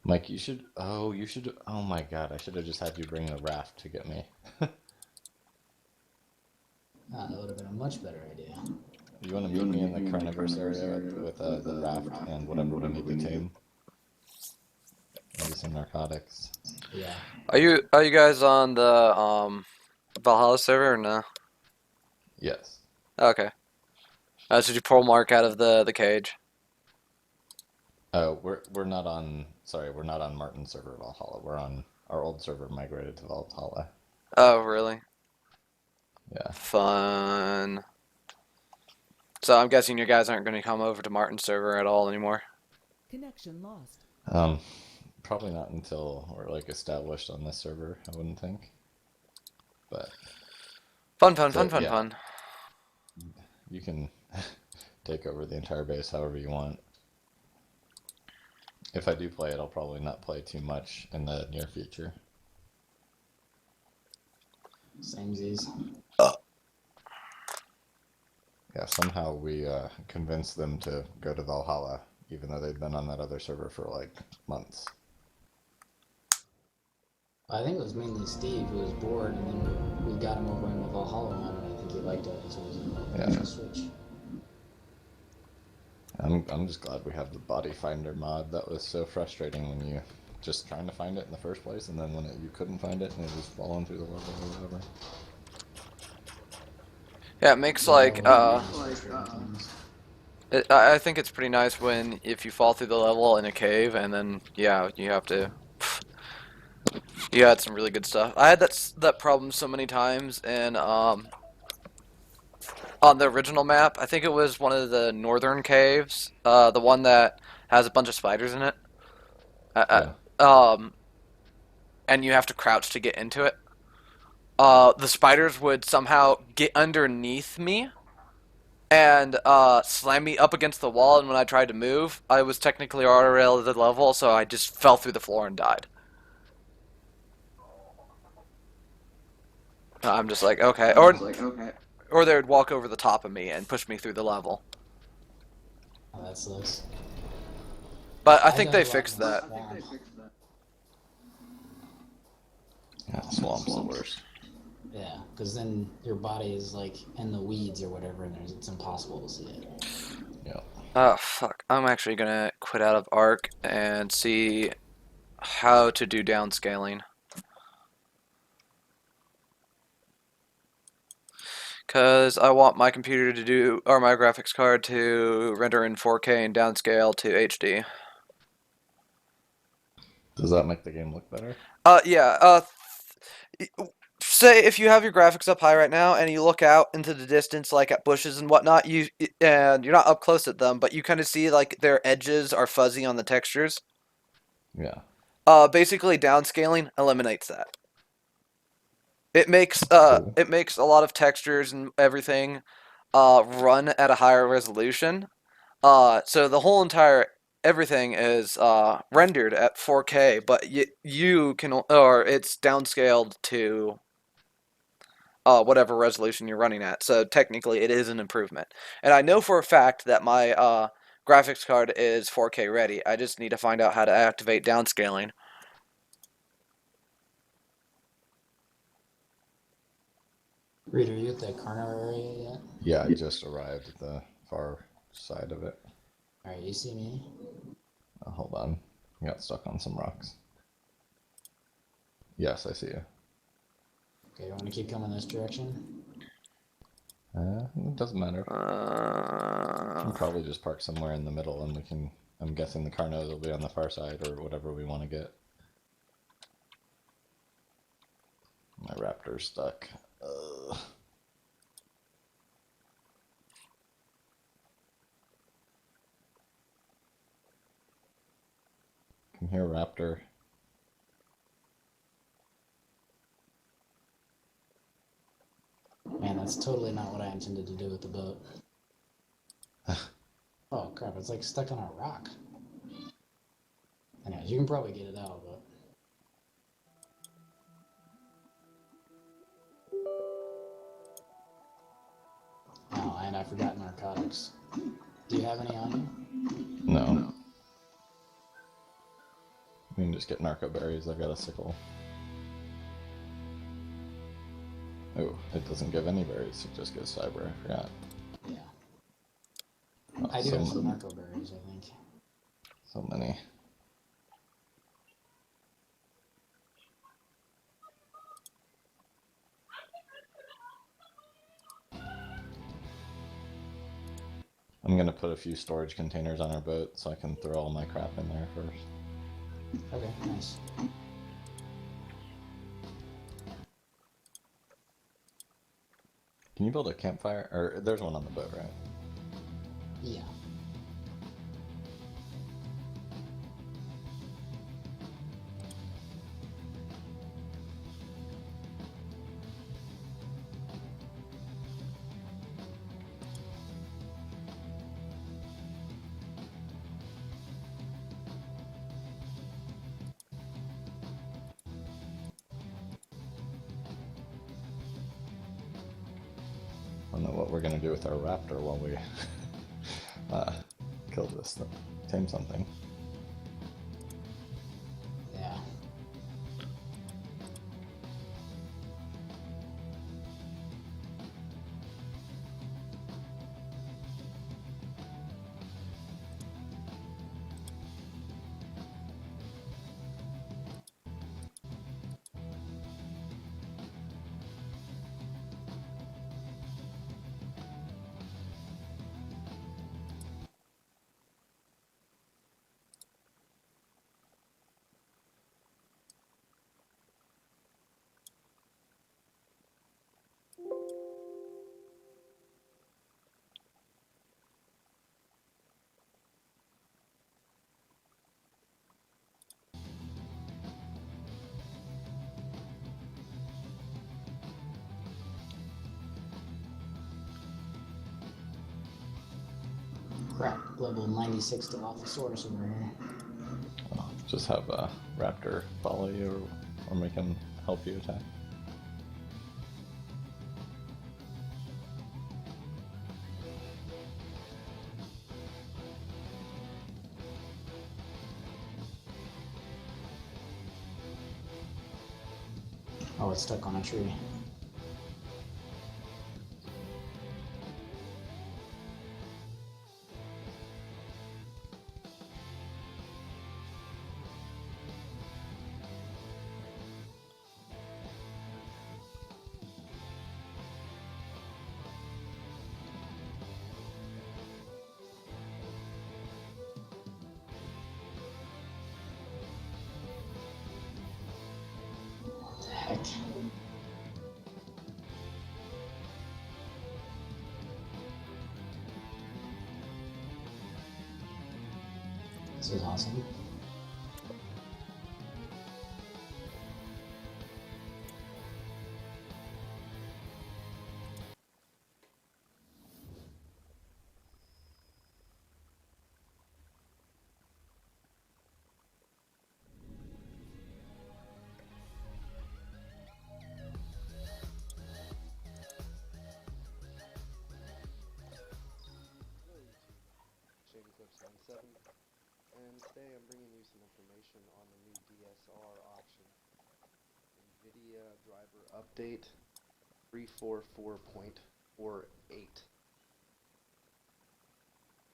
Mike, you should. Oh, you should. Oh my God, I should have just had you bring a raft to get me. Ah, that would have been a much better idea. You want to meet me in the carnivorous area with the raft and whatever we need to tame? Maybe some narcotics. Yeah. Are you guys on the Valhalla server or no? Yes. Okay. So did you pull Mark out of the cage? Oh, we're not on. Sorry, we're not on Martin's server Valhalla. We're on our old server migrated to Valhalla. Oh, really? Yeah. Fun. So I'm guessing you guys aren't going to come over to Martin's server at all anymore. Connection lost. Um, Probably not until we're like established on this server. I wouldn't think. But so yeah, Fun. you can take over the entire base however you want. If I do play it, I'll probably not play too much in the near future. Samesies. Yeah, somehow we convinced them to go to Valhalla, even though they'd been on that other server for like months. I think it was mainly Steve who was bored, and then we got him over in the Valhalla one, and I think he liked it, so it was a natural switch. I'm just glad we have the body finder mod. That was so frustrating when you just trying to find it in the first place, and then when you couldn't find it and it was falling through the level or whatever. Yeah, it makes like I think it's pretty nice when if you fall through the level in a cave and then yeah you have to. You had some really good stuff. I had that problem so many times and on the original map. I think it was one of the northern caves, the one that has a bunch of spiders in it. Yeah. And you have to crouch to get into it. The spiders would somehow get underneath me and slam me up against the wall. And when I tried to move, I was technically already at the level, so I just fell through the floor and died. I'm just like, okay, or they would walk over the top of me and push me through the level. Oh, that sucks. But I think they fixed that. Yeah, swamp's the worst. Yeah, because then your body is like in the weeds or whatever, and it's impossible to see it. Yeah. Oh, fuck. I'm actually gonna quit out of Arc and see how to do downscaling. Because I want my computer to do, or my graphics card to render in 4K and downscale to HD. Does that make the game look better? Yeah, say if you have your graphics up high right now and you look out into the distance like at bushes and whatnot, and you're not up close at them, but you kind of see like their edges are fuzzy on the textures. Yeah. Basically downscaling eliminates that. It makes Cool. it makes a lot of textures and everything run at a higher resolution. So the whole entire everything is rendered at 4K, but you can, or it's downscaled to whatever resolution you're running at. So technically, it is an improvement. And I know for a fact that my graphics card is 4K ready. I just need to find out how to activate downscaling. Reed, are you at the carnival area yet? Yeah, I just arrived at the far side of it. Alright, you see me? Oh, hold on. I got stuck on some rocks. Yes, I see you. Okay, you want to keep coming this direction? It doesn't matter. We can probably just park somewhere in the middle and we can... I'm guessing the Carnos will be on the far side or whatever we want to get. My raptor's stuck. Come here, raptor. Man, that's totally not what I intended to do with the boat. Oh crap, it's like stuck on a rock. Anyways, you can probably get it out, but... Oh, and I forgot narcotics. Do you have any on you? No. We can just get narco berries. I've got a sickle. Oh, it doesn't give any berries. It just gives fiber. I forgot. Yeah. Oh, I do have some narco berries, I think. So many. I'm gonna put a few storage containers on our boat so I can throw all my crap in there first. Okay, nice. Can you build a campfire? Or there's one on the boat, right? Yeah. I don't know what we're gonna do with our raptor while we kill this, tame something. Yeah. Crap, level 96 Dilophosaurus over here. Just have a raptor follow you or make him help you attack. Oh, it's stuck on a tree. What the heck? This is awesome. And today I'm bringing you some information on the new DSR option. NVIDIA driver update 344.48.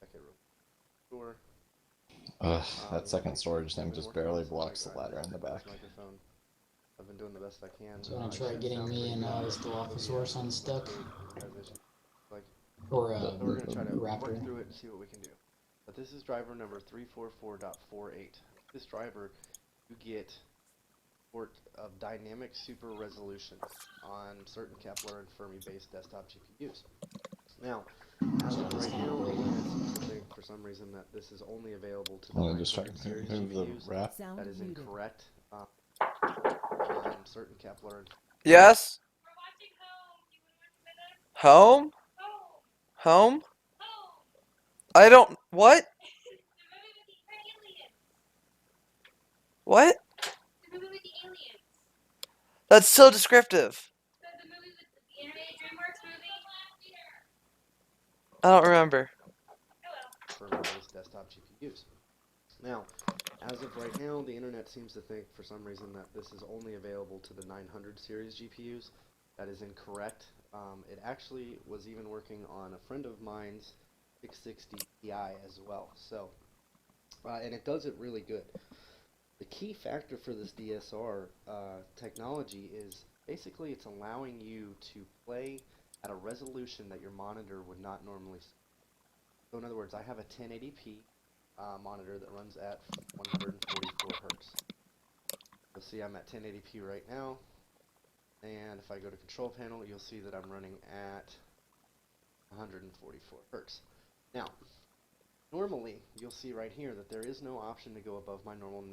Okay, sure. That second storage thing just barely blocks the ladder in the back. Microphone. I've been doing the best I can. So you want to try getting me and this Dilophosaurus unstuck? Like, Or so we're going to try to Raptor? work through it and see what we can do. But this is driver number 344.48. This driver, you get support of dynamic super resolution on certain Kepler and Fermi-based desktop GPUs. Now, as of right now, it's saying for some reason that this is only available to the I'm just trying 900 to series move the GPUs. wrap. Sound That is muted. incorrect. On certain Kepler and Yes? Home? Home? I don't. What? What? That's so descriptive. I don't remember. Fermi-based desktop GPUs. Now, As of right now, the internet seems to think for some reason that this is only available to the 900 series GPUs. That is incorrect. It actually was even working on a friend of mine's 660 Ti as well. So, and it does it really good. The key factor for this DSR technology is basically it's allowing you to play at a resolution that your monitor would not normally see. So in other words, I have a 1080p monitor that runs at 144 hertz. You'll see I'm at 1080p right now, and if I go to control panel, you'll see that I'm running at 144 hertz. Now, normally, you'll see right here that there is no option to go above my normal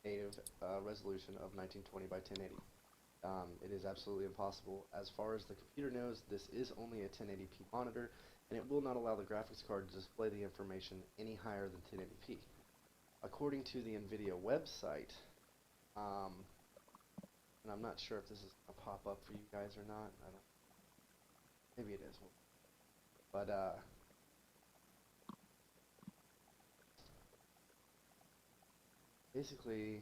native resolution of 1920 by 1080. It is absolutely impossible. As far as the computer knows, this is only a 1080p monitor, and it will not allow the graphics card to display the information any higher than 1080p. According to the NVIDIA website, and I'm not sure if this is going to pop up for you guys or not. I don't. Maybe it is. But basically,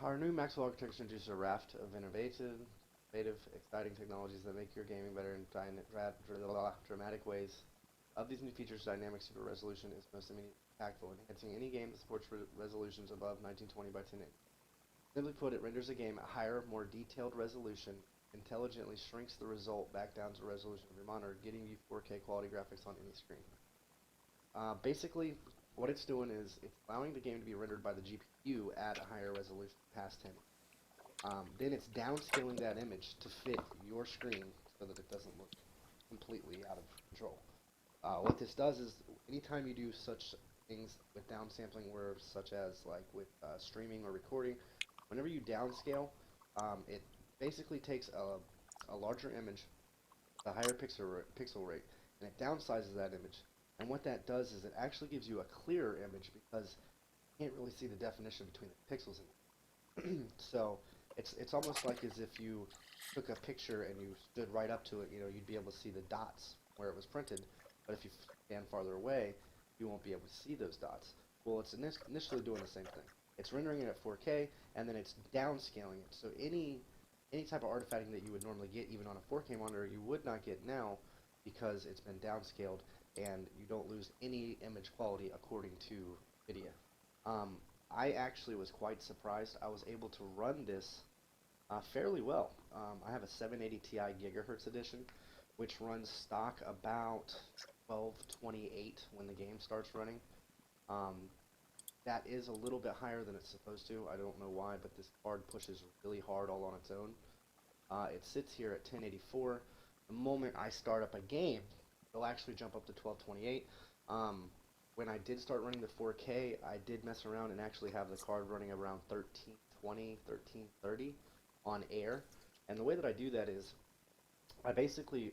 our new Maxwell architecture introduces a raft of innovative, exciting technologies that make your gaming better in dramatic ways. Of these new features, dynamic super resolution is most impactful, enhancing any game that supports resolutions above 1920 by 1080. Simply put, it renders a game at higher, more detailed resolution, intelligently shrinks the result back down to the resolution of your monitor, getting you 4K quality graphics on any screen. Basically, what it's doing is it's allowing the game to be rendered by the GPU at a higher resolution, past 10. Then it's downscaling that image to fit your screen so that it doesn't look completely out of control. What this does is, anytime you do such things with downsampling, such as like with streaming or recording, whenever you downscale, it basically takes a larger image, a higher pixel rate, and it downsizes that image. And what that does is it actually gives you a clearer image because you can't really see the definition between the pixels in it. So it's almost like as if you took a picture and you stood right up to it, you'd be able to see the dots where it was printed. But if you stand farther away, you won't be able to see those dots. Well, it's initially doing the same thing. It's rendering it at 4K, and then it's downscaling it. So any type of artifacting that you would normally get even on a 4K monitor, you would not get now because it's been downscaled, and you don't lose any image quality according to NVIDIA. I actually was quite surprised. I was able to run this fairly well. I have a 780 Ti gigahertz edition, which runs stock about 1228 when the game starts running. That is a little bit higher than it's supposed to. I don't know why, but this card pushes really hard all on its own. It sits here at 1084. The moment I start up a game, it'll actually jump up to 1228. When I did start running the 4K, I did mess around and actually have the card running around 1320, 1330 on air. And the way that I do that is I basically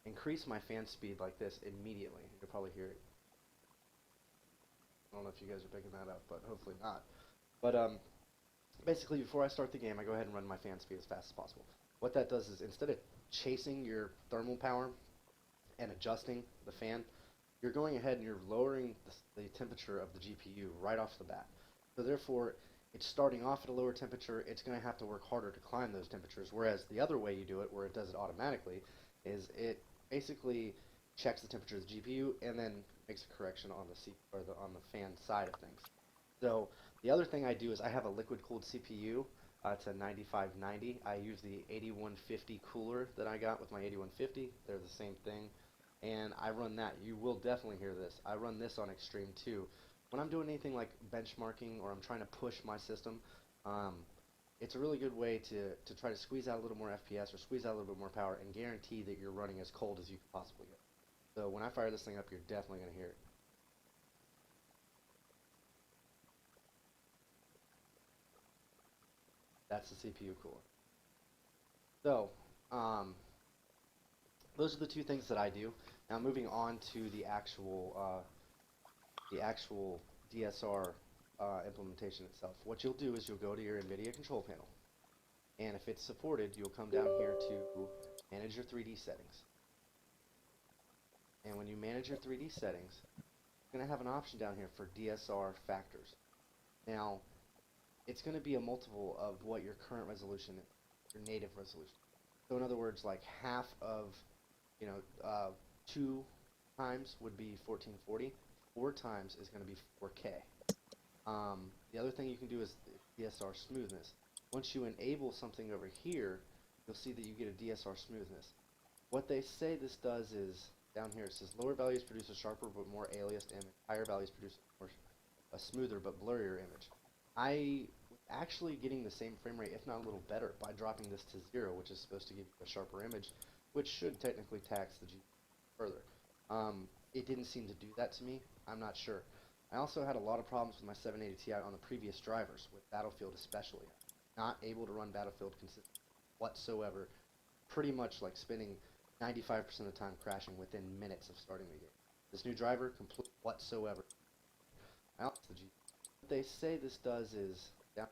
increase my fan speed like this immediately. You'll probably hear it. I don't know if you guys are picking that up, but hopefully not. But basically, before I start the game, I go ahead and run my fan speed as fast as possible. What that does is, instead of chasing your thermal power and adjusting the fan, you're going ahead and you're lowering the temperature of the GPU right off the bat. So therefore, it's starting off at a lower temperature, it's going to have to work harder to climb those temperatures, whereas the other way you do it, where it does it automatically, is it basically checks the temperature of the GPU and then makes a correction on on the fan side of things. So the other thing I do is I have a liquid cooled CPU. It's a 9590. I use the 8150 cooler that I got with my 8150. They're the same thing. And I run that. You will definitely hear this. I run this on extreme too. When I'm doing anything like benchmarking or I'm trying to push my system, it's a really good way to try to squeeze out a little more FPS or squeeze out a little bit more power and guarantee that you're running as cold as you can possibly get. So when I fire this thing up, you're definitely going to hear it. That's the CPU cooler. So, those are the two things that I do. Now moving on to the actual DSR implementation itself. What you'll do is you'll go to your NVIDIA control panel, and if it's supported, you'll come down here to manage your 3D settings. And when you manage your 3D settings, you're going to have an option down here for DSR factors. Now, it's going to be a multiple of what your current resolution is, your native resolution. So in other words, like half of, 2 times would be 1440. 4 times is going to be 4K. The other thing you can do is DSR smoothness. Once you enable something over here, you'll see that you get a DSR smoothness. What they say this does is, down here it says lower values produce a sharper but more aliased image. Higher values produce a smoother but blurrier image. I was actually getting the same frame rate, if not a little better, by dropping this to 0, which is supposed to give you a sharper image, which should technically tax the GPU further. It didn't seem to do that to me. I'm not sure. I also had a lot of problems with my 780 Ti on the previous drivers, with Battlefield especially. Not able to run Battlefield consistently whatsoever. Pretty much like spending 95% of the time crashing within minutes of starting the game. This new driver, complete whatsoever. What they say this does is, down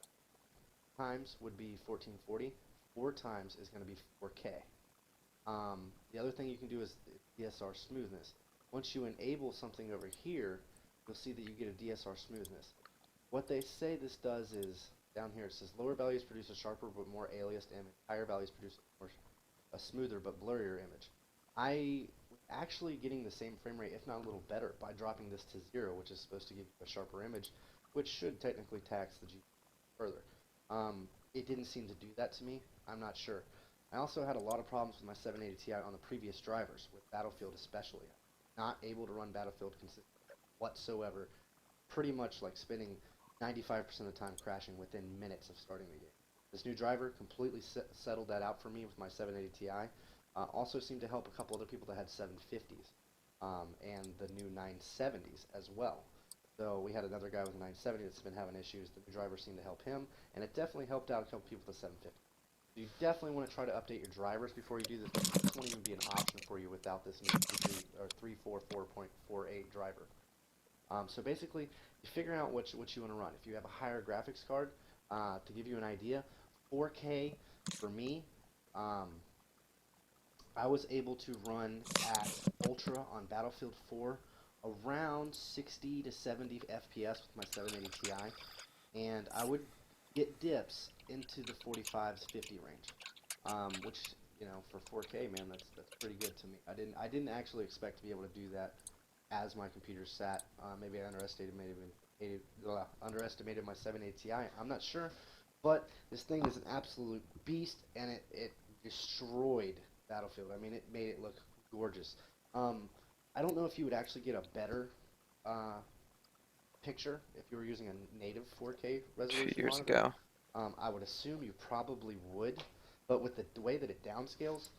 times would be 1440. 4 times is going to be 4K. The other thing you can do is DSR smoothness. Once you enable something over here, you'll see that you get a DSR smoothness. What they say this does is, down here it says lower values produce a sharper but more aliased image. Higher values produce a smoother but blurrier image. I was actually getting the same frame rate, if not a little better, by dropping this to 0, which is supposed to give you a sharper image, which should technically tax the GPU further. It didn't seem to do that to me. I'm not sure. I also had a lot of problems with my 780 Ti on the previous drivers, with Battlefield especially. Not able to run Battlefield consistently whatsoever. Pretty much like spending 95% of the time crashing within minutes of starting the game. This new driver completely settled that out for me with my 780 Ti. Also seemed to help a couple other people that had 750s and the new 970s as well. So we had another guy with a 970 that's been having issues. The new driver seemed to help him, and it definitely helped out a couple people with the 750. So you definitely want to try to update your drivers before you do this. This won't even be an option for you without this new 344.48 driver. So basically, you figure out what you want to run. If you have a higher graphics card, to give you an idea, 4K for me, I was able to run at Ultra on Battlefield 4 around 60 to 70 FPS with my 780 Ti, and I would get dips into the 45s, 50 range, which, for 4K, man, that's pretty good to me. I didn't actually expect to be able to do that as my computer sat. Maybe I underestimated my 780 Ti. I'm not sure, but this thing is an absolute beast, and it destroyed Battlefield. I mean, it made it look gorgeous. I don't know if you would actually get a better picture if you were using a native 4K resolution 2 years monitor. ago. I would assume you probably would, but with the way that it downscales,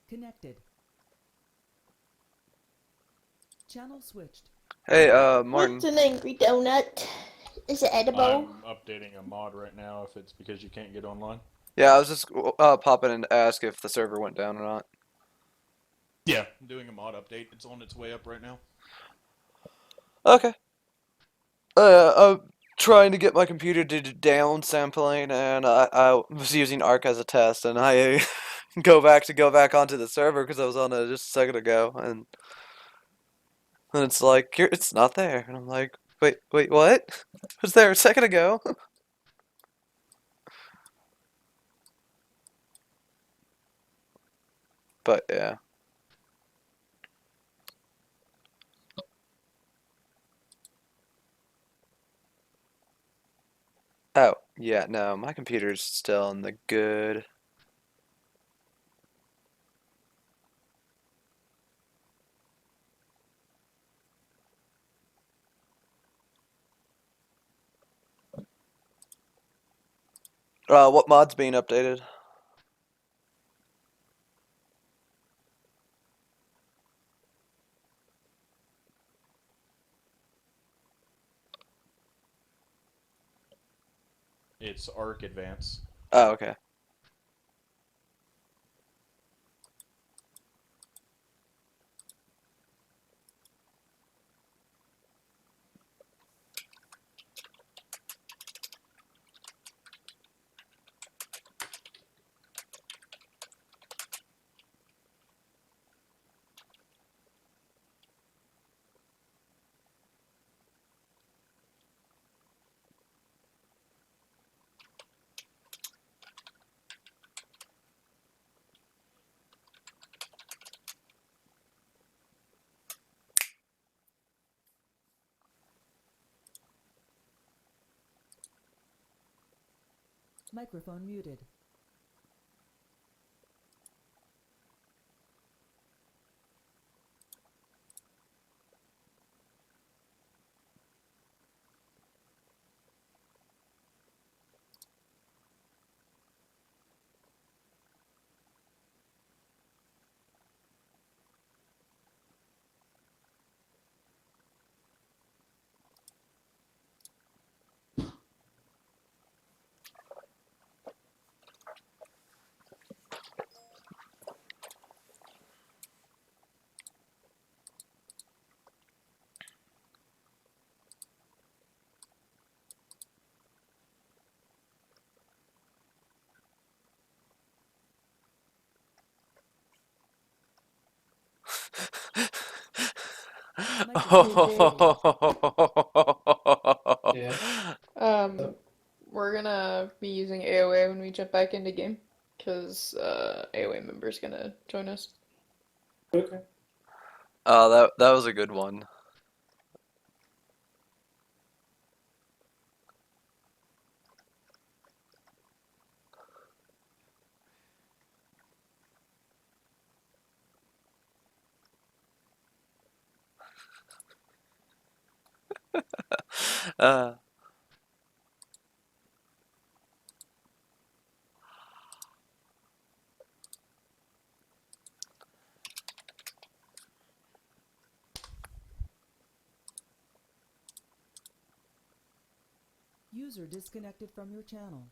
Connected. Channel switched. Hey, Martin. What's an angry donut? Is it edible? I'm updating a mod right now if it's because you can't get online. Yeah, I was just popping in to ask if the server went down or not. Yeah, I'm doing a mod update. It's on its way up right now. Okay. I'm trying to get my computer to do down sampling, and I was using Arc as a test, and I go back onto the server because I was on it just a second ago, and it's like it's not there, and I'm like, wait, what? It was there a second ago. But yeah. Oh, yeah, no, my computer's still in the good. What mod's being updated? It's Arc Advance. Oh, okay. Microphone muted. Yeah. We're gonna be using AOA when we jump back into game, because AOA member's gonna join us. Okay. That was a good one. Uh, User disconnected from your channel.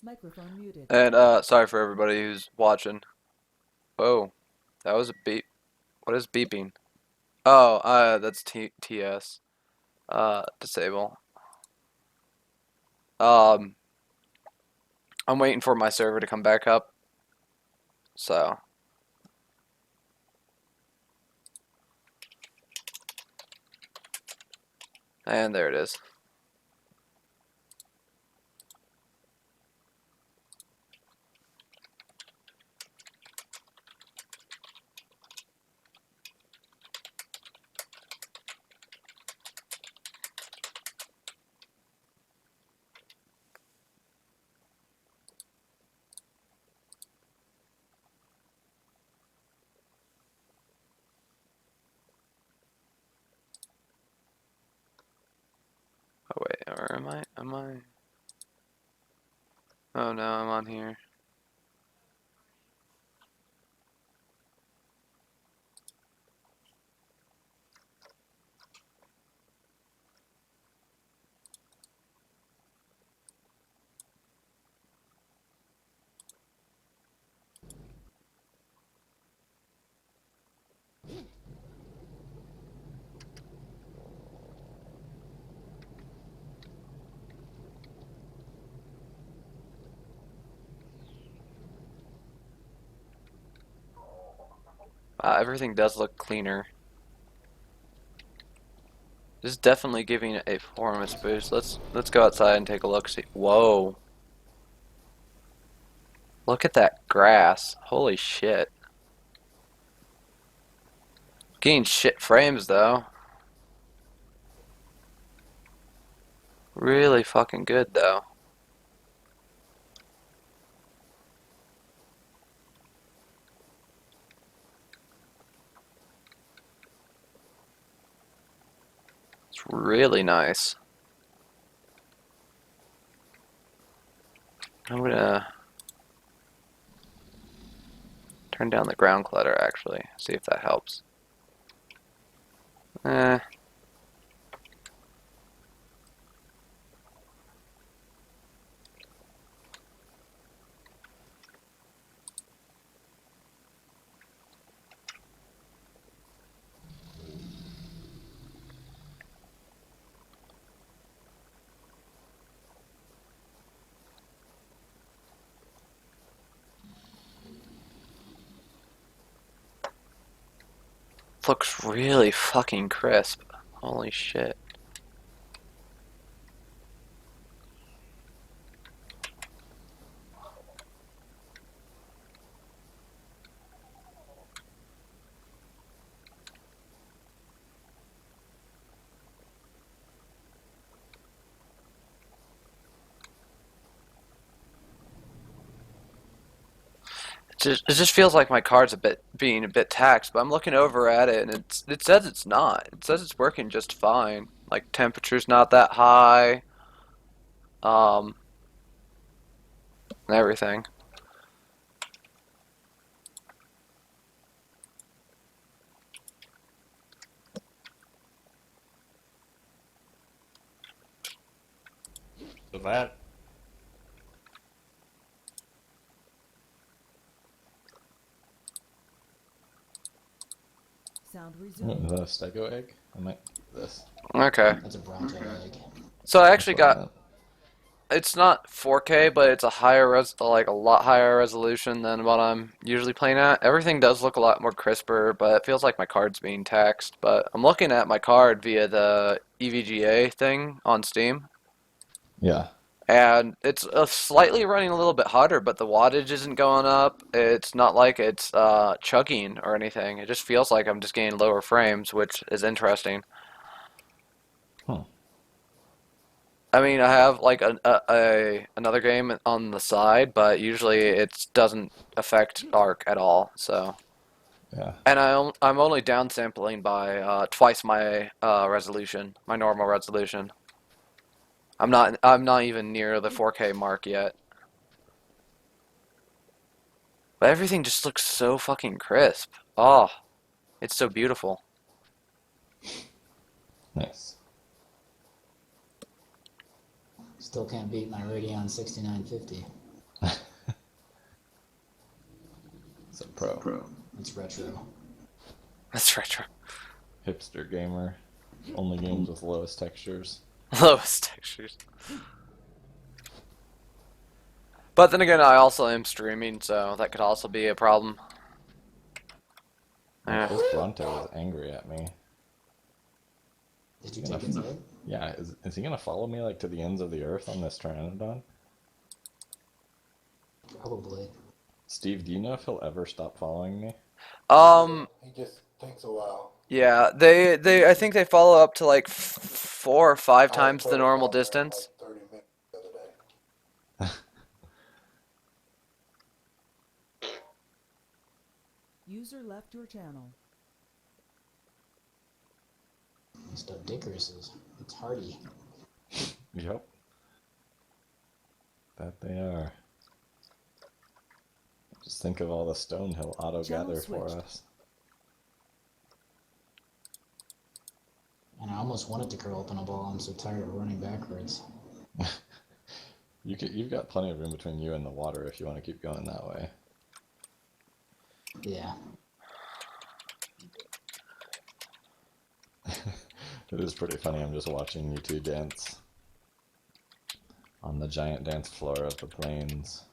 Microphone muted. and sorry for everybody who's watching. Whoa, that was a beep. What is beeping? Oh, that's TS. Disable. Um, I'm waiting for my server to come back up. So. And there it is. Am I? Oh no, I'm on here. Everything does look cleaner. This is definitely giving it a performance boost. Let's go outside and take a look. See, whoa! Look at that grass. Holy shit! Getting shit frames though. Really fucking good though. It's really nice. I'm gonna turn down the ground clutter actually, see if that helps. Eh. Looks really fucking crisp. Holy shit. It just feels like my card's being a bit taxed, but I'm looking over at it and it says it's not. It says it's working just fine. Like temperature's not that high. Um and everything. So that Sound Is resumed. that a stego egg? I might this. Okay. That's a Bronto egg. So I That's actually what I got meant. it's not 4K, but it's a like a lot higher resolution than what I'm usually playing at. Everything does look a lot more crisper, but it feels like my card's being taxed. But I'm looking at my card via the EVGA thing on Steam, Yeah. and it's slightly running a little bit hotter, but the wattage isn't going up. It's not like it's chugging or anything. It just feels like I'm just getting lower frames, which is interesting. Huh. I mean, I have like another game on the side, but usually it doesn't affect Arc at all. So, Yeah. and I'm only downsampling by twice my resolution, my normal resolution. I'm not even near the 4K mark yet. But everything just looks so fucking crisp. Oh, it's so beautiful. Nice. Still can't beat my Radeon 6950. It's a pro. It's retro. That's retro. Hipster gamer. Only games with lowest textures. Lowest textures. But then again, I also am streaming, so that could also be a problem. Yeah. This Bronto is angry at me. Did you take its head? Yeah, is he gonna follow me like to the ends of the earth on this Pteranodon? Probably. Steve, do you know if he'll ever stop following me? He just takes a while. Yeah, they I think they follow up to like 4 or 5 I times the normal protocol for him distance. like 30 minutes the other day. User left your channel. This stuff Dickerous is. It's hardy. Yep. Bet they are. Just think of all the stone he'll auto-gather for switched. us. And I almost wanted to curl up in a ball. I'm so tired of running backwards. You've got plenty of room between you and the water if you want to keep going that way. Yeah. It is pretty funny. I'm just watching you two dance on the giant dance floor of the plains.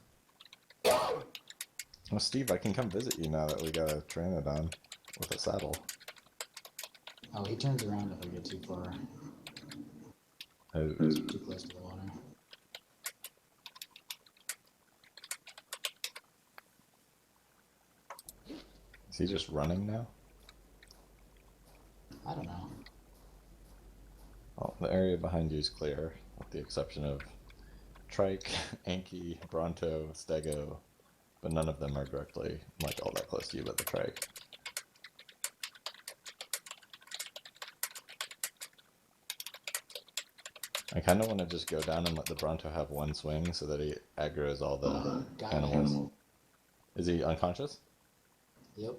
Well, Steve, I can come visit you now that we got a Pteranodon with a saddle. Oh, he turns around if I get too far. Oh, Too close to the water. is he just running now? I don't know. Well, the area behind you is clear, with the exception of Trike, Anki, Bronto, Stego, but none of them are directly like all that close to you but the Trike. I kind of want to just go down and let the Bronto have one swing so that he aggroes all the Got animals. him. Is he unconscious? Yep.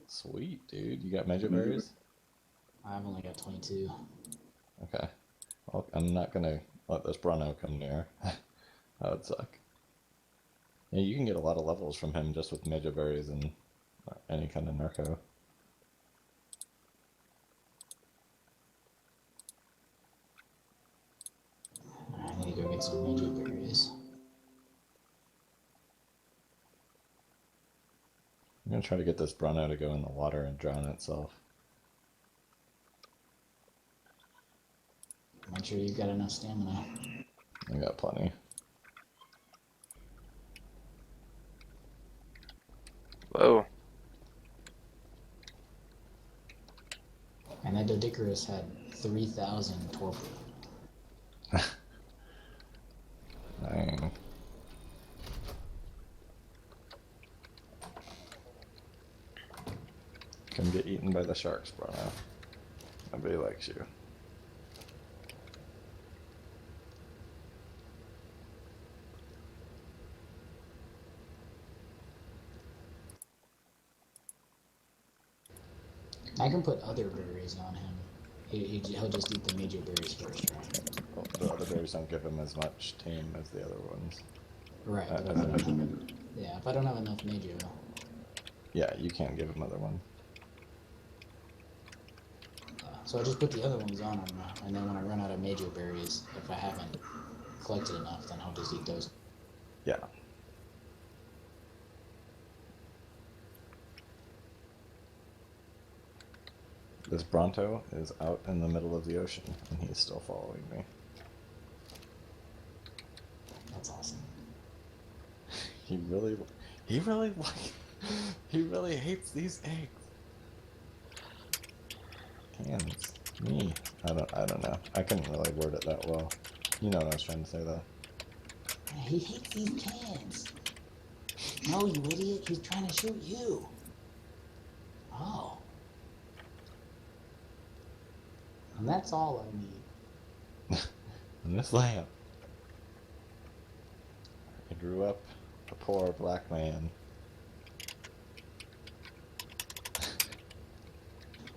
Sweet, dude. You got major berries? I've only got 22. Okay. Well, I'm not going to let this Bronto come near. That would suck. Yeah, you can get a lot of levels from him just with major berries and any kind of narco. I need to go get some major berries. I'm going to try to get this Bronto to go in the water and drown itself. Make sure you've got enough stamina. I got plenty. Whoa. And that Dodicarus had 3,000 torpor. Dang. Come get eaten by the sharks, Bronto. Nobody likes you. I can put other berries on him. He'll just eat the major berries first, right? Well, the other berries don't give him as much tame as the other ones. Right, but As a major berry. yeah, if I don't have enough major, Yeah, you can't give him other one. so I just put the other ones on him, and then when I run out of major berries, if I haven't collected enough, then I'll just eat those. Yeah. This Bronto is out in the middle of the ocean, and he's still following me. That's awesome. He really he really hates these eggs. Cans. Me. I don't know. I couldn't really word it that well. You know what I was trying to say though. He hates these cans. No, you idiot. He's trying to shoot you. Oh. And that's all I need. And this lamp. I grew up a poor black man.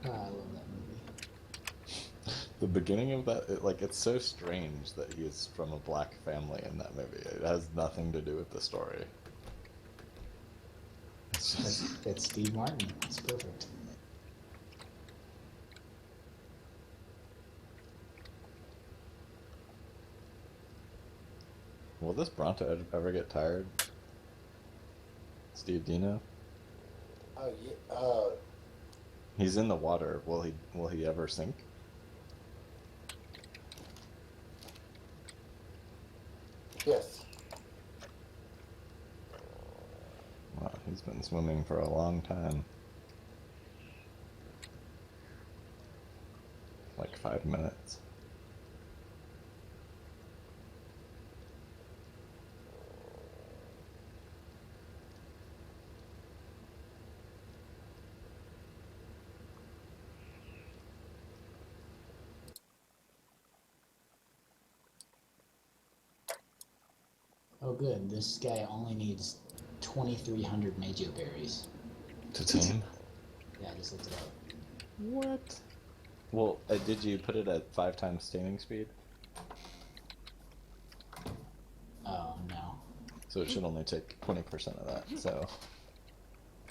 I love that movie. The beginning of that, it's so strange that he is from a black family in that movie. It has nothing to do with the story. It's just... That's Steve Martin. That's perfect. Will this Bronto ever get tired? Steve, do you know? Yeah. He's in the water. Will he ever sink? Yes. Wow, he's been swimming for a long time. Like 5 minutes. Oh, good. This guy only needs 2,300 Majo berries. To tame? Yeah, I just looked it up. What? Well, did you put it at 5 times taming speed? Oh, no. So it should only take 20% of that. So,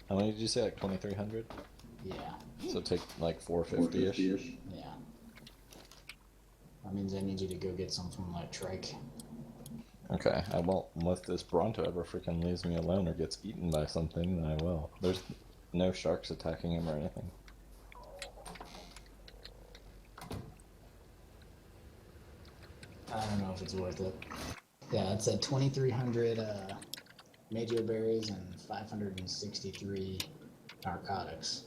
how many did you say? Like 2,300? Yeah. So take like 450-ish? Yeah. That means I need you to go get some from that trike. Okay, I won't. Unless this Bronto ever freaking leaves me alone or gets eaten by something, then I will. There's no sharks attacking him or anything. I don't know if it's worth it. Yeah, it's at 2,300 Majo berries and 563 narcotics.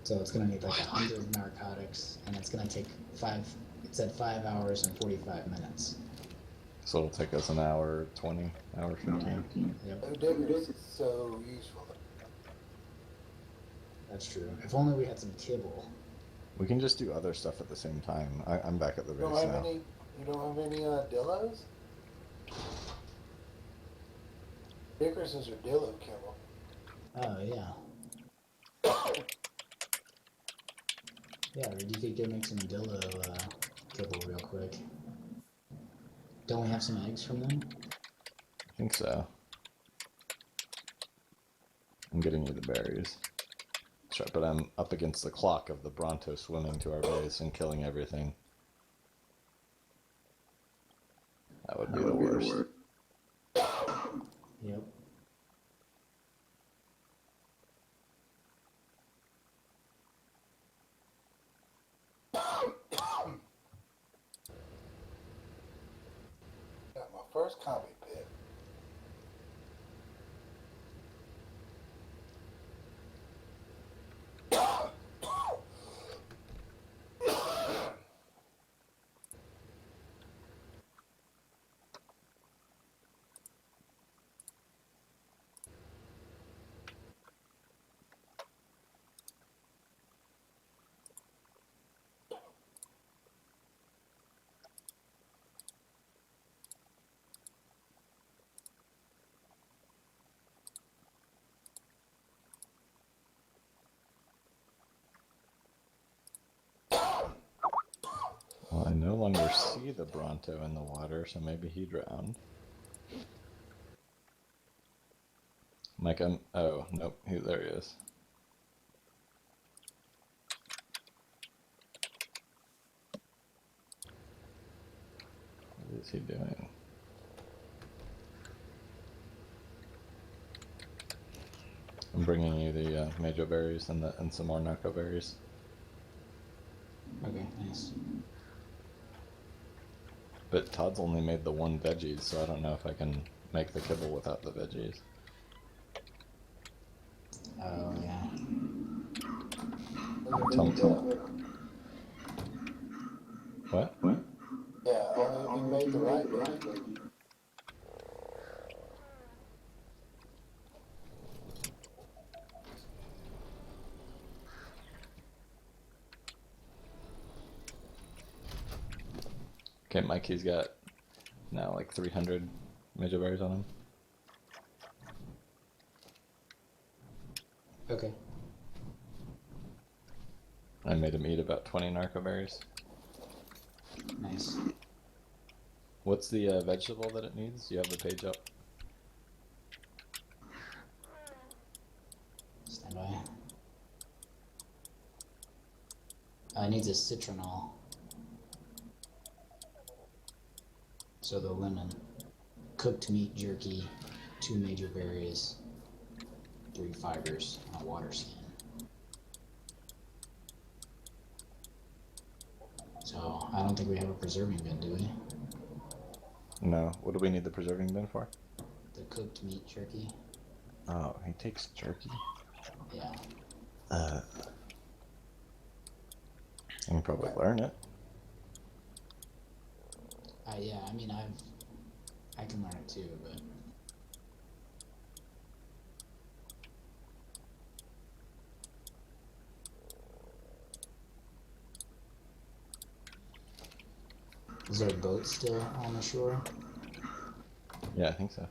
So it's gonna need like 100 narcotics, and it's gonna take It said 5 hours and 45 minutes. So it'll take us an hour 20, hour 15. Yep, Oh, David, this is so useful. that's true. If only we had some kibble. We can just do other stuff at the same time. I'm back at the You don't base have now. any. You don't have any Dillos? Dickerson's are Dillo kibble. Oh yeah. Yeah, or you could go make some Dillo kibble real quick. Don't we have some eggs from them? I think so. I'm getting you the berries. Sure, but I'm up against the clock of the Bronto swimming to our base and killing everything. That would be the worst. Yep. Got my first commie pit. Well, I no longer see the Bronto in the water, so maybe he drowned. Mike, oh, nope, there he is. What is he doing? I'm bringing you the Majo berries and some more narco berries. Okay, nice. But Todd's only made the 1 veggies, so I don't know if I can make the kibble without the veggies. Oh yeah. What? Yeah, only if you made the right one. Okay, Mikey's got now like 300 Majo berries on him. Okay. I made him eat about 20 narco berries. Nice. What's the vegetable that it needs? Do you have the page up? Stand by. It needs a citronol. So the lemon. Cooked meat jerky, 2 Majo berries, 3 fibers, and a water skin. So I don't think we have a preserving bin, do we? No. What do we need the preserving bin for? The cooked meat jerky. Oh, he takes jerky. Yeah. I can probably learn it. Yeah, I mean, I can learn it too, but is our boat still on the shore? Yeah, I think so.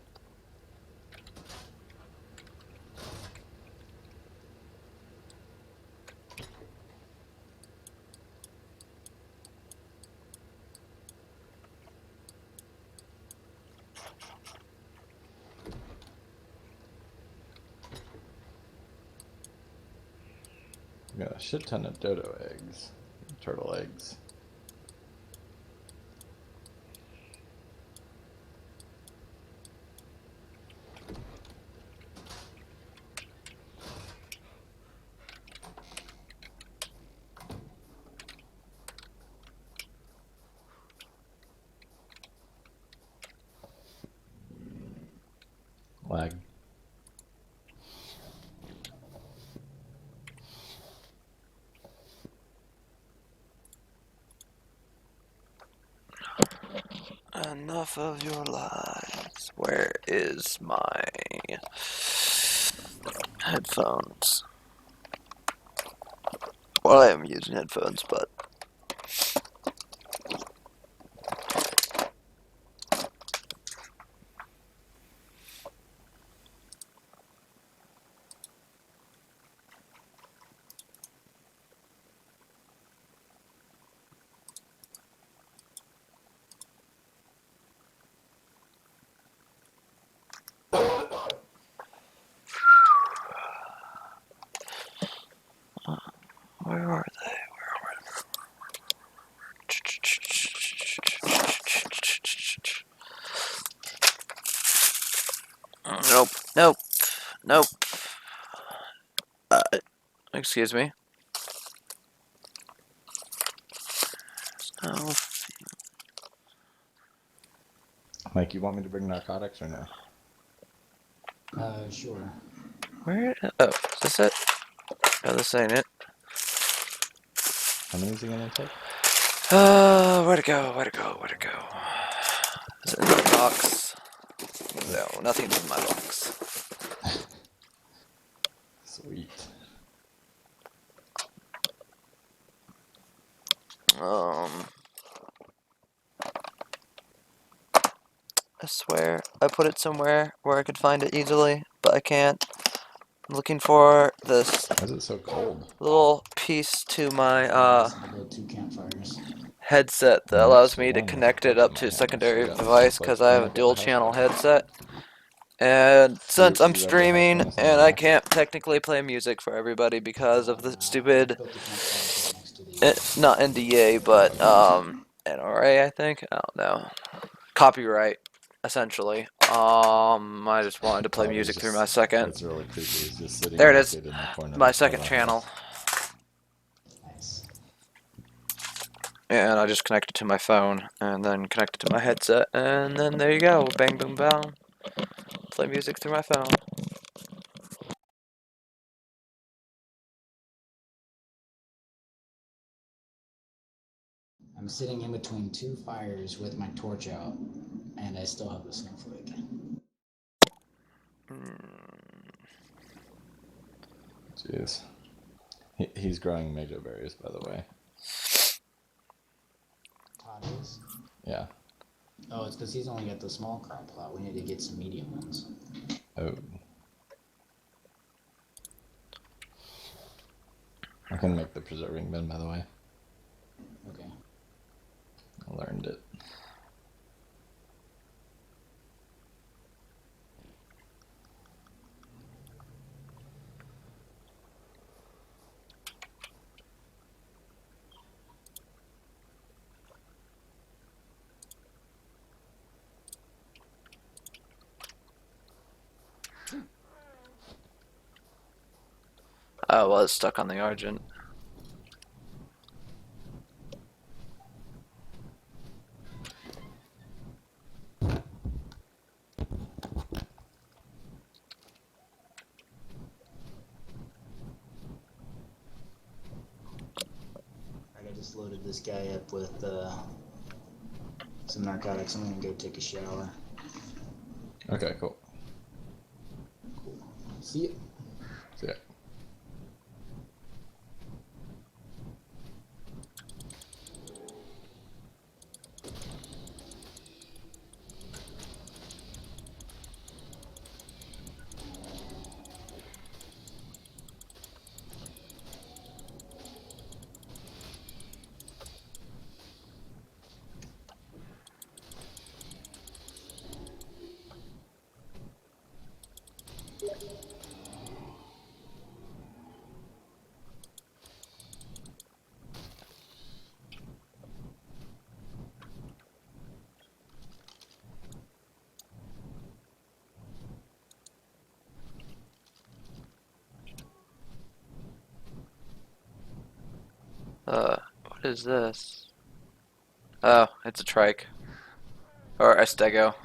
We got a shit ton of dodo eggs, turtle eggs. Lag. Enough of your lies. Where is my headphones? Well, I am using headphones, but where are they? Nope, nope, nope. Excuse me. Oh, Mike, you want me to bring narcotics or no? Sure. where? Oh, is this it? Oh, this ain't it. How many is he gonna take? Where to go? Where to go? Where to go? Is it in the box? No, nothing's in my box. Sweet. I swear I put it somewhere where I could find it easily, but I can't. I'm looking for this Why is it so cold? little piece to my Build 2 campfires. headset that I mean, allows it's me to warm with connect the it book up in my to a hand. I secondary should've got this device stuff like because I when have I a get the dual house channel back. headset. And since I'm Do you have the house streaming bonus on and I Max? can't technically play music for everybody because of the stupid Built the campfires right next to the. not NDA but NRA I think. I don't know. Copyright essentially. I just wanted to play Oh, he's music through my just, second. that's really creepy. He's just sitting There it is. naked in the corner My of second our channel. house. Nice. And I just connect it to my phone and then connect it to my headset and then there you go. Bang boom bang. Play music through my phone. I'm sitting in between 2 fires with my torch out, and I still have the snowflake. Jeez. He's growing major berries, by the way. Todd is? Yeah. Oh, it's because he's only got the small crop plot. We need to get some medium ones. Oh. I can make the preserving bin, by the way. Okay. I learned it. I was stuck on the Argent. Alright, I just loaded this guy up with some narcotics. I'm gonna go take a shower. Okay, cool. Cool. See ya. So yeah. What is this? Oh, it's a trike. Or a stego.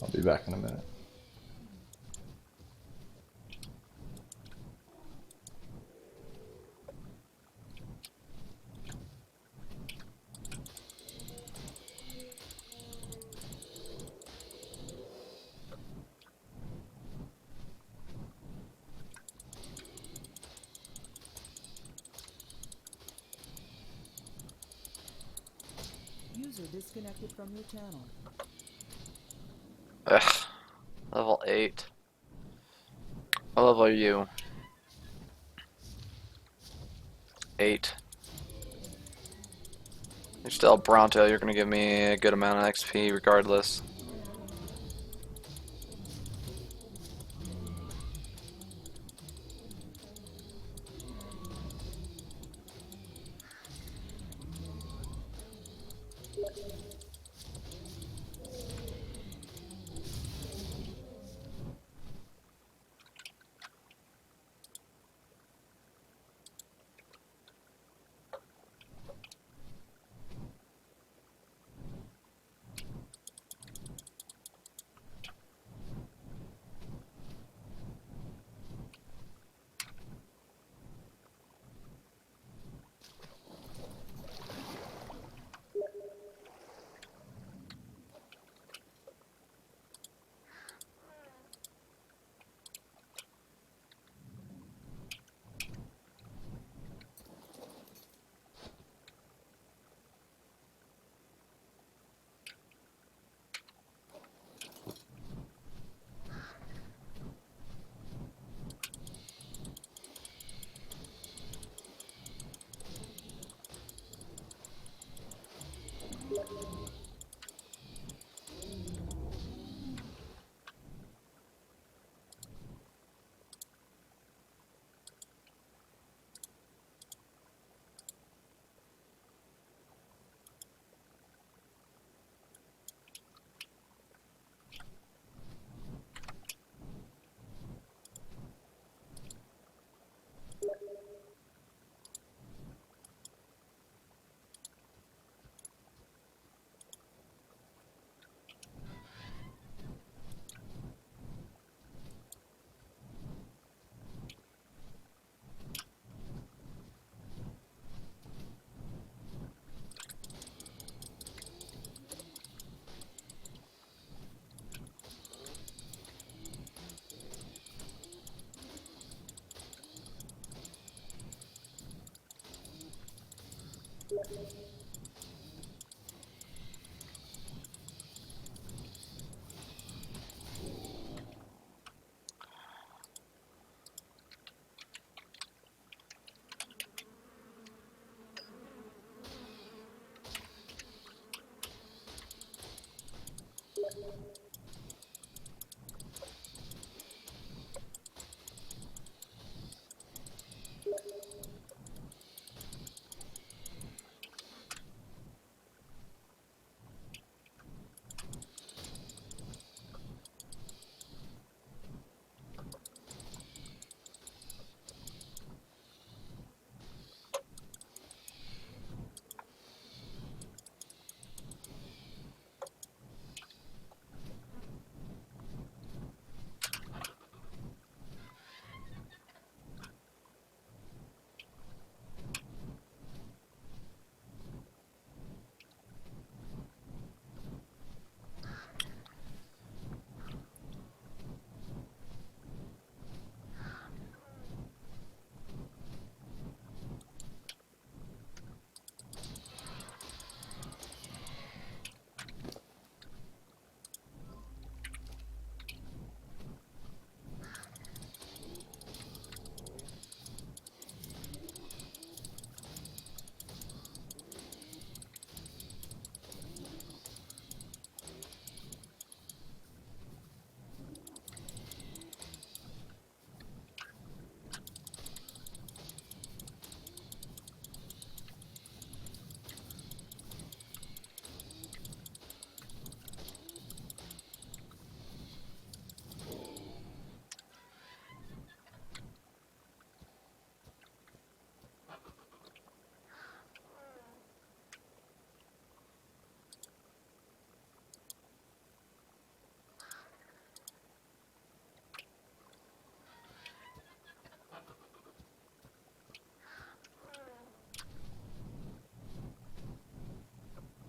I'll be back in a minute. User disconnected from your channel. Ugh. Level 8. What level are you? 8. You're still Bronto, you're gonna give me a good amount of XP regardless.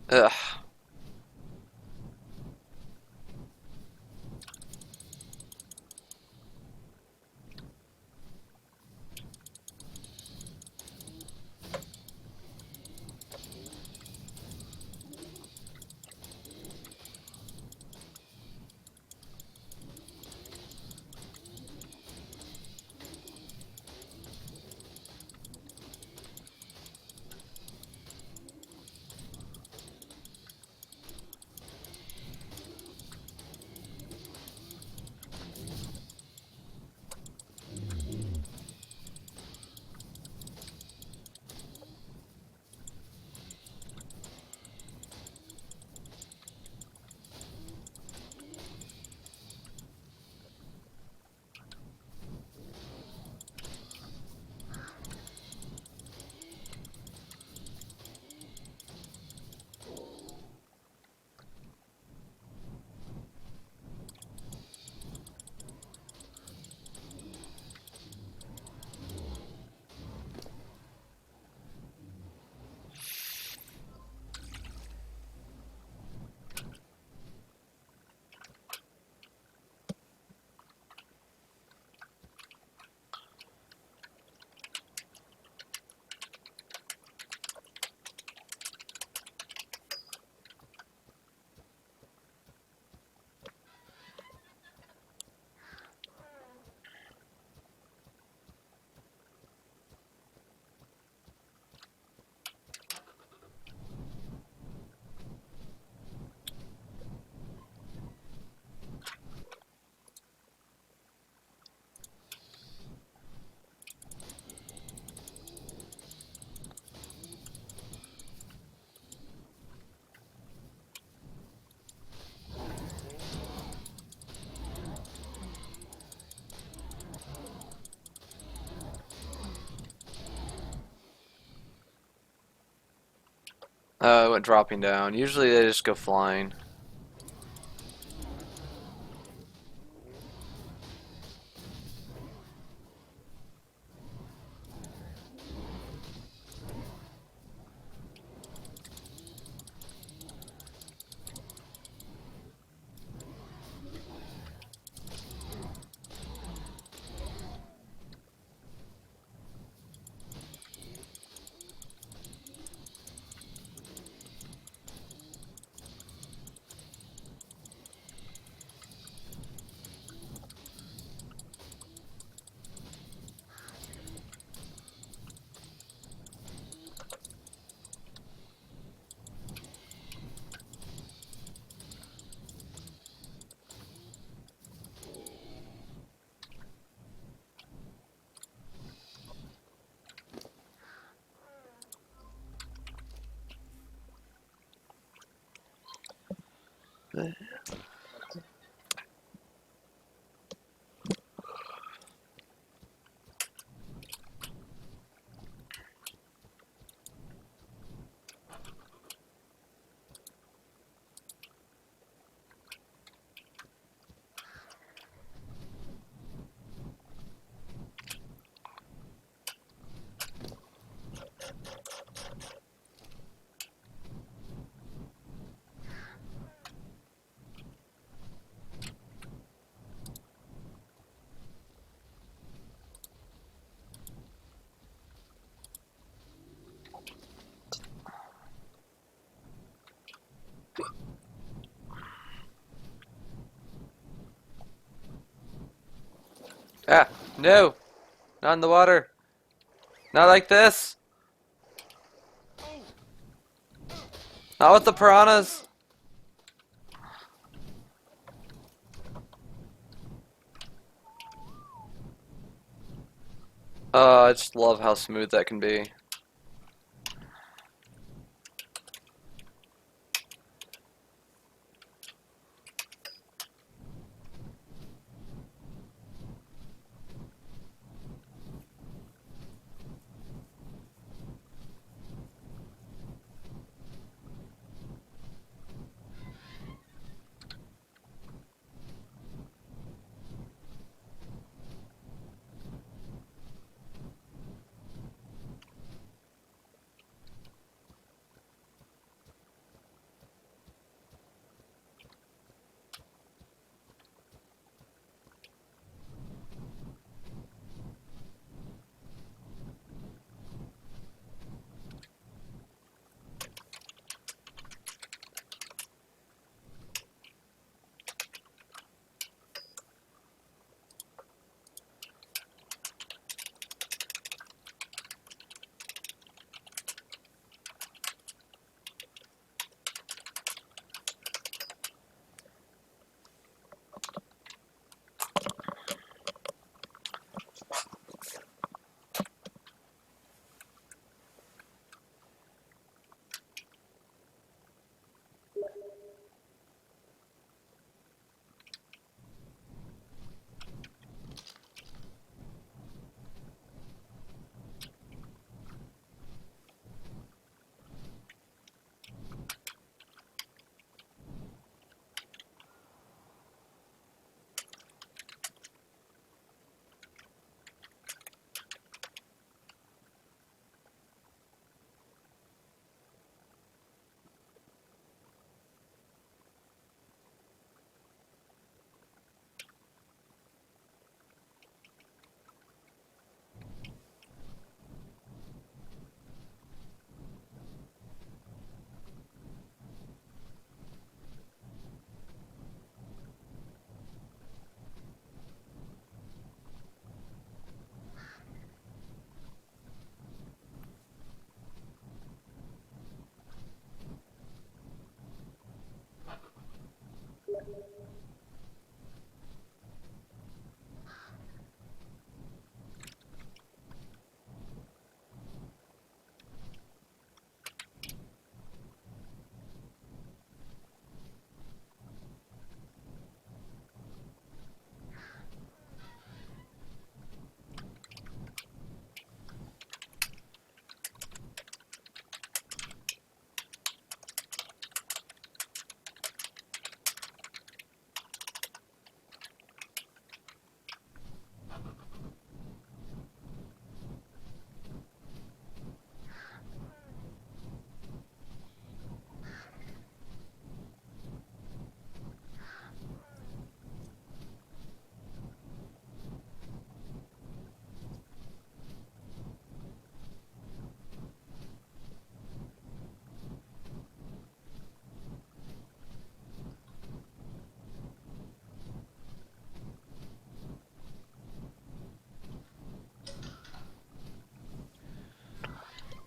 Ugh. It went dropping down. Usually they just go flying. Ah, no! Not in the water! Not like this! Not with the piranhas! I just love how smooth that can be.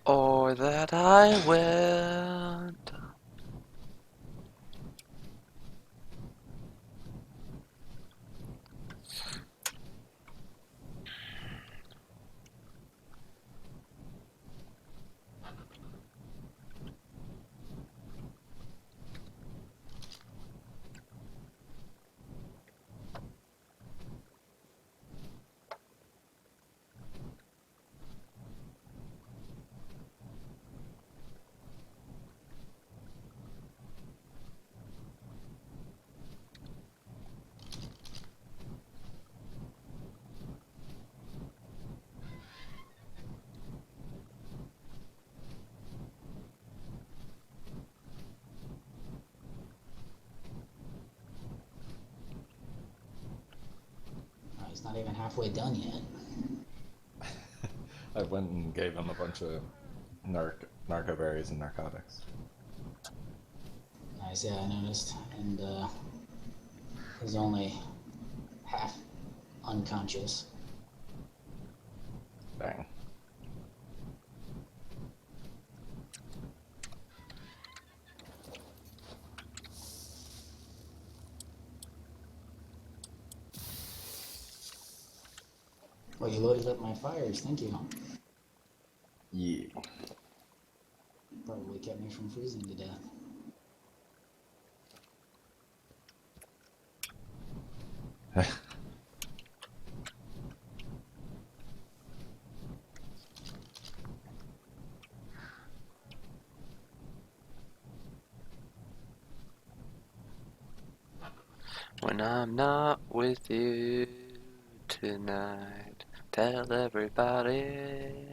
or that I went. Oh, he's not even halfway done yet. I went and gave him a bunch of narco berries and narcotics. Nice, yeah, I noticed. And he's only half unconscious. Dang. Well, you loaded up my fires, thank you. Yeah. Probably kept me from freezing to death. When I'm not with you tonight, tell everybody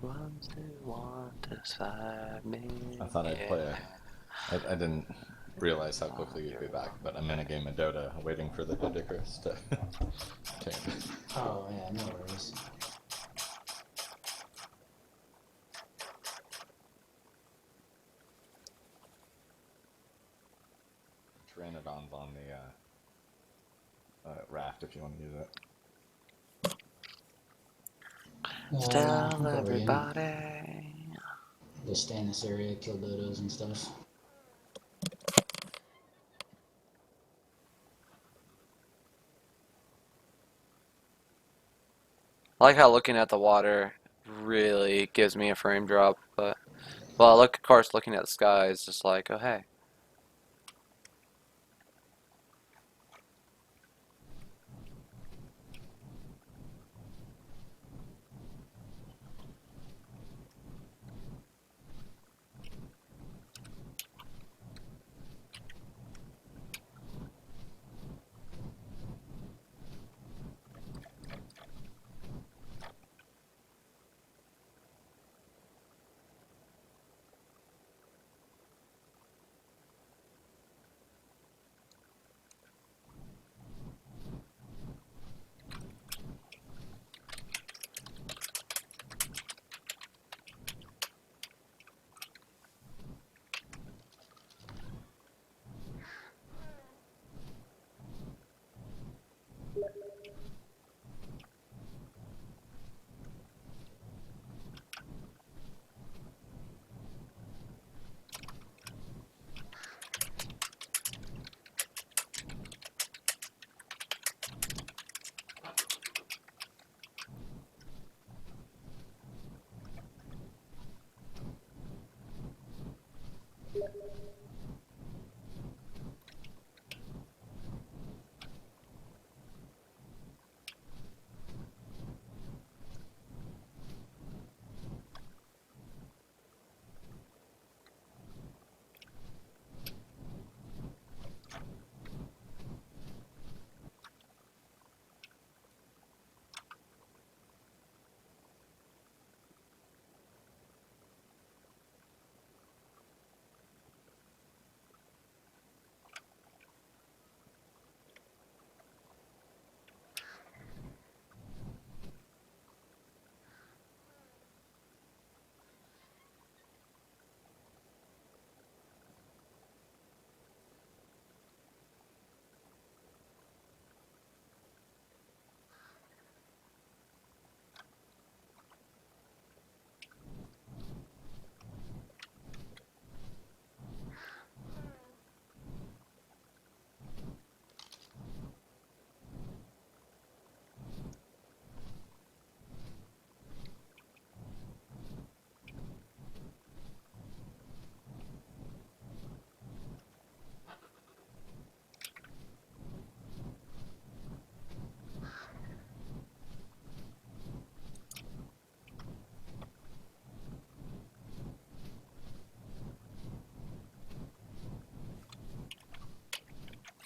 ones who want to side me. I thought I'd play I didn't realize how quickly you'd be back, but I'm in a game of Dota waiting for the Ludicrous to change. Oh, yeah, no worries. Pteranodon's on the raft if you want to use it. I'm Tell probably in. everybody. Just stay in this area, kill dodos and stuff. I like how looking at the water really gives me a frame drop, but well, look, of course, looking at the sky is just like, oh hey.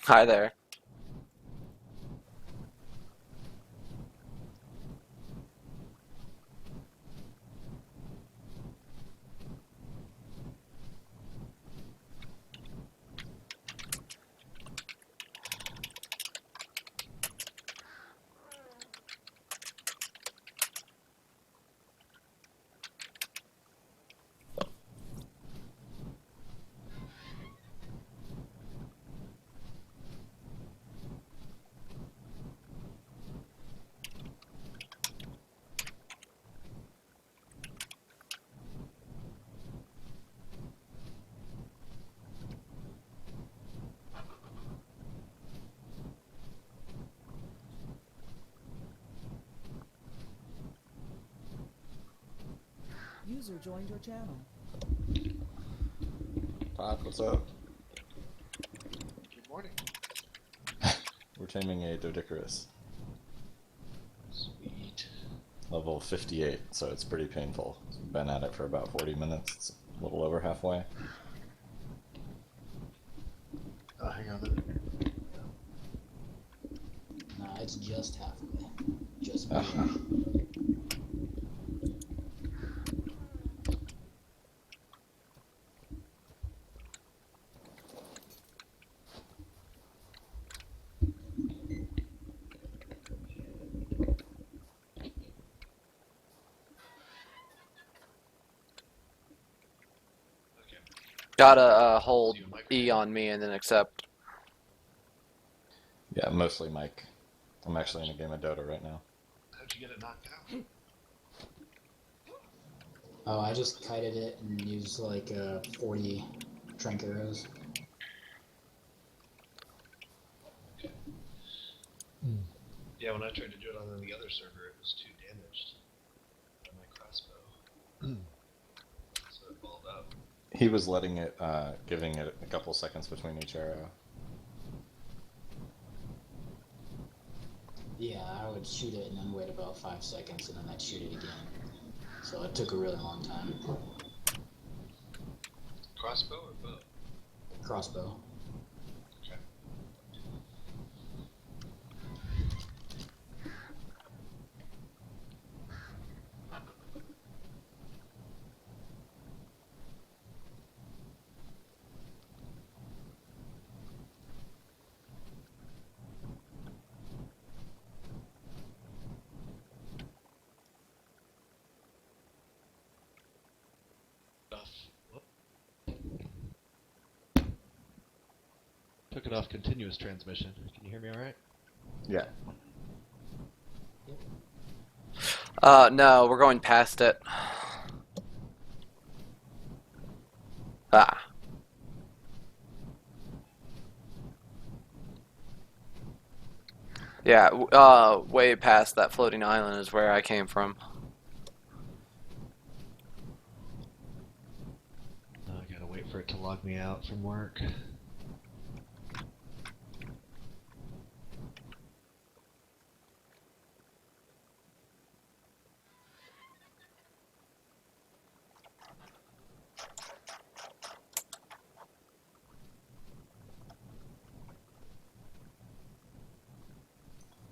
Hi there. User joined your channel. Todd, what's up? Good morning. We're taming a Doedicurus. Sweet. Level 58, so it's pretty painful. We've been at it for about 40 minutes. It's a little over halfway. Hang on a minute. Nah, it's just halfway. Just Ah. barely. Okay. Gotta hold E on me and then accept. Yeah, mostly Mike. I'm actually in a game of Dota right now. How'd you get it knocked out? Oh, I just kited it and used like 40 trank arrows. Yeah, when I tried to do it on the other server, it was too damaged by my crossbow. So it balled up. He was letting it, giving it a couple seconds between each arrow. Yeah, I would shoot it and then wait about 5 seconds and then I'd shoot it again. So it took a really long time. Crossbow or bow? Crossbow. Okay. Took it off continuous transmission. Can you hear me alright? Yeah. No, we're going past it. Ah. Yeah, way past that floating island is where I came from. I gotta wait for it to log me out from work.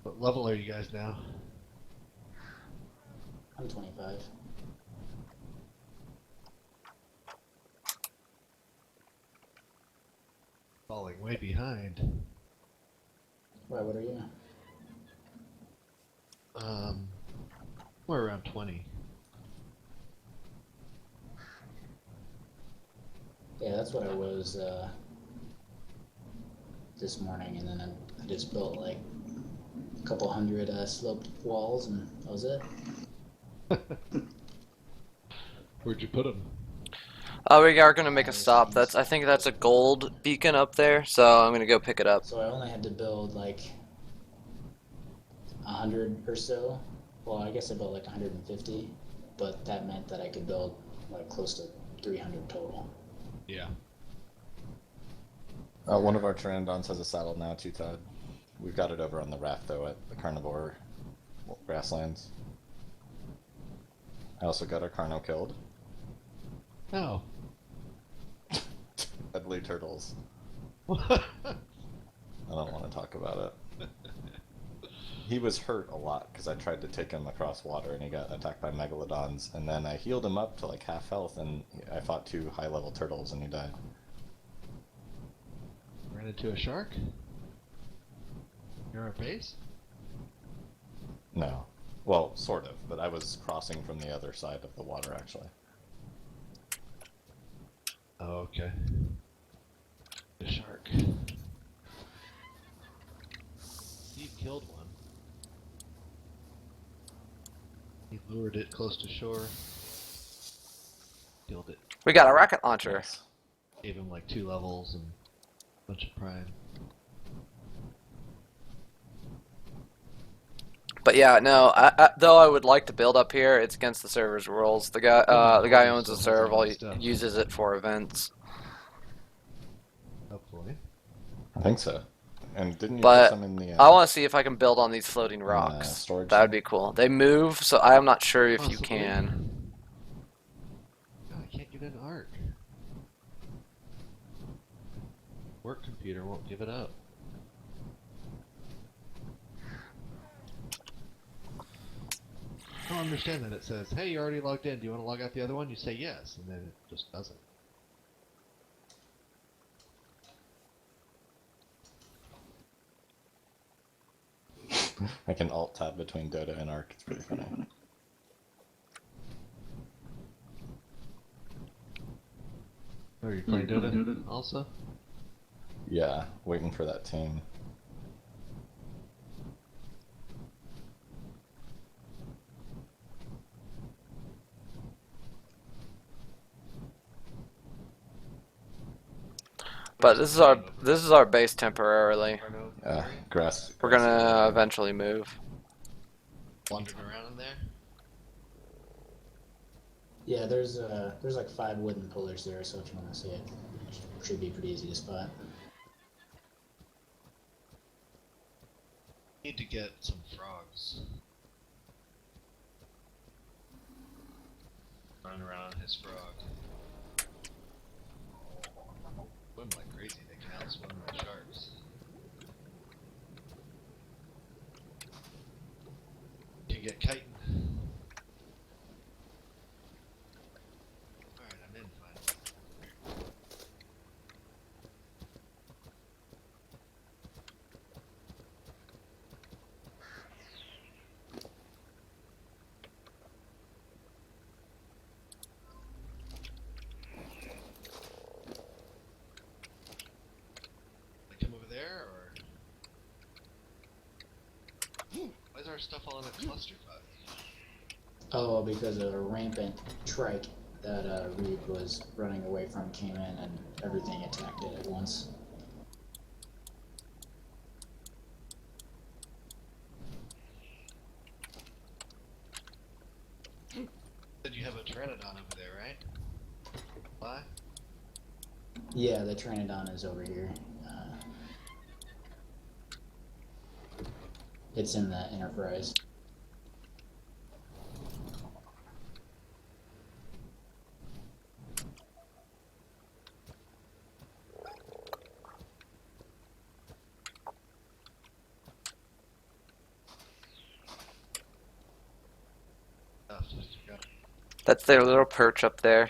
What level are you guys now? I'm 25. Falling way behind. Why, what are you? We're around 20. Yeah, that's what I was this morning, and then I just built like a couple hundred sloped walls, and that was it. Where'd you put them? We are gonna make a stop. I think that's a gold beacon up there, so I'm gonna go pick it up. So I only had to build like 100 or so. Well, I guess I built like 150, but that meant that I could build like close to 300 total. Yeah. One of our Pteranodons has a saddle now, too, Todd. We've got it over on the raft, though, at the carnivore grasslands. I also got our Carno killed. Oh. Deadly turtles. I don't want to talk about it. He was hurt a lot because I tried to take him across water and he got attacked by megalodons, and then I healed him up to like half health, and I fought 2 high-level turtles and he died. Ran into a shark? You're at base? No. Well, sort of, but I was crossing from the other side of the water, actually. Oh, okay. The shark. He killed one. He lured it close to shore. Killed it. We got a rocket launcher. Nice. Gave him like 2 levels and a bunch of pride. But yeah, no. Though I would like to build up here, it's against the server's rules. The guy who owns the server uses it for events. Hopefully. I think so. And didn't you But put some in the... I want to see if I can build on these floating rocks. storage That would thing? be cool. They move, so I'm not sure if you Possibly. can. God, I can't get an ARC. Work computer won't give it up. I don't understand that it says, hey, you're already logged in. Do you want to log out the other one? You say yes, and then it just doesn't. I can alt-tab between Dota and Arc. It's pretty funny. Oh, are you playing Dota also? Yeah, waiting for that team. But this is our base temporarily. Grass. We're gonna eventually move. Wandering around in there? Yeah, there's like 5 wooden pillars there, so if you want to see it, it should be pretty easy to spot. Need to get some frogs. Running around on his frog. Swim like crazy, they can outswim the sharks. Can get chitin. Alright, I'm in finally. They come over there, or why is our stuff all in a clusterfuck? Oh, because a rampant trike that Reed was running away from came in and everything attacked it at once. Said you have a Pteranodon over there, right? Why? Yeah, the Pteranodon is over here. It's in the Enterprise. Oh, just forgot. That's their little perch up there.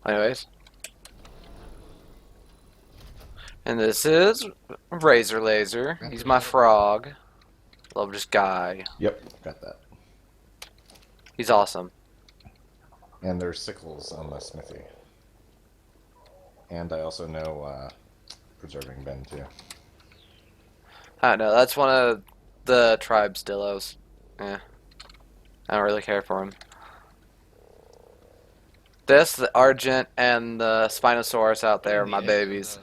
Anyways. And this is Razor Laser. He's my frog. Love this guy. Yep, got that. He's awesome. And there's sickles on the smithy. And I also know Preserving Ben, too. I don't know. That's one of the tribe's Dillos. Yeah. I don't really care for him. This, the Argent, and the Spinosaurus out there are my babies.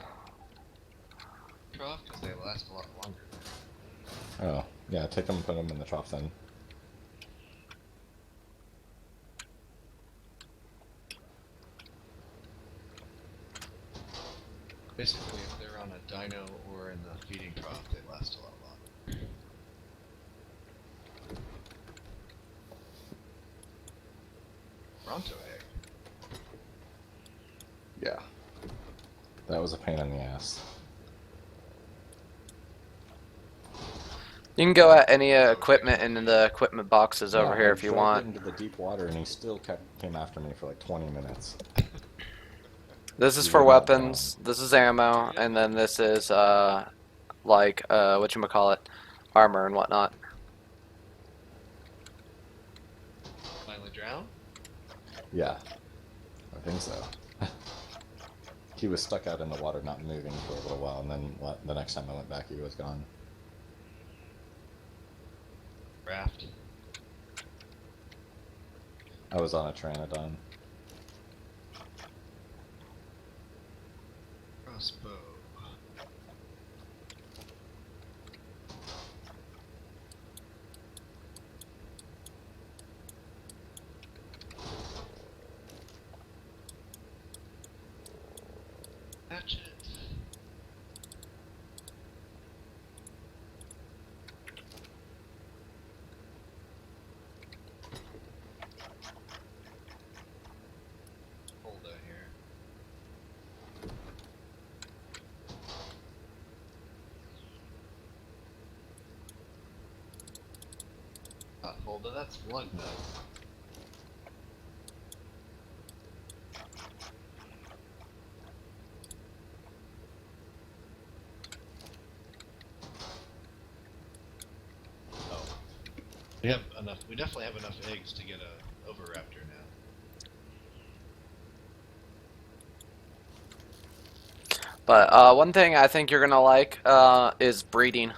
Trough, because they last a lot longer. Oh, yeah, take them and put them in the trough then. Basically, if they're on a dino or in the feeding trough, they last a lot longer. Bronto egg. Yeah. That was a pain in the ass. You can go at any equipment in the equipment boxes over here I if you drove want. it into the deep water, and he still came after me for like 20 minutes. This is He for would not weapons. This is ammo, and then this is like whatchamacallit, armor and whatnot. Finally drown? Yeah, I think so. He was stuck out in the water, not moving for a little while, and then the next time I went back, he was gone. Raft. I was on a Pteranodon. Crossbow. Hatchet. Hold out here. Not Holda, that's one nut. Oh. We have enough. We definitely have enough eggs to get a Oviraptor now. But one thing I think you're gonna like is breeding.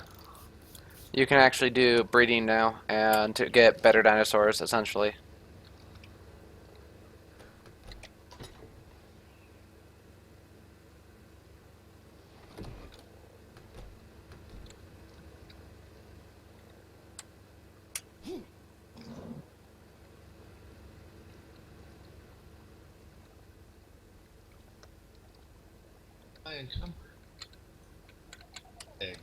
You can actually do breeding now and to get better dinosaurs, essentially. I encumber eggs.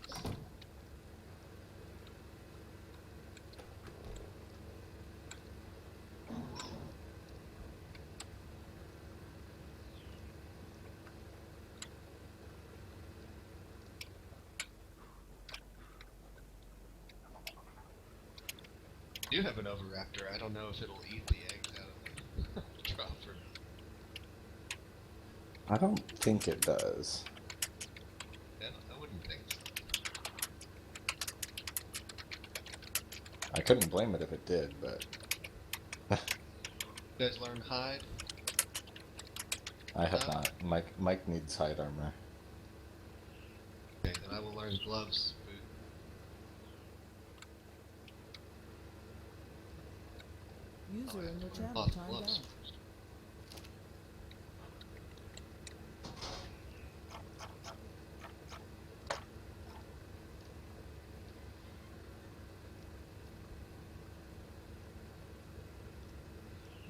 I do have an Oviraptor. I don't know if it'll eat the eggs out of the drop or not. I don't think it does. I wouldn't think so. I couldn't blame it if it did, but You guys learn hide? I have not. Mike needs hide armor. Okay, then I will learn gloves, boot. User in your channel Cloth timed gloves out. first.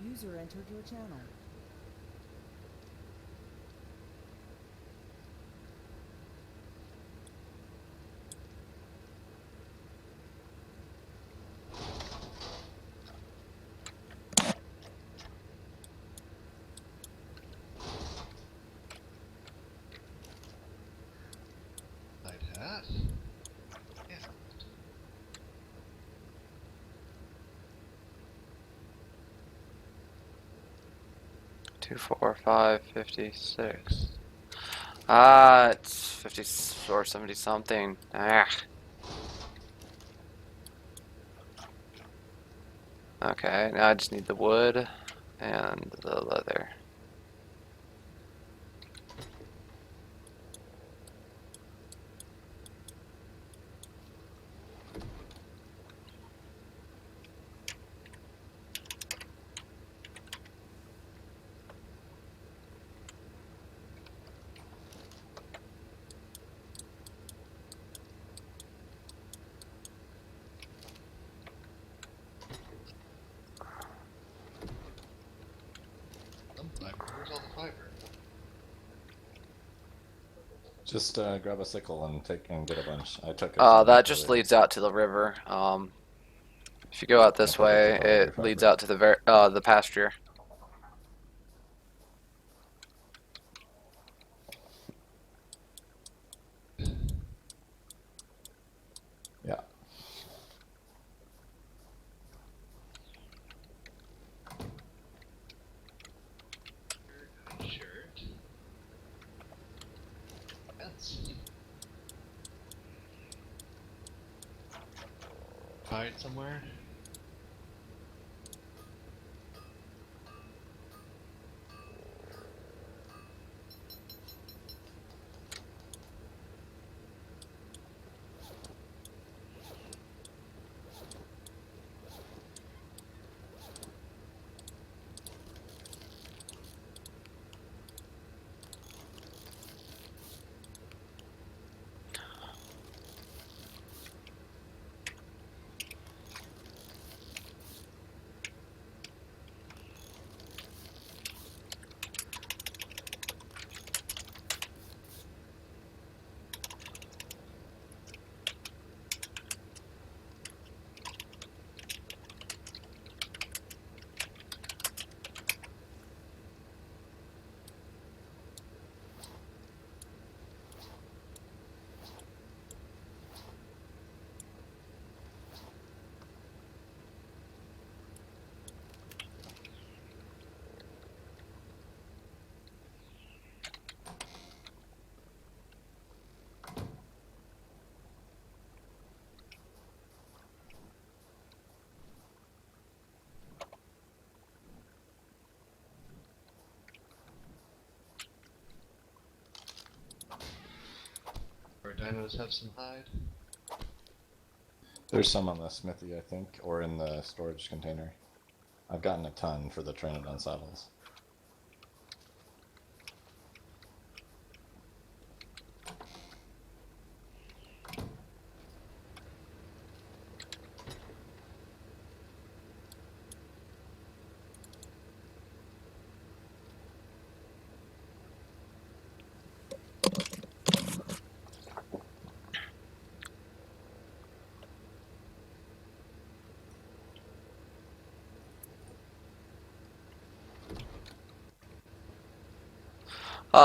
User entered your channel. Hide hat. Yeah. 2, 4, 5, 56. Ah, it's 50 or 70 something. Ah. Okay, now I just need the wood and the leather. Some fiber. Where's all the fiber? Just grab a sickle and get a bunch. I took it. That just leads out to the river. If you go out this I thought you way, took all of your it leads fiber. out to the pasture. Fight somewhere? Or dinos have some hide? There's some on the smithy, I think, or in the storage container. I've gotten a ton for the Trinodon saddles.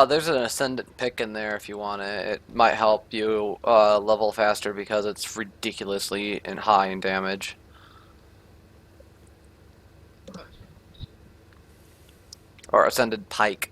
There's an ascendant pick in there if you want it. It might help you level faster because it's ridiculously and high in damage. Or ascended pike.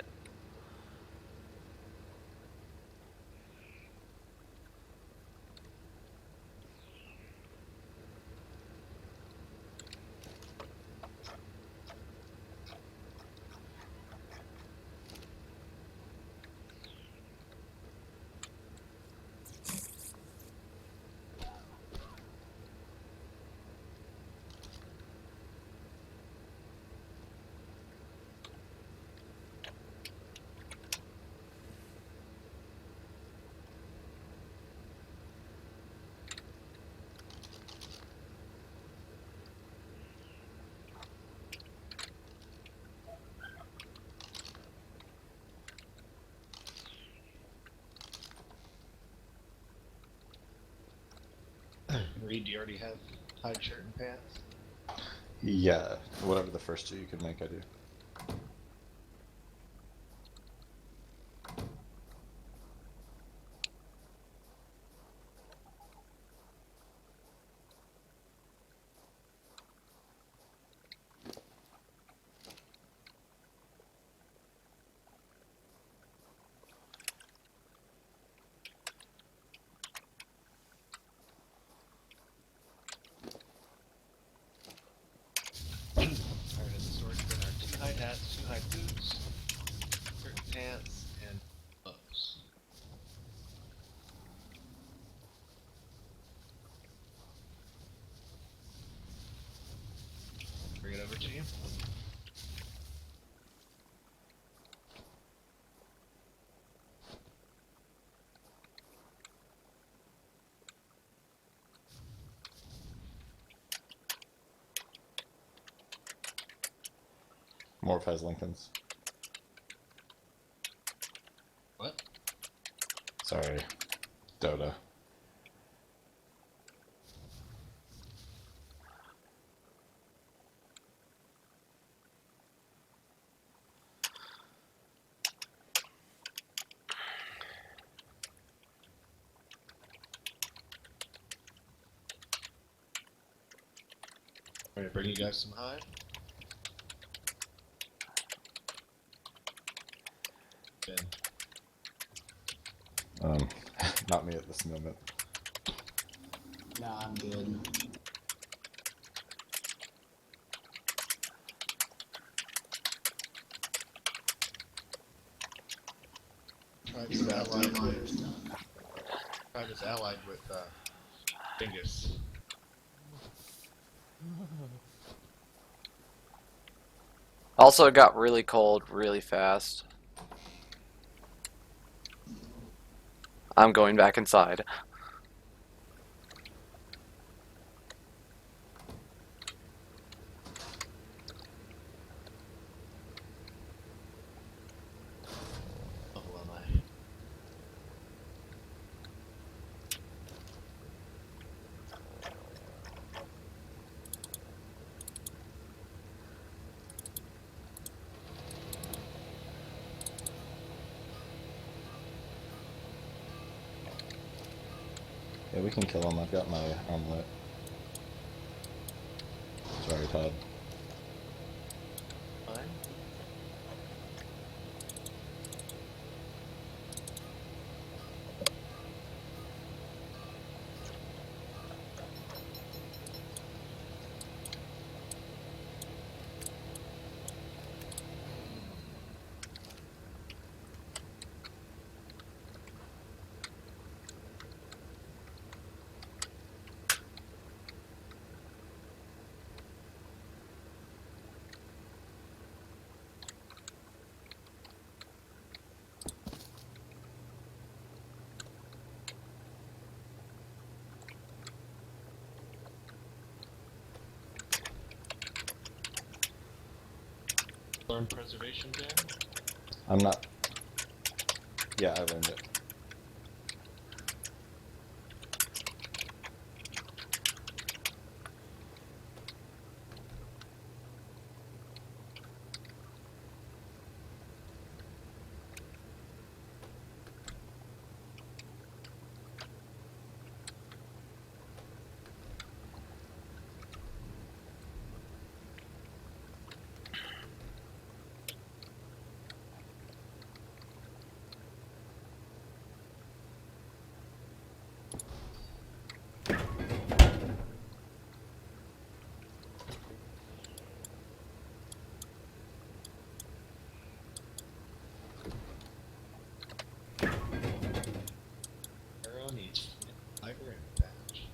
Reed, do you already have hide shirt and pants? Yeah, whatever the first two you can make, I do. Alright, in the storage bin are 2 hide hats, 2 hide boots, shirt and pants, and gloves. Bring it over to you. Morph has Lincolns. What? Sorry, Dota. Alright, bring you guys some hide. Ben. Not me at this moment. No, I'm good. Tribe is allied with Dingus. Also, it got really cold really fast. I'm going back inside. Level am I? Yeah, we can kill him. I've got my armlet. Sorry, Todd. Fine. Learn preservation, Dan? I'm not. Yeah, I learned it. Arrow needs fiber and badge.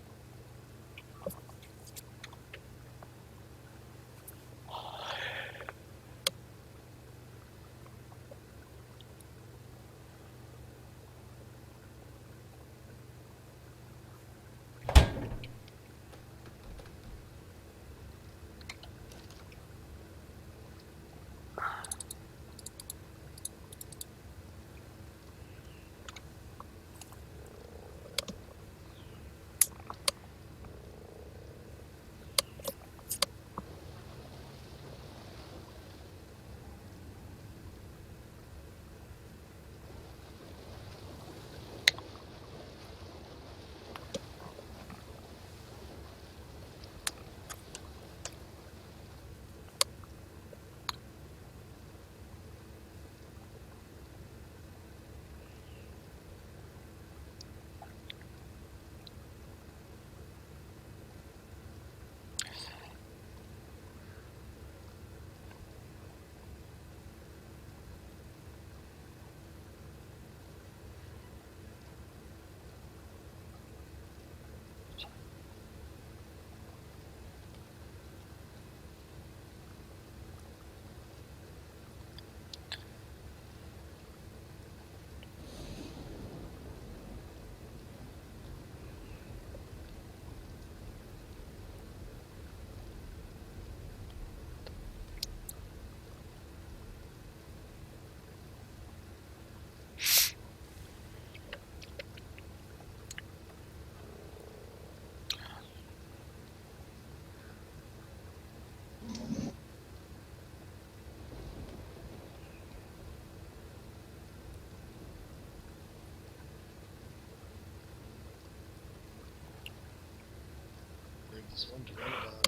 Heard this one drone about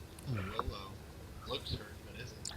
Rolo. Looks hurt, but isn't.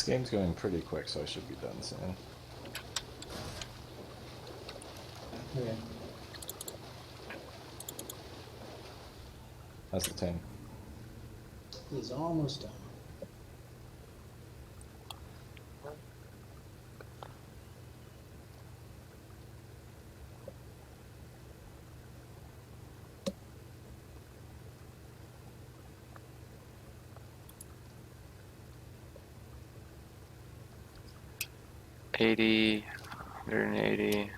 game's going pretty quick, so I should be done soon. Okay. How's the team? He's almost done. $80, $180.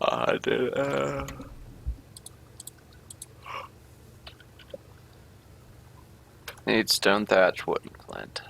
I did. Need stone thatch, wood, and flint.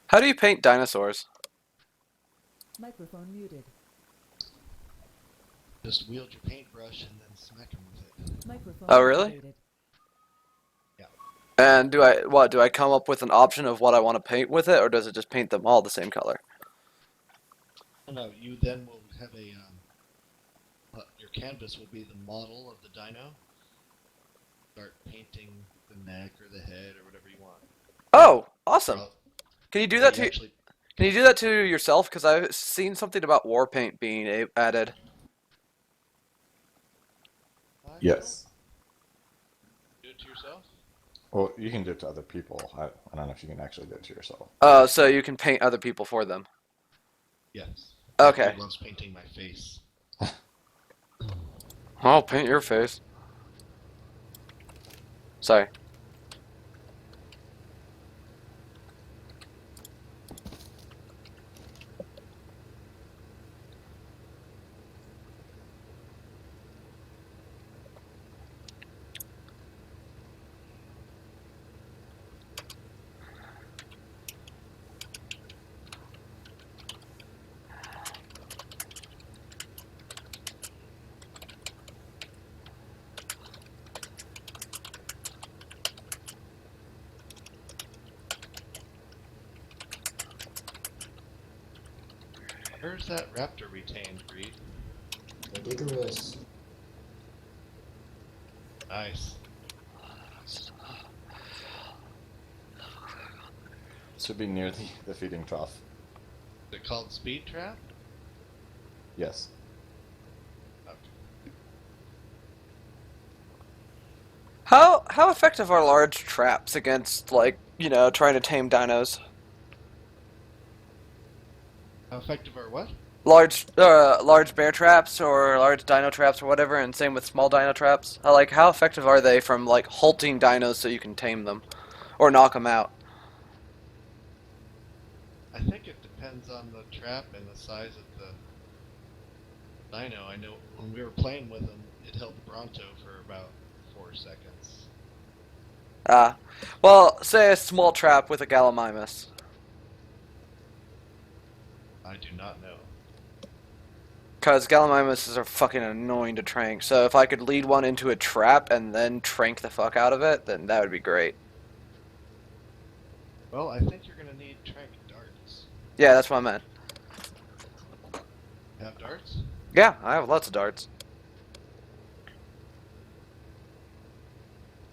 How do you paint dinosaurs? Microphone muted. Just wield your paintbrush and then smack them with it. Microphone Oh, really? activated. And do I come up with an option of what I want to paint with it, or does it just paint them all the same color? No, you then will have your canvas will be the model of the dino. Start painting the neck or the head or whatever you want. Oh, awesome! Well, Can you do you that to actually, Can you do that to yourself? Because I've seen something about war paint being added. Yes. Do it to yourself? Well, you can do it to other people. I don't know if you can actually do it to yourself. Oh, so you can paint other people for them. Yes. Okay. He loves painting my face. I'll paint your face. Sorry. Where's that raptor retained, Reed? Ridiculous. Nice. Should be near the feeding trough. Is it called Speed Trap? Yes. Okay. How effective are large traps against, like, trying to tame dinos? How effective are what? Large bear traps or large dino traps or whatever, and same with small dino traps. How effective are they from like halting dinos so you can tame them or knock them out? I think it depends on the trap and the size of the dino. I know when we were playing with him, it held Bronto for about 4 seconds. Well, say a small trap with a Gallimimus. I do not know. Because Gallimimuses are fucking annoying to trank, so if I could lead one into a trap and then trank the fuck out of it, then that would be great. Well, I think you're gonna need trank darts. Yeah, that's what I meant. You have darts? Yeah, I have lots of darts.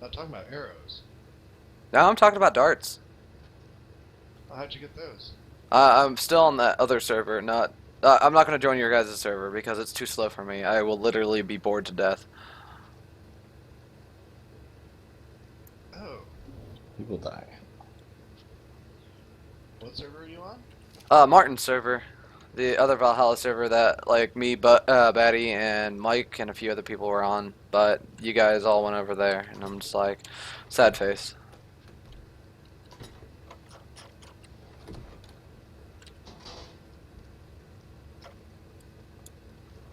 Not talking about arrows. Now I'm talking about darts. Oh, how'd you get those? I'm still on that other server, not... I'm not going to join your guys' server because it's too slow for me. I will literally be bored to death. Oh, He will die. what server are you on? Martin's server. The other Valhalla server that, like, me, Batty, and Mike, and a few other people were on. But you guys all went over there, and I'm just like, sad face.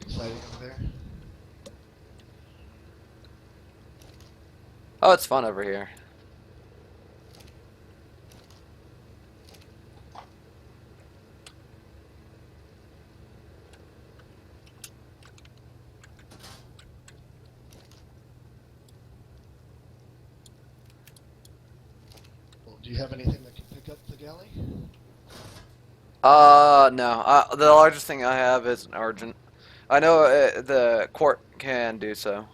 Exciting over there. Oh, it's fun over here. Well, do you have anything that can pick up the galley? No. The largest thing I have is an Argent. I know the Quart can do so.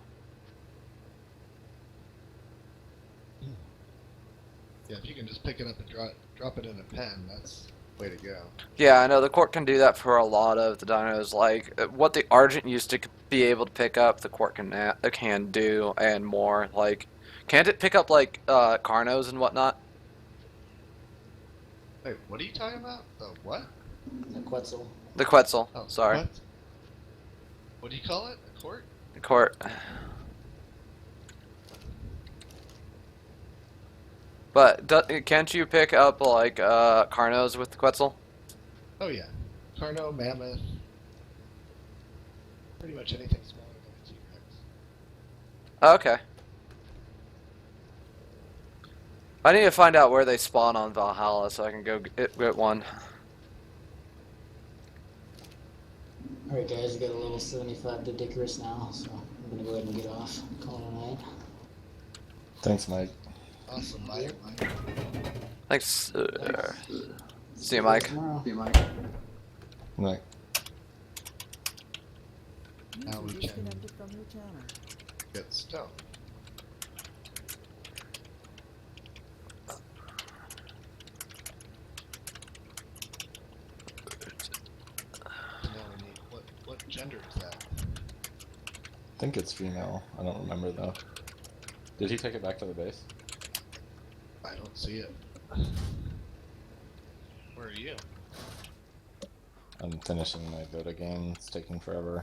Yeah, if you can just pick it up and drop it in a pen, that's the way to go. Yeah, I know the Quart can do that for a lot of the dinos. Like, what the Argent used to be able to pick up, the Quart can do, and more. Like, can't it pick up, like, Carnos and whatnot? Wait, what are you talking about? The what? The Quetzal. The Quetzal, Oh, sorry. What do you call it? A court? The Quart. But can't you pick up, like, Carnos with the Quetzal? Oh yeah. Carno, Mammoth. Pretty much anything smaller than a T-Rex. Okay. I need to find out where they spawn on Valhalla so I can go get one. Alright guys, we got a little 75 Didicarus now, so I'm gonna go ahead and get off. Call it a night. Thanks, Mike. Awesome, Mike. Thanks. See you, Mike. Tomorrow. Mike. Now we User can disconnected from your channel. get stone. Now we need what gender is that? I think it's female. I don't remember though. Did he take it back to the base? I don't see it. Where are you? I'm finishing my Dota game. It's taking forever.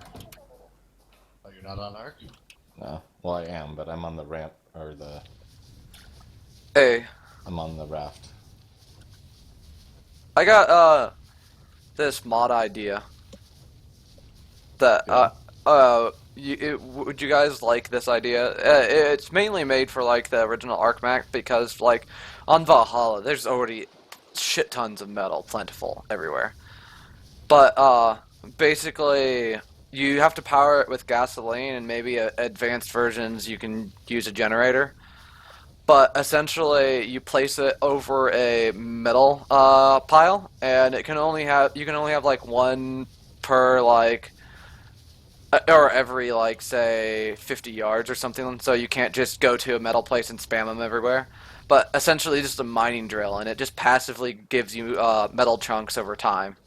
Oh, you're not on Ark? No. Well, I am, but I'm on the ramp, or the... Hey, I'm on the raft. I got this mod idea. That would you guys like this idea? It's mainly made for like the original Ark map because like on Valhalla there's already shit tons of metal, plentiful everywhere. But basically you have to power it with gasoline and maybe advanced versions you can use a generator. But essentially, you place it over a metal pile, and you can only have like one per like or every like say 50 yards or something. So you can't just go to a metal place and spam them everywhere. But essentially, just a mining drill, and it just passively gives you metal chunks over time.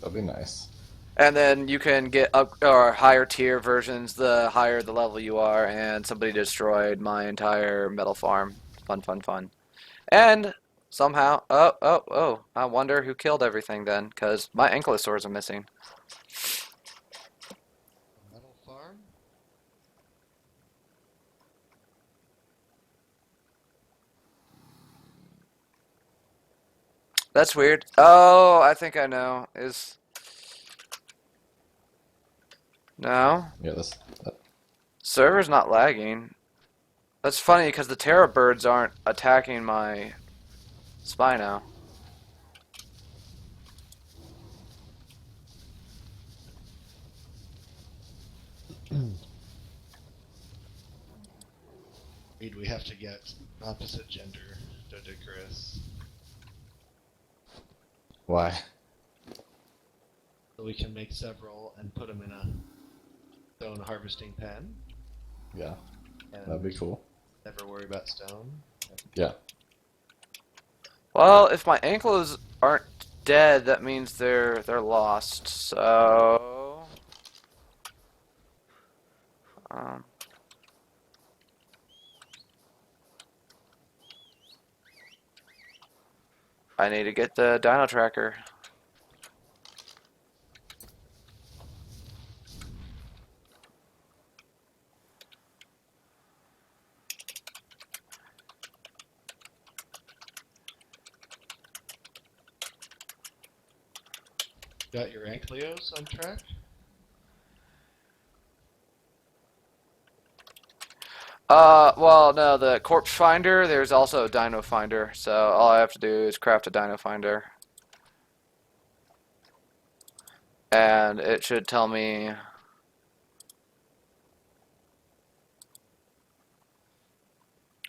That'd be nice. And then you can get up or higher tier versions the higher the level you are. And somebody destroyed my entire metal farm. Fun, fun, fun. And somehow, oh! I wonder who killed everything then, because my ankylosaurs are missing. A metal farm? That's weird. Oh, I think I know. No? Yeah, Server's not lagging. That's funny because the Terra birds aren't attacking my Spino. We have to get opposite gender Doedicurus why? so we can make several and put them in a stone harvesting pen. Yeah, And that'd be cool. never worry about stone. Yeah. Well, if my ankylos aren't dead, that means they're lost. So, um, I need to get the Dino Tracker. Got your Ankylos on track? Well, no, the Corpse Finder, there's also a Dino Finder, so all I have to do is craft a Dino Finder. And it should tell me...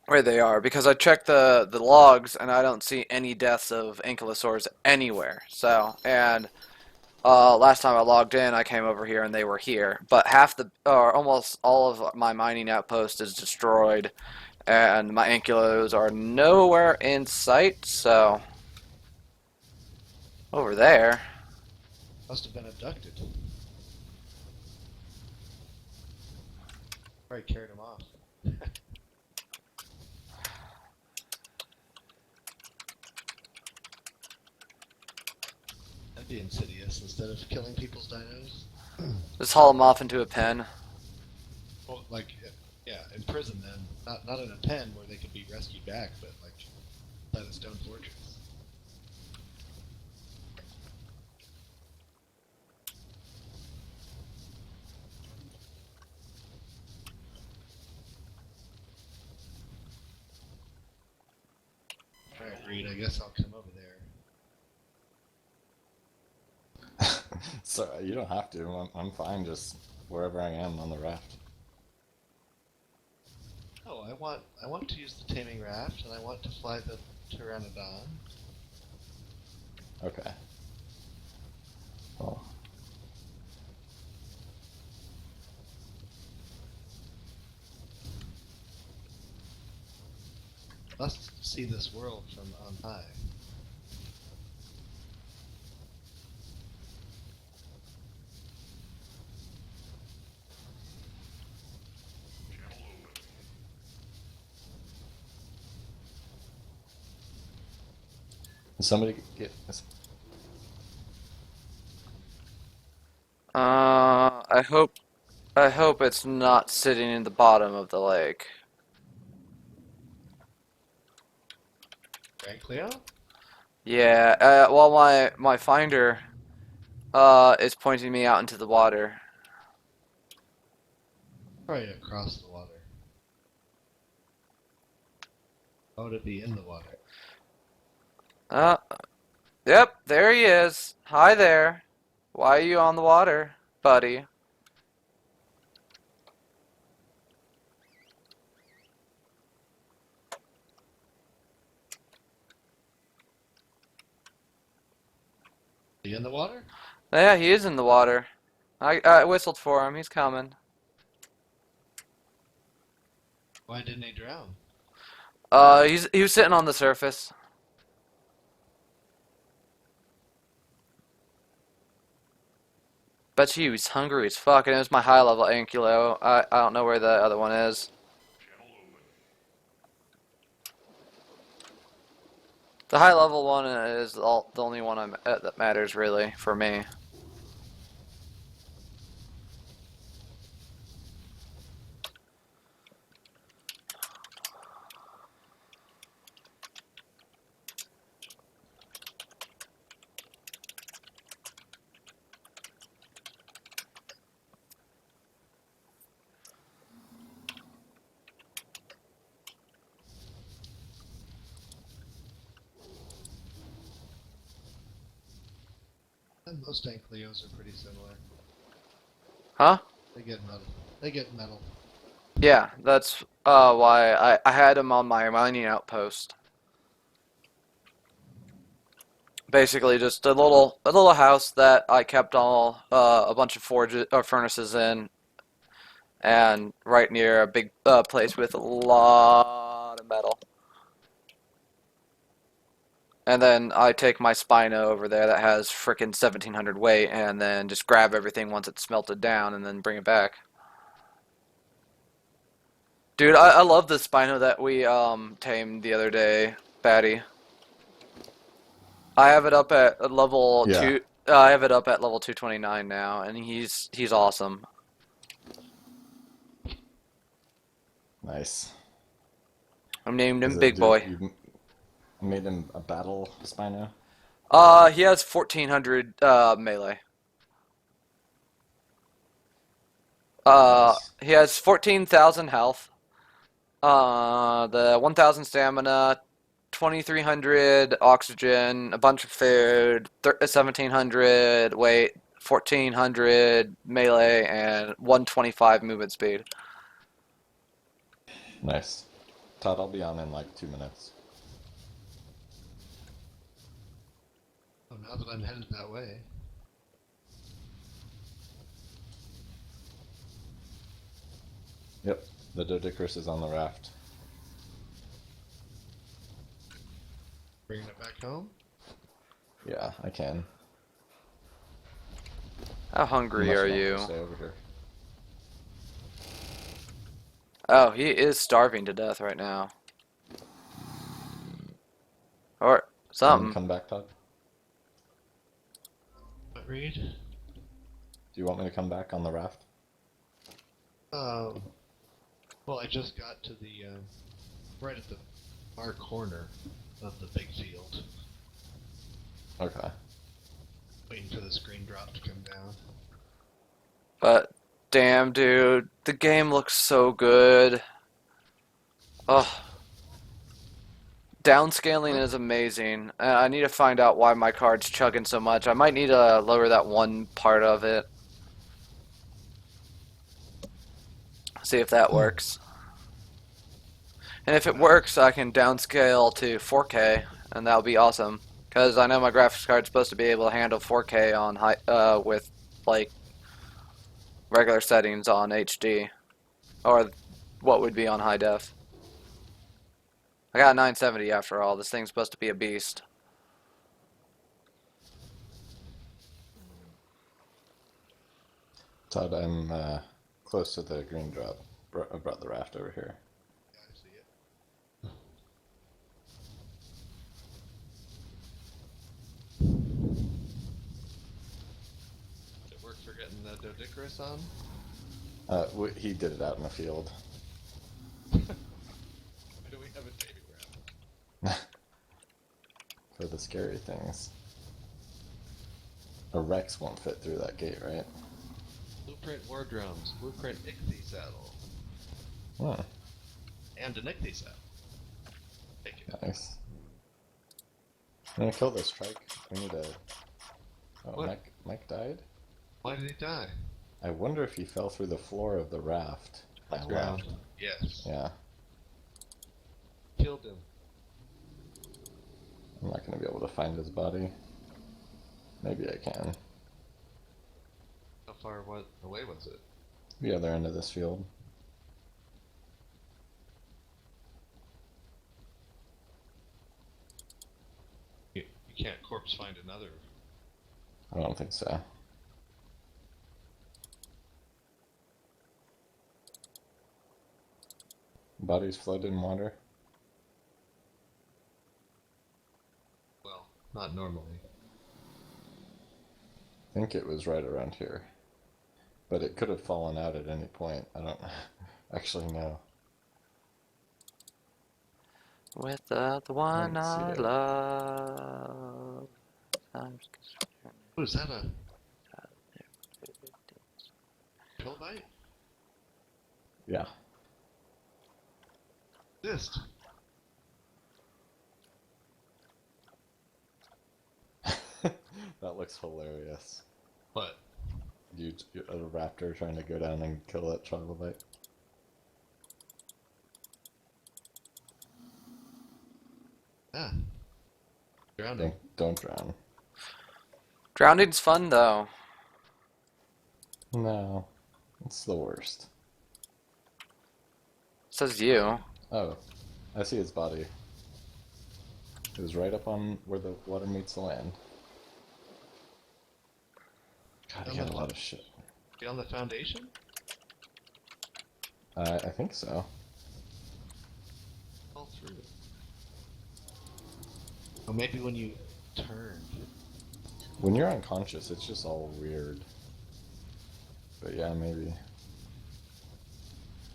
where they are, because I checked the logs and I don't see any deaths of ankylosaurs anywhere. So, and last time I logged in, I came over here and they were here. But half the, or almost all of my mining outpost is destroyed, and my ankylos are nowhere in sight. So, over there. Must have been abducted. Probably carried him off. That'd be insidious instead of killing people's dinos. Just haul them off into a pen. Well, like, yeah, in prison then. Not in a pen where they could be rescued back, but like inside a stone fortress. Alright, Reed, I guess I'll come over there. So you don't have to. I'm fine just wherever I am on the raft. Oh, I want to use the taming raft, and I want to fly the Pteranodon. Okay. Well, Must see this world from on high. somebody get I hope it's not sitting in the bottom of the lake. Right, Cleo? Yeah, well, my finder is pointing me out into the water. Probably across the water. How would it be in the water? Yep, there he is. Hi there. Why are you on the water, buddy? Are you in the water? Yeah, he is in the water. I whistled for him. He's coming. Why didn't he drown? He was sitting on the surface. Bet you he was hungry as fuck, and it was my high level Ankylo. I don't know where the other one is. The high level one is the only one that matters really for me. And most Ankleos are pretty similar. Huh? They get metal. They get metal. Yeah, that's why I had him on my mining outpost. Basically, just a little house that I kept all a bunch of forges or furnaces in, and right near a big place with a lot of metal. And then I take my Spino over there that has frickin' 1700 weight, and then just grab everything once it's smelted down, and then bring it back. Dude, I love the Spino that we tamed the other day, Batty. I have it up at level Yeah. 2. I have it up at level 229 now, and he's awesome. Nice. I'm named him Is Big it, Boy. you made him a battle Spino? He has 1400 melee. Nice. He has 14,000 health. The 1,000 stamina, 2,300 oxygen, a bunch of food, 1,700 weight, 1,400 melee, and 125 movement speed. Nice. Todd, I'll be on in like 2 minutes. Oh, now that I'm headed that way. Yep. The Dodicarus is on the raft. Bringing it back home? Yeah, I can. How hungry Unless are want me to you? stay over here. Oh, he is starving to death right now. Or Want me to something. come back, Todd? What, Reed? Do you want me to come back on the raft? Well, I just got to the, right at the far corner of the big field. Okay. Waiting for the screen drop to come down. But damn, dude, the game looks so good. Oh, downscaling is amazing. I need to find out why my card's chugging so much. I might need to lower that one part of it. See if that works. And if it works, I can downscale to 4K, and that'll be awesome. Because I know my graphics card's supposed to be able to handle 4K on high, with like regular settings on HD, or what would be on high def. I got a 970 after all. This thing's supposed to be a beast. Todd, I'm close to the green drop. I brought the raft over here. Yeah, I see it. Does it work for getting the Dodicarus on? He did it out in the field. Why do we have a baby raft? For the scary things. A Rex won't fit through that gate, right? Blueprint war drums, blueprint ichthy saddle, Hmm. and an ichthy saddle. Take it. Nice. I'm gonna kill this trike. We need a... Oh, What? Mike died? Why did he die? I wonder if he fell through the floor of the raft. I Ground. left. Yes. Yeah. Killed him. I'm not gonna be able to find his body. Maybe I can. far away was it? The other end of this field. You can't corpse find another. I don't think so. Bodies float in water. Well, not normally. I think it was right around here. But it could have fallen out at any point. I don't actually know. Without the one Let's see I it. love. Oh, is that a trilobite? Yeah. Exist. That looks hilarious. What? A raptor trying to go down and kill that trilobite. Ah. Drowning. Don't drown. Drowning's fun though. No. It's the worst. Says you. Oh. I see his body. It was right up on where the water meets the land. God, I got a lot of shit. Beyond the foundation? I think so. All through. Or maybe when you turn. When you're unconscious, it's just all weird. But yeah, maybe.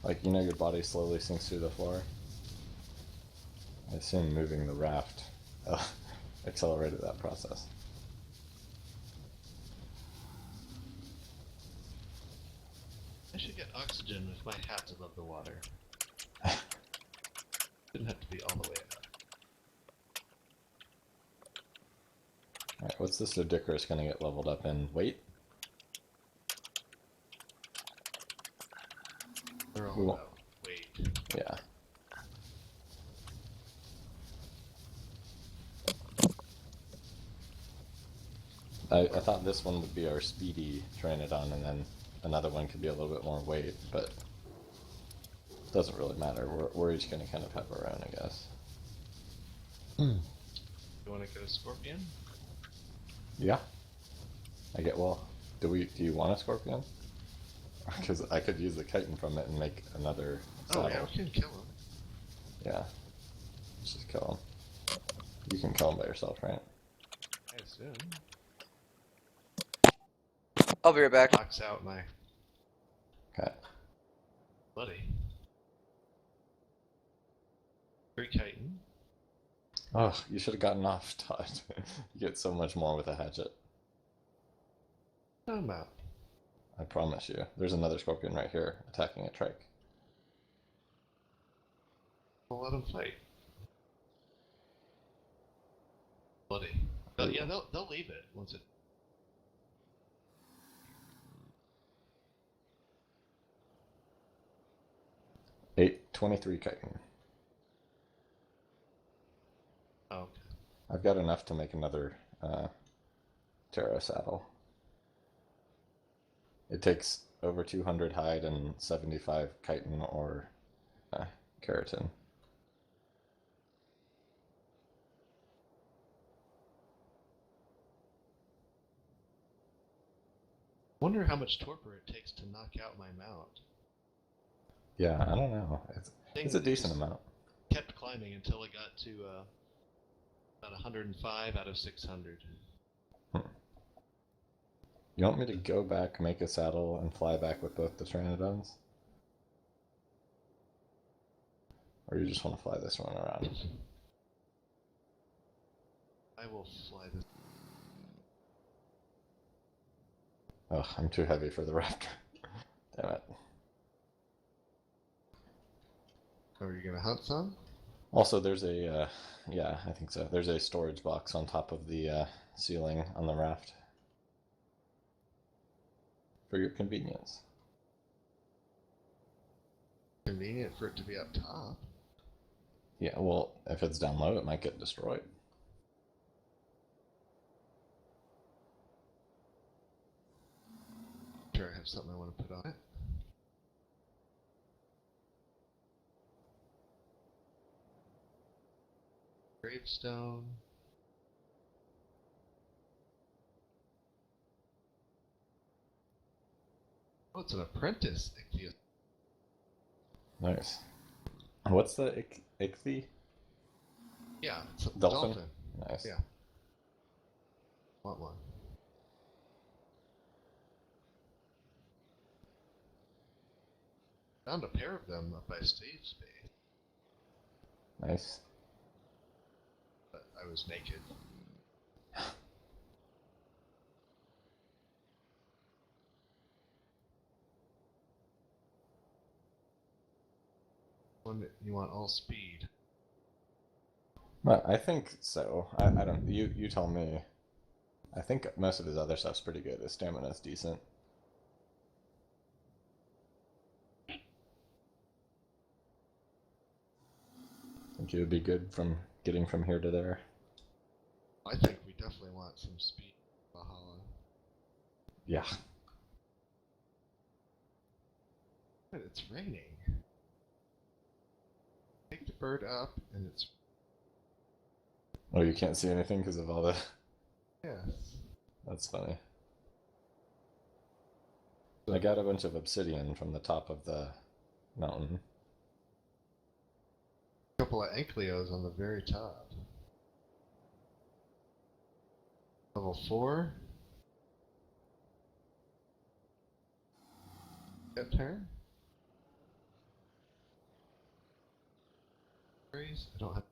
Like, you know, your body slowly sinks through the floor. I assume moving the raft accelerated that process. I should get oxygen if my hat's above the water. Didn't have to be all the way up. Alright, what's this Ridiculous gonna get leveled up in? Weight? They're all We won't- about weight. Yeah. I thought this one would be our speedy Pteranodon, and then another one could be a little bit more weight, but it doesn't really matter. We're each going to kind of have our own, I guess. You want to get a scorpion? Yeah. Do you want a scorpion? Because I could use the chitin from it and make another saddle. Oh yeah, we can kill him. Yeah. Let's just kill him. You can kill him by yourself, right? I assume. I'll be right back. Box out my Okay. buddy. Free chitin. Oh, you should have gotten off, Todd. You get so much more with a hatchet. I'm out. I promise you. There's another scorpion right here attacking a trike. We'll let him fight. Buddy. Yeah, they'll leave it once it. Eight 23 chitin. Oh, okay. I've got enough to make another Terra saddle. It takes over 200 hide and 75 chitin or keratin. Wonder how much torpor it takes to knock out my mount. Yeah, I don't know. It's a decent amount. Kept climbing until it got to about 105 out of 600. You want me to go back, make a saddle, and fly back with both the Pteranodons? Or you just want to fly this one around? I will fly this. Oh, I'm too heavy for the raptor. Damn it. Are you gonna hunt some? Also, there's a, yeah, I think so. There's a storage box on top of the ceiling on the raft. For your convenience. Convenient for it to be up top. Yeah, well, if it's down low, it might get destroyed. True. have something I want to put on it. Gravestone. Oh, it's an apprentice ichthyosaur. Nice. What's the ichthy? Yeah, it's a Dolphin? dolphin. Nice. Yeah. Want one. Found a pair of them up by stage space, Nice. but I was naked. You want all speed. Well, I think so. I don't. You tell me. I think most of his other stuff's pretty good. His stamina's decent. Think he would be good from getting from here to there. I think we definitely want some speed. Valhalla. Yeah. But it's raining. Take the bird up, and it's Oh, you can't see anything because of all the. yes. That's funny. I got a bunch of obsidian from the top of the mountain. A couple of Ankleos on the very top. Level 4. Get turn. I don't have.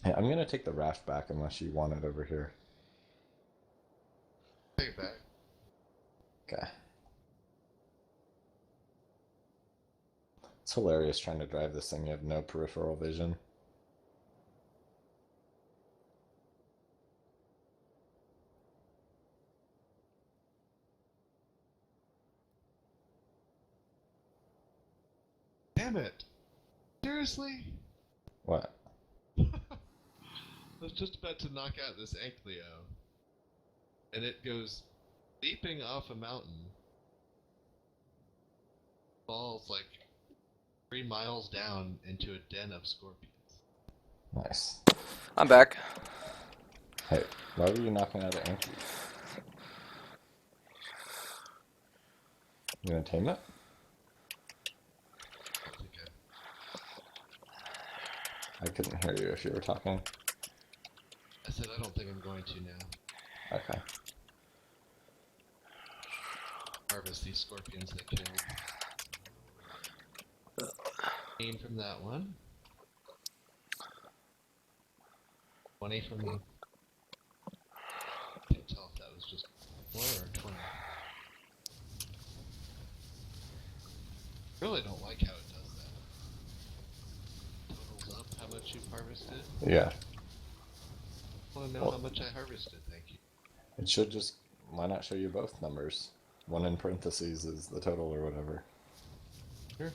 Hey, I'm gonna take the raft back unless you want it over here. Take it back. Okay. It's hilarious trying to drive this thing. You have no peripheral vision. Damn it! Seriously? What? I was just about to knock out this Ankleo, and it goes leaping off a mountain, falls like 3 miles down into a den of scorpions. Nice. I'm back. Hey, why were you knocking out an Anki? You gonna tame it? I don't think I couldn't hear you if you were talking. I said I don't think I'm going to now. Okay. Harvest these scorpions that killed. Gain from that one. 20 from the. Can't tell if that was just 4 or 20. Really don't like how it does that. Totals up how much you've harvested. Yeah. I want to know how much I harvested, thank you. It should just. Why not show you both numbers? One in parentheses is the total or whatever. Sure.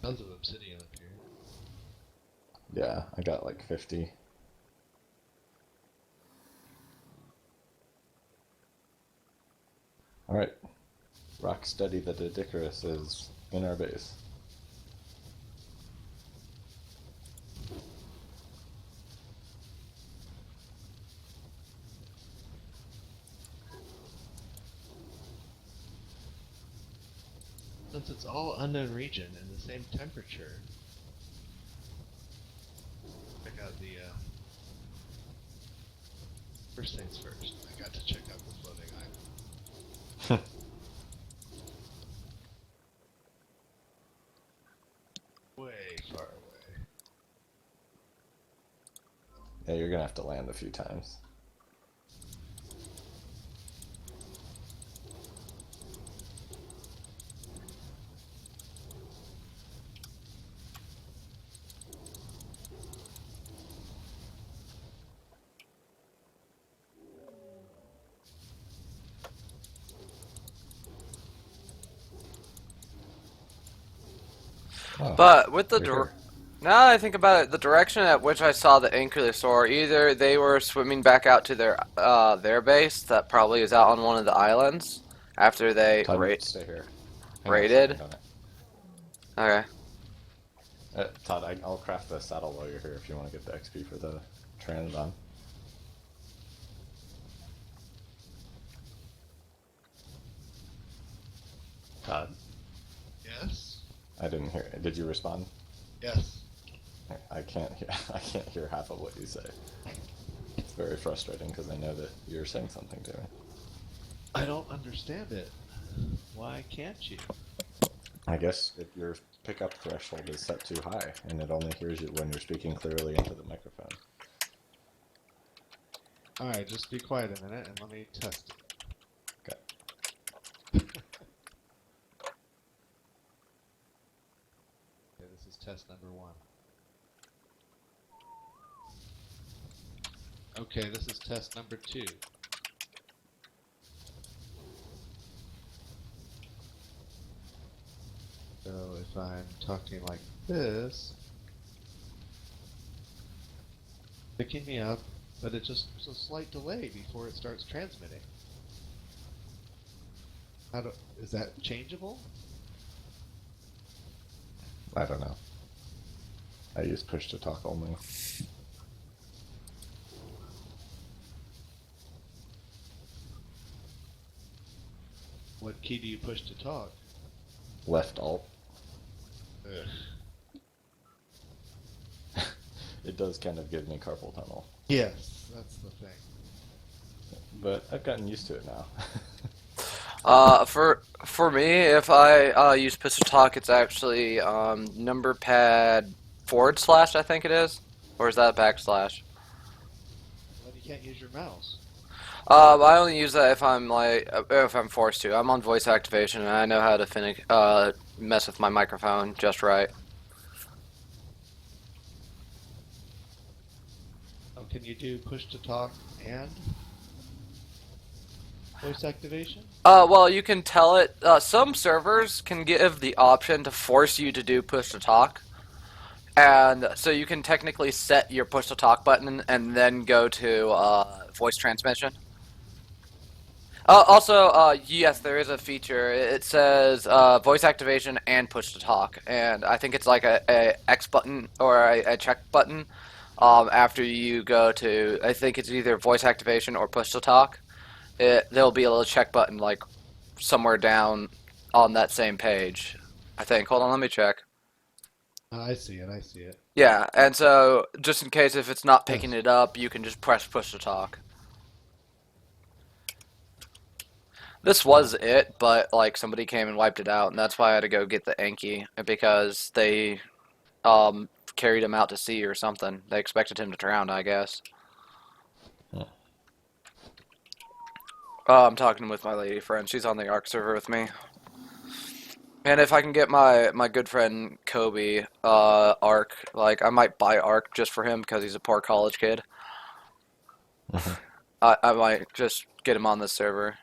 Tons of obsidian up here. Yeah, I got like 50. Alright. Rock steady that Icarus is in our base. Since it's all unknown region and the same temperature, check out the, first things first, I got to check out the floating island. Way far away. Yeah, you're gonna have to land a few times. Oh, But with the you're here. Now that I think about it, the direction at which I saw the ankylosaur, either they were swimming back out to their base that probably is out on one of the islands after they Todd, stay here. Hang on a raided. second on it. Okay. Todd, I'll craft the saddle while you're here if you want to get the XP for the Pteranodon. Todd, Yes? I didn't hear. Did you respond? Yes. I can't hear. I can't hear half of what you say. It's very frustrating because I know that you're saying something to me. I don't understand it. Why can't you? I guess if your pickup threshold is set too high and it only hears you when you're speaking clearly into the microphone. Alright, just be quiet a minute and let me test it. Okay. Okay, this is test number 1. Okay, this is test number 2. So if I'm talking like this, picking me up, but there's a slight delay before it starts transmitting. Is that changeable? I don't know. I use push to talk only. What key do you push to talk? Left alt. Ugh. It does kind of give me carpal tunnel. Yes, that's the thing. But I've gotten used to it now. For me, if I use push to talk, it's actually number pad / I think it is, or is that a backslash? Well, you can't use your mouse. I only use that if I'm forced to. I'm on voice activation and I know how to mess with my microphone just right. Oh, can you do push to talk and voice activation? Well, you can tell it. Some servers can give the option to force you to do push to talk, and so you can technically set your push to talk button and then go to voice transmission. Also, yes, there is a feature. It says voice activation and push to talk, and I think it's like a X button or a check button after you go to. I think it's either voice activation or push to talk. There'll be a little check button like somewhere down on that same page. I think. Hold on, let me check. I see it. I see it. Yeah, and so just in case if it's not picking it up, you can just press push to talk. This was it, but like somebody came and wiped it out, and that's why I had to go get the Anki because they carried him out to sea or something. They expected him to drown, I guess. Yeah. I'm talking with my lady friend. She's on the Ark server with me. And if I can get my good friend Kobe Ark, like I might buy Ark just for him because he's a poor college kid. I might just get him on this server.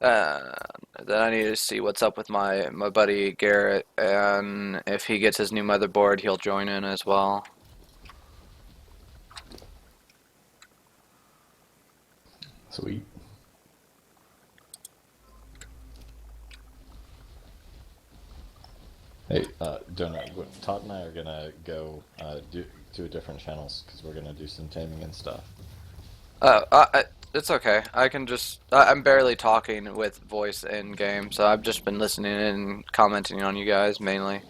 Then I need to see what's up with my buddy Garrett, and if he gets his new motherboard, he'll join in as well. Sweet. Hey, Donut, Todd and I are gonna go to a different channels because we're gonna do some taming and stuff. It's okay. I'm barely talking with voice in game, so I've just been listening and commenting on you guys mainly.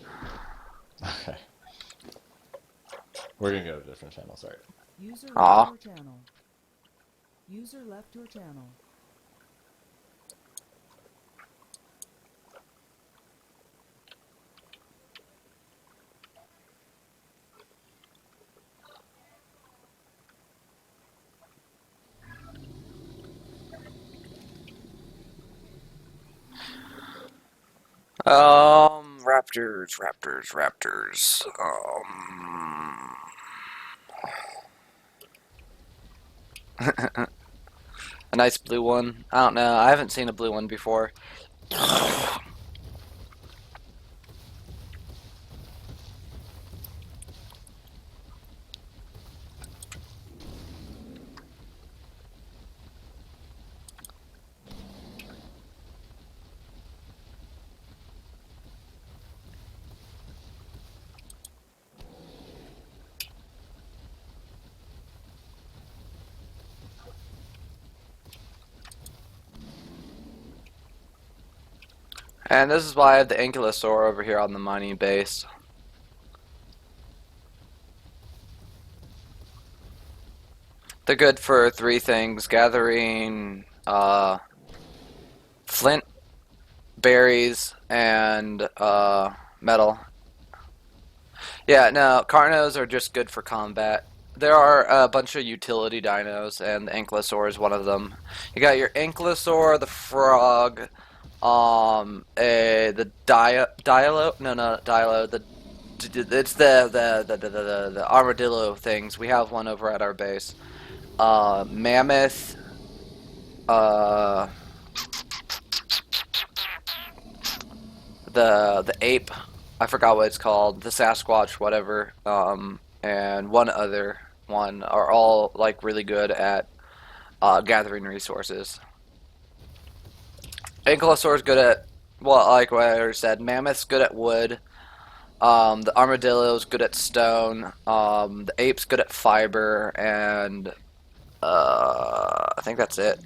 Okay. We're gonna go to different channels, alright. User Aw. left your channel. User left your channel. Raptors. A nice blue one. I don't know. I haven't seen a blue one before. And this is why I have the Ankylosaur over here on the mining base. They're good for 3 things: gathering flint, berries, and metal. Yeah, no, Carnos are just good for combat. There are a bunch of utility dinos, and the Ankylosaur is one of them. You got your Ankylosaur, the frog, the Dialo, no, not Dialo, it's the armadillo things. We have one over at our base. Mammoth, uh, the ape, I forgot what it's called, the Sasquatch, whatever, and one other one are all like really good at gathering resources. Ankylosaur's good at, well, like what I already said. Mammoth's good at wood. The armadillo's good at stone. The ape's good at fiber, and I think that's it.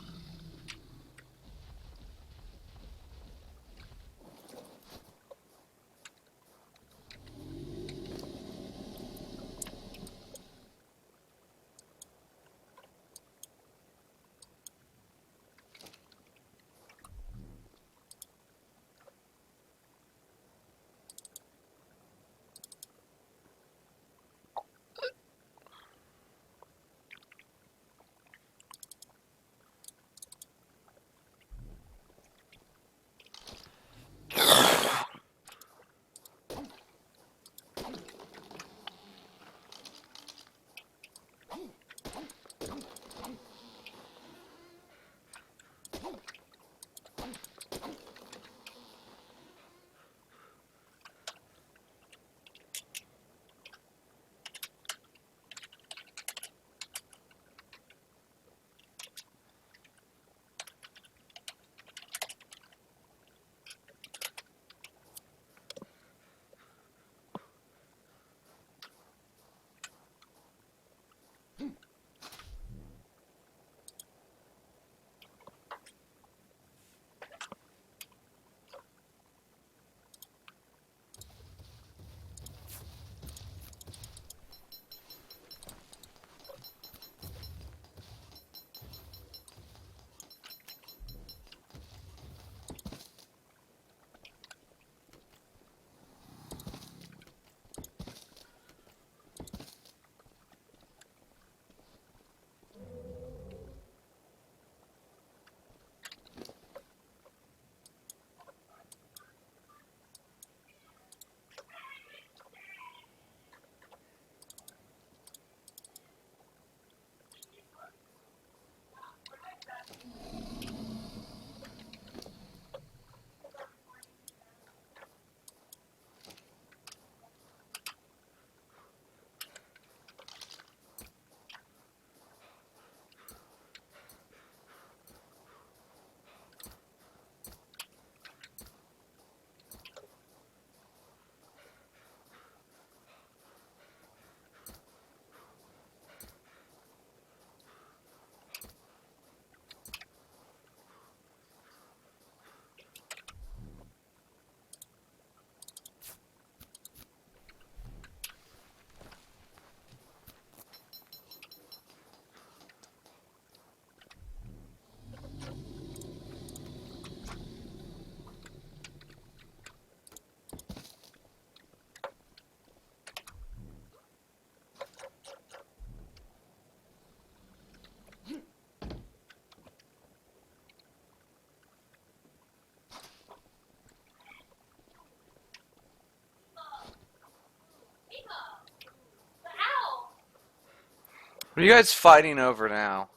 What are you guys fighting over now?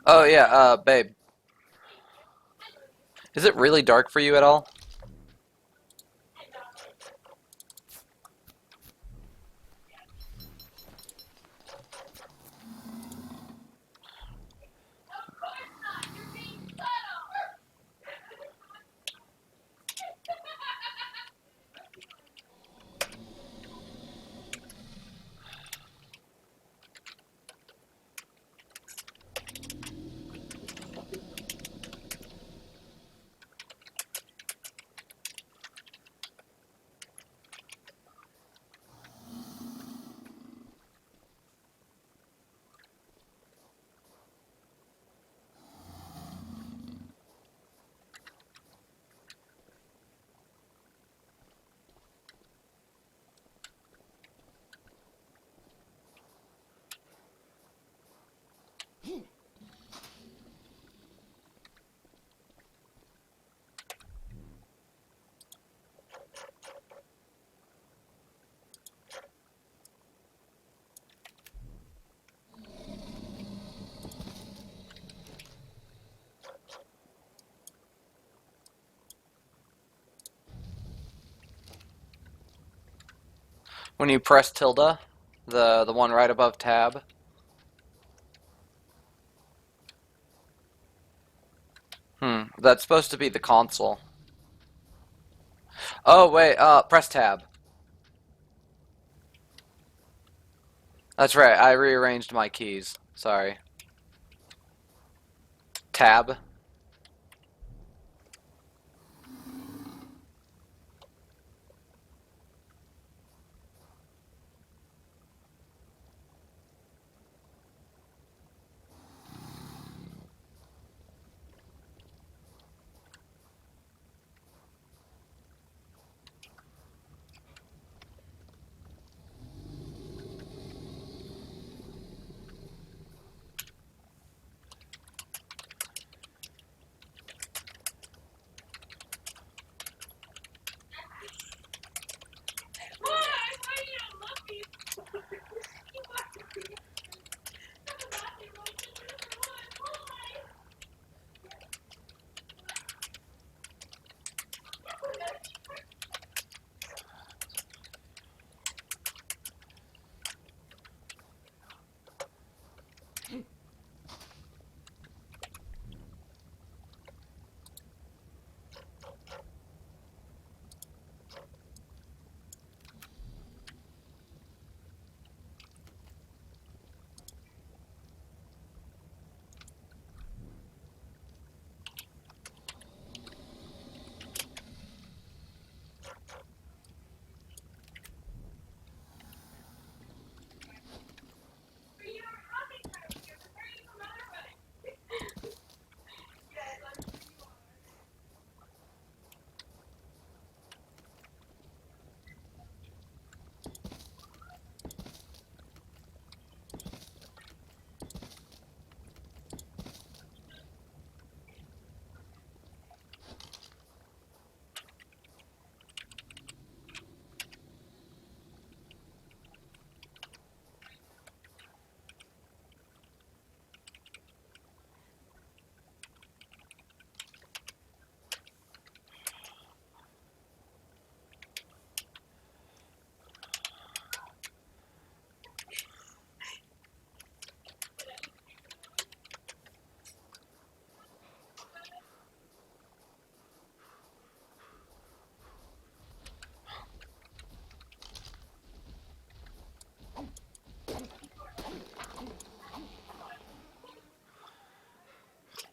Oh yeah, babe. Is it really dark for you at all? When you press tilde, the one right above tab. That's supposed to be the console. Oh wait, press tab. That's right, I rearranged my keys. Sorry. Tab.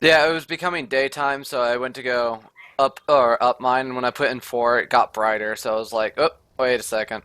Yeah, it was becoming daytime, so I went to go up mine, and when I put in 4, it got brighter, so I was like, oh, wait a second.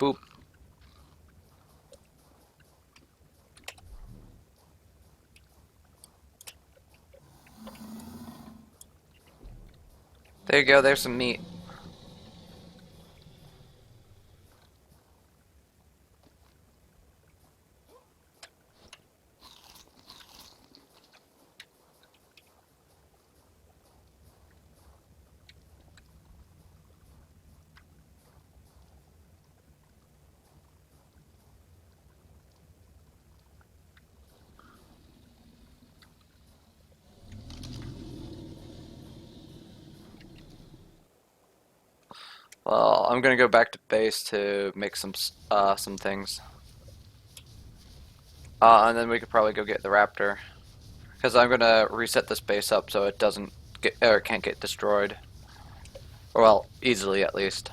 Boop. There you go, there's some meat. Well, I'm gonna go back to base to make some things. And then we could probably go get the raptor. Because I'm gonna reset this base up so it doesn't get, or it can't get destroyed. Or, well, easily at least.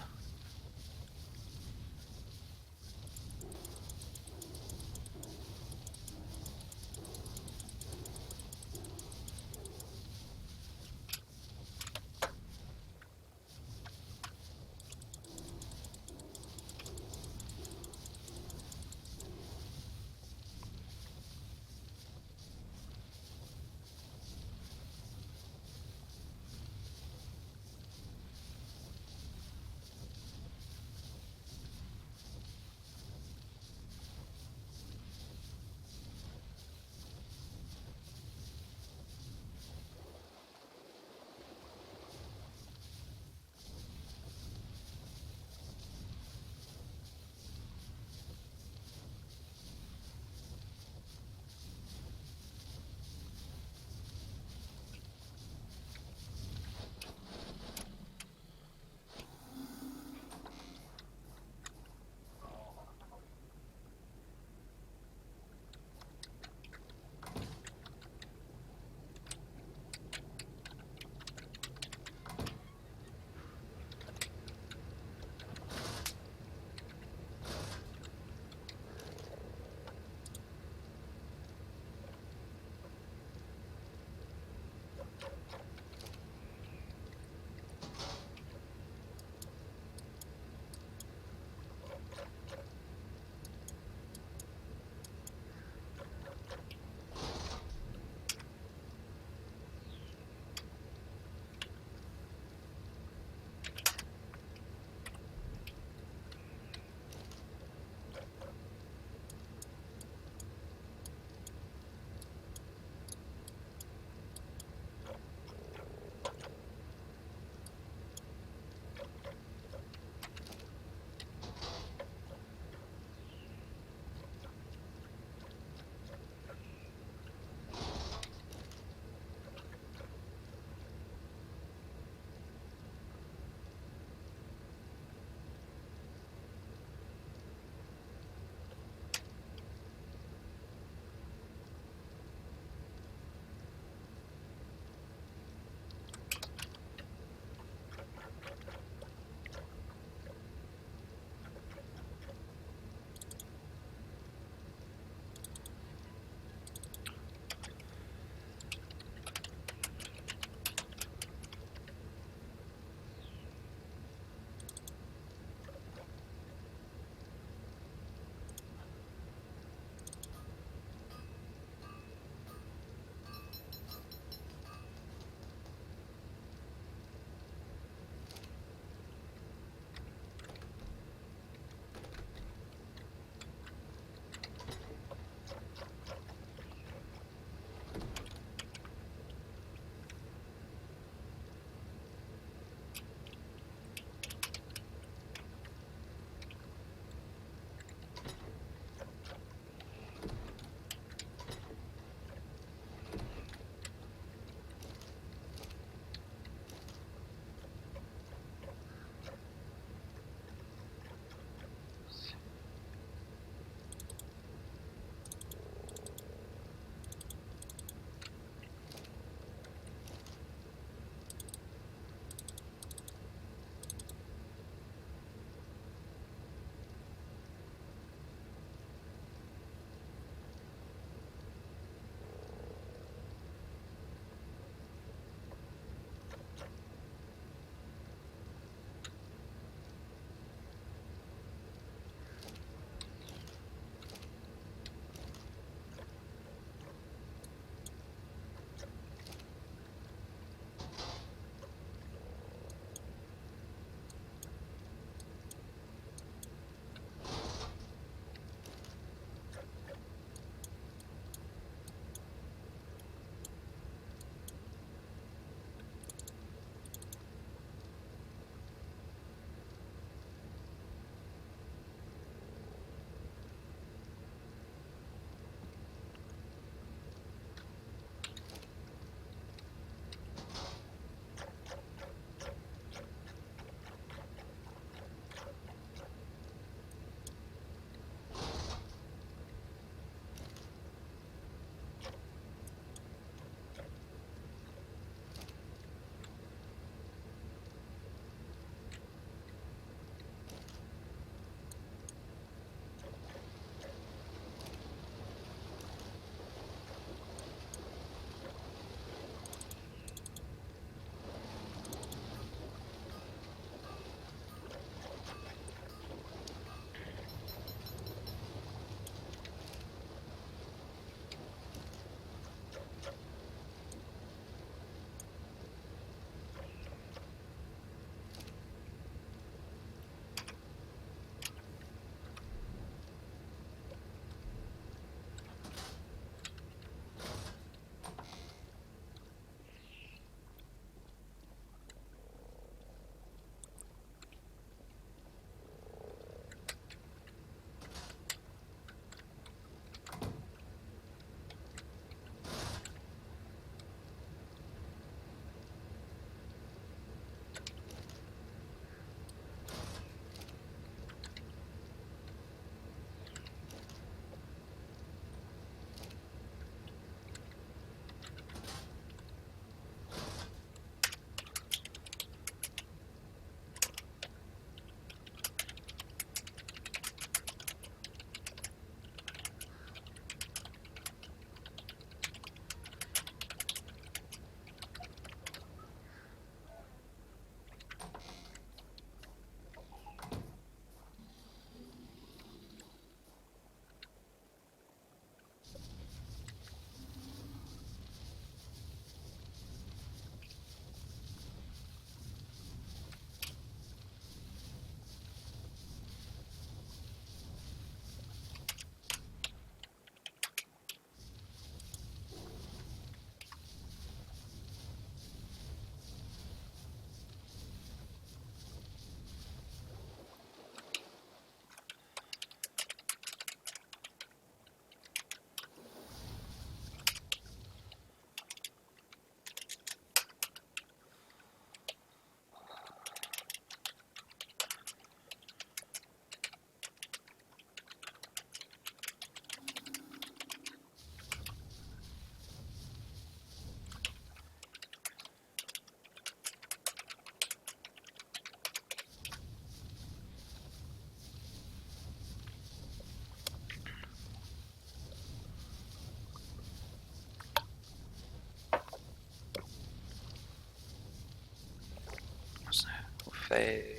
fade.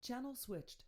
Channel switched.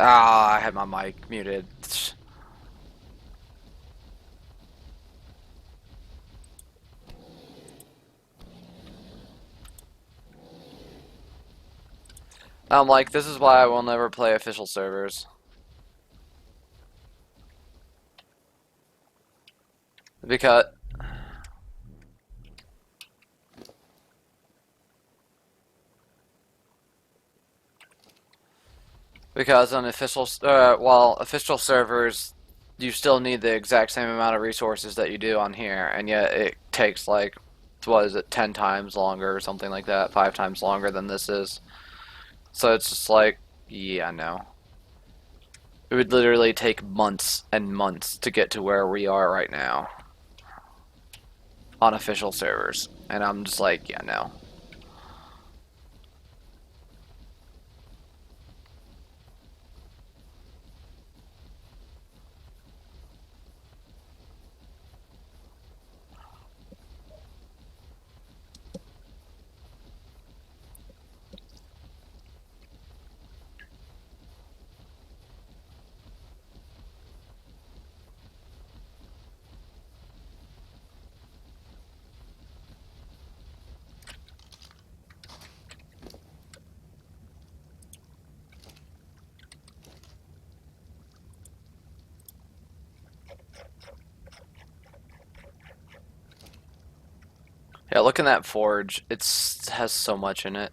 Ah, I had my mic muted. I'm like, this is why I will never play official servers. Because on official, well, official servers, you still need the exact same amount of resources that you do on here, and yet it takes like, what is it, 10 times longer or something like that, 5 times longer than this is. So it's just like, yeah, no. It would literally take months and months to get to where we are right now on official servers, and I'm just like, yeah, no. Yeah, look in that forge. It has so much in it.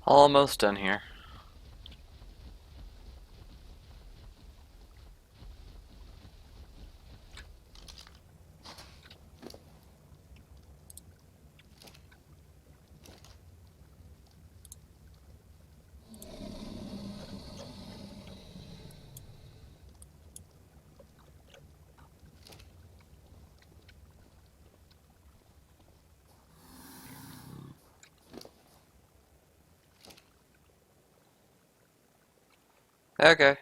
Almost done here. Okay.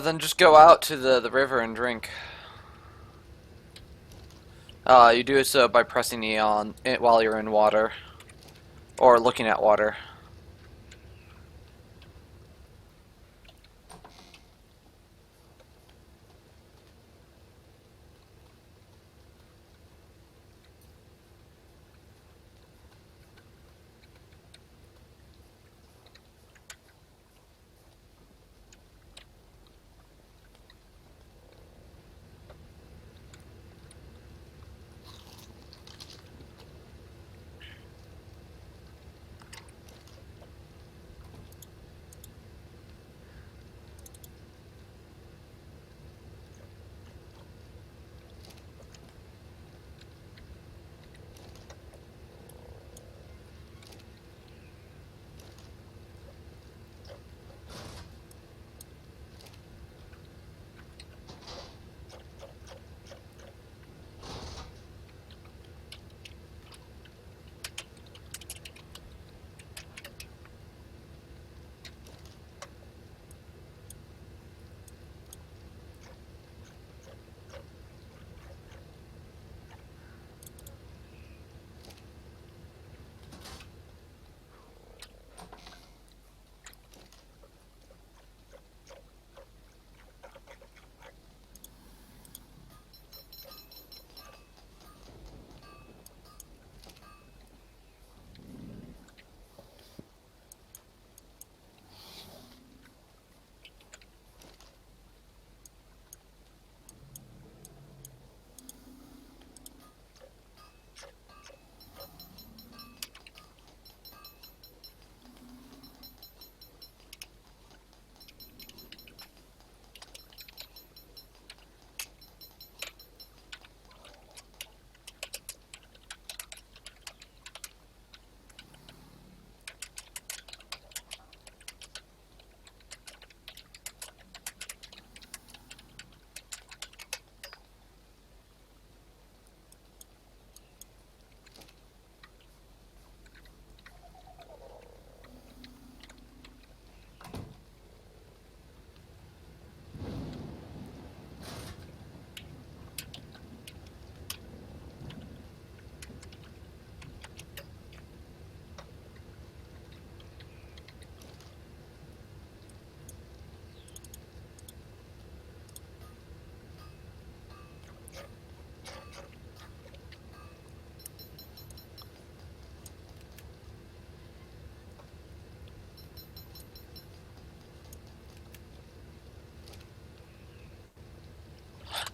Then just go out to the river and drink. You do so by pressing E on it while you're in water. Or looking at water.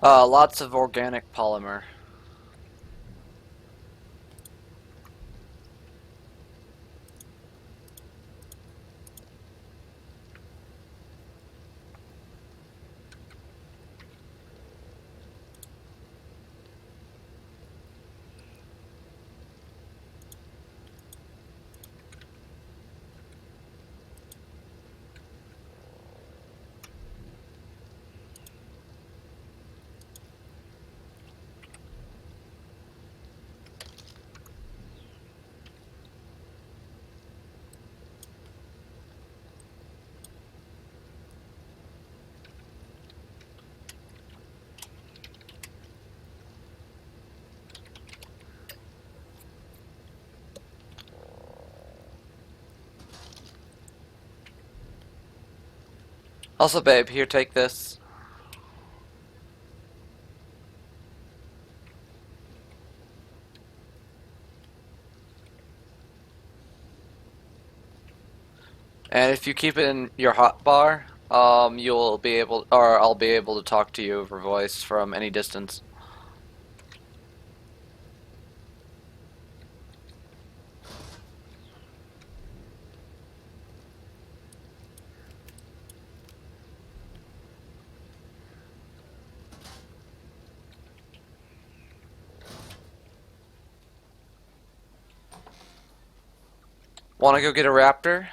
Lots of organic polymer. Also, babe, here, take this. And if you keep it in your hotbar, you'll be able, or I'll be able to talk to you over voice from any distance. Want to go get a raptor?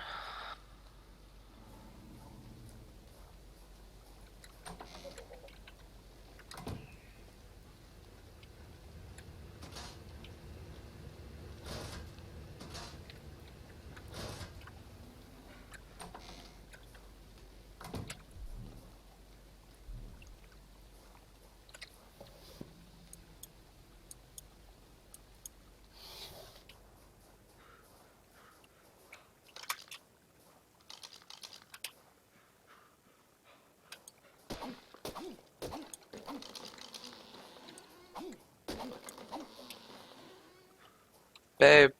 Babe.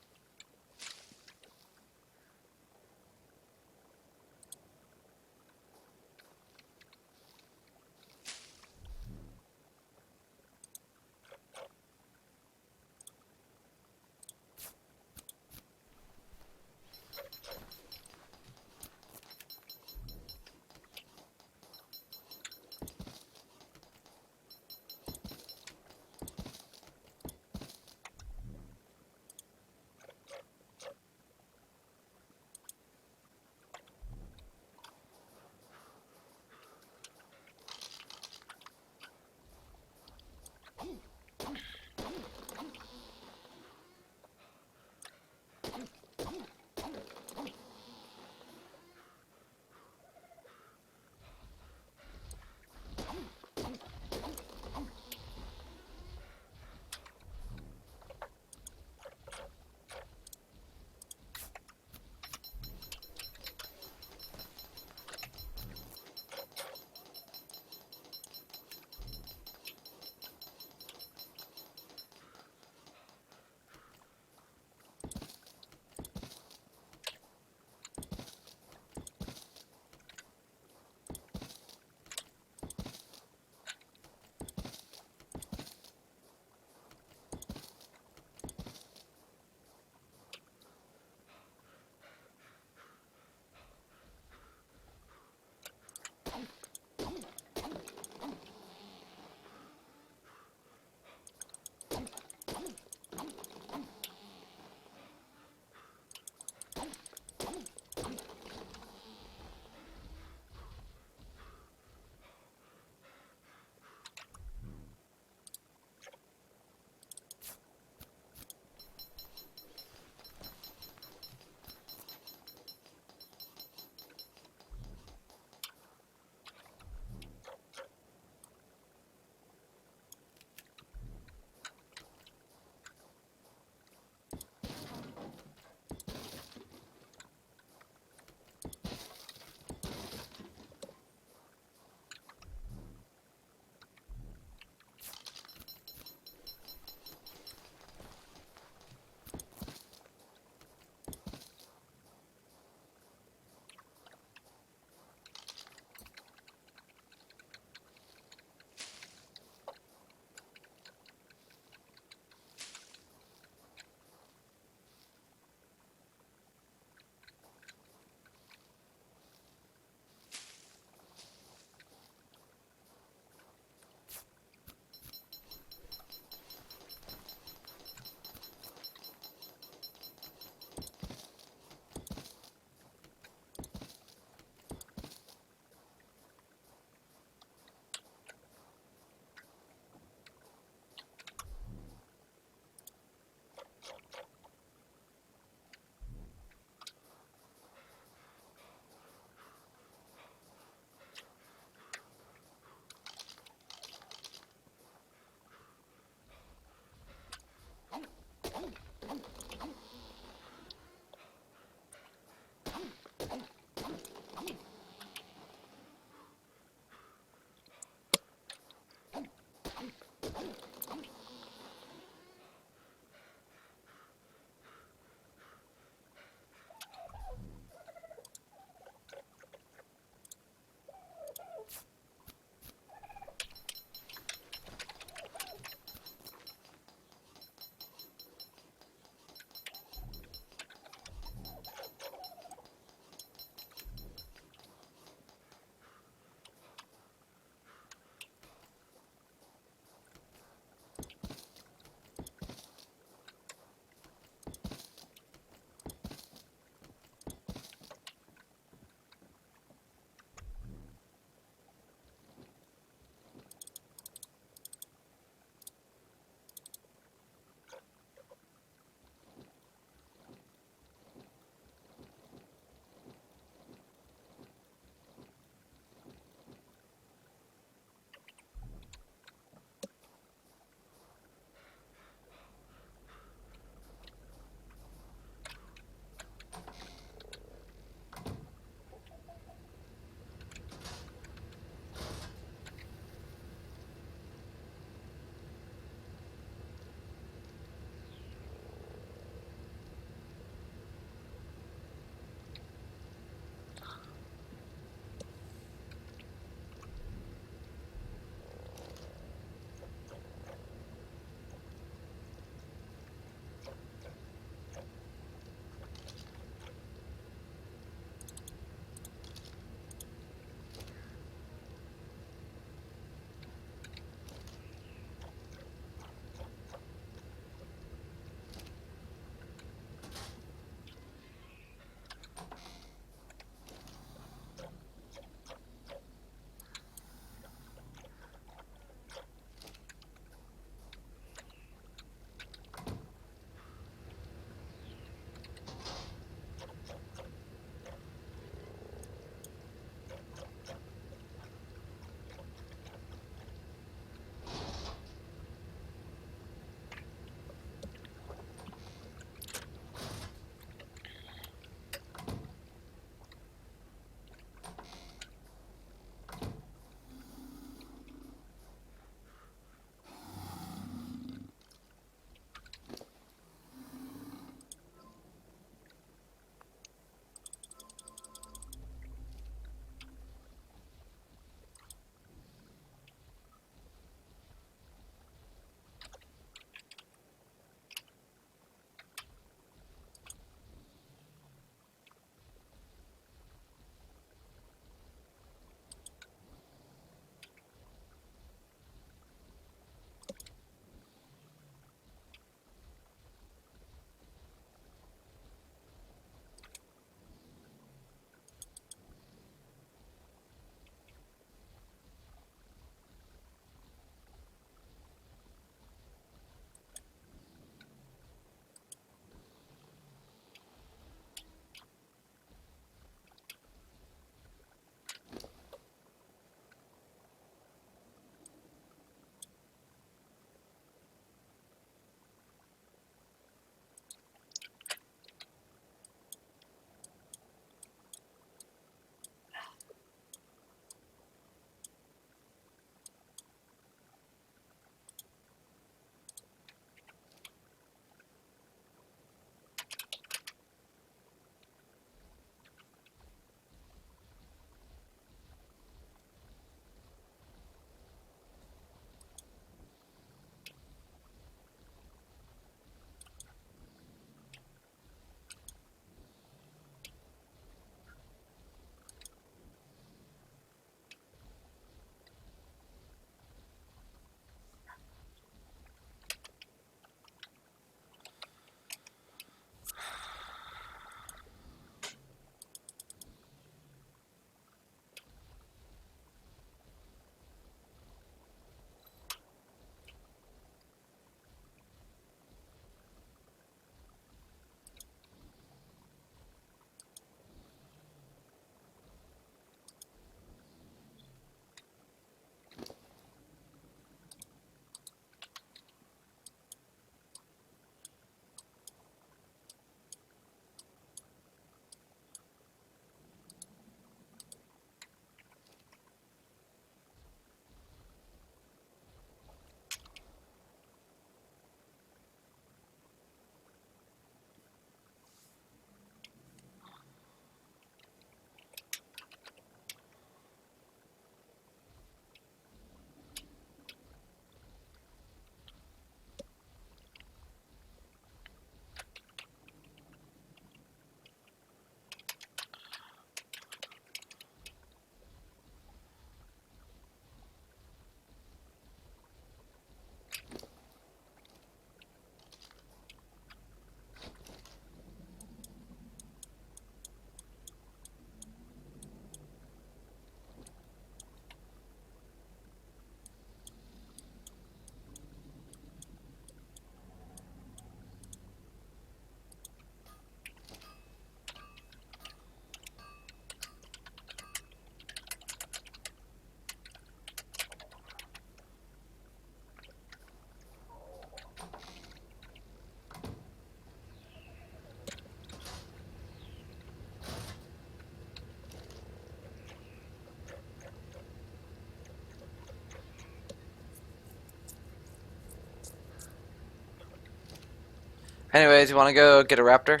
Anyways, you want to go get a raptor?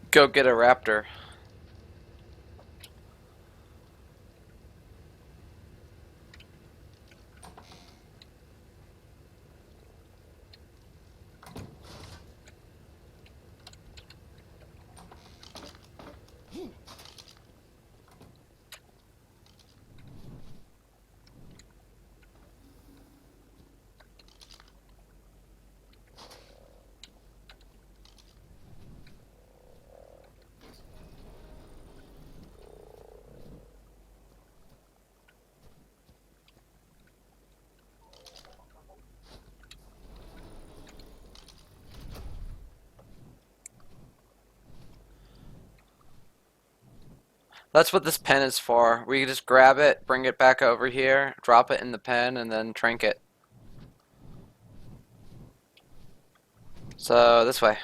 Go get a raptor. That's what this pen is for. We can just grab it, bring it back over here, drop it in the pen, and then trank it. So, this way.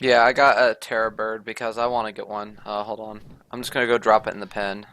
Yeah, I got a terror bird because I want to get one. Hold on. I'm just gonna go drop it in the pen.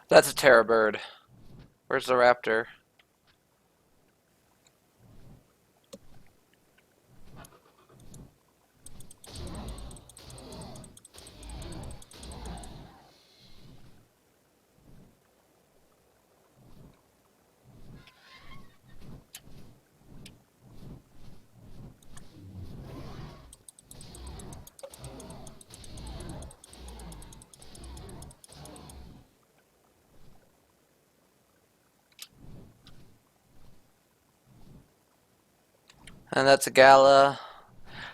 That's a terror bird. Where's the raptor? And that's a gala.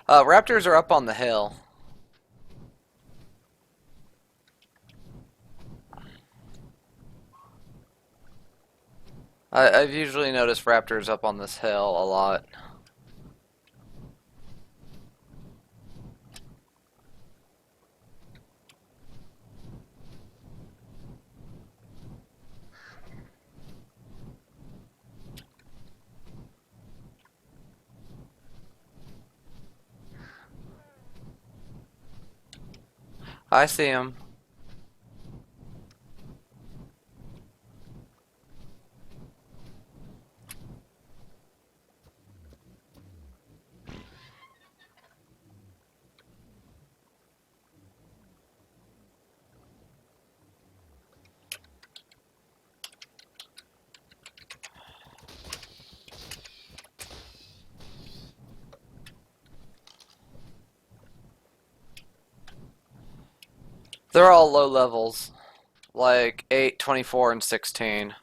Raptors are up on the hill. I've usually noticed raptors up on this hill a lot. I see him. They're all low levels, like 8, 24, and 16.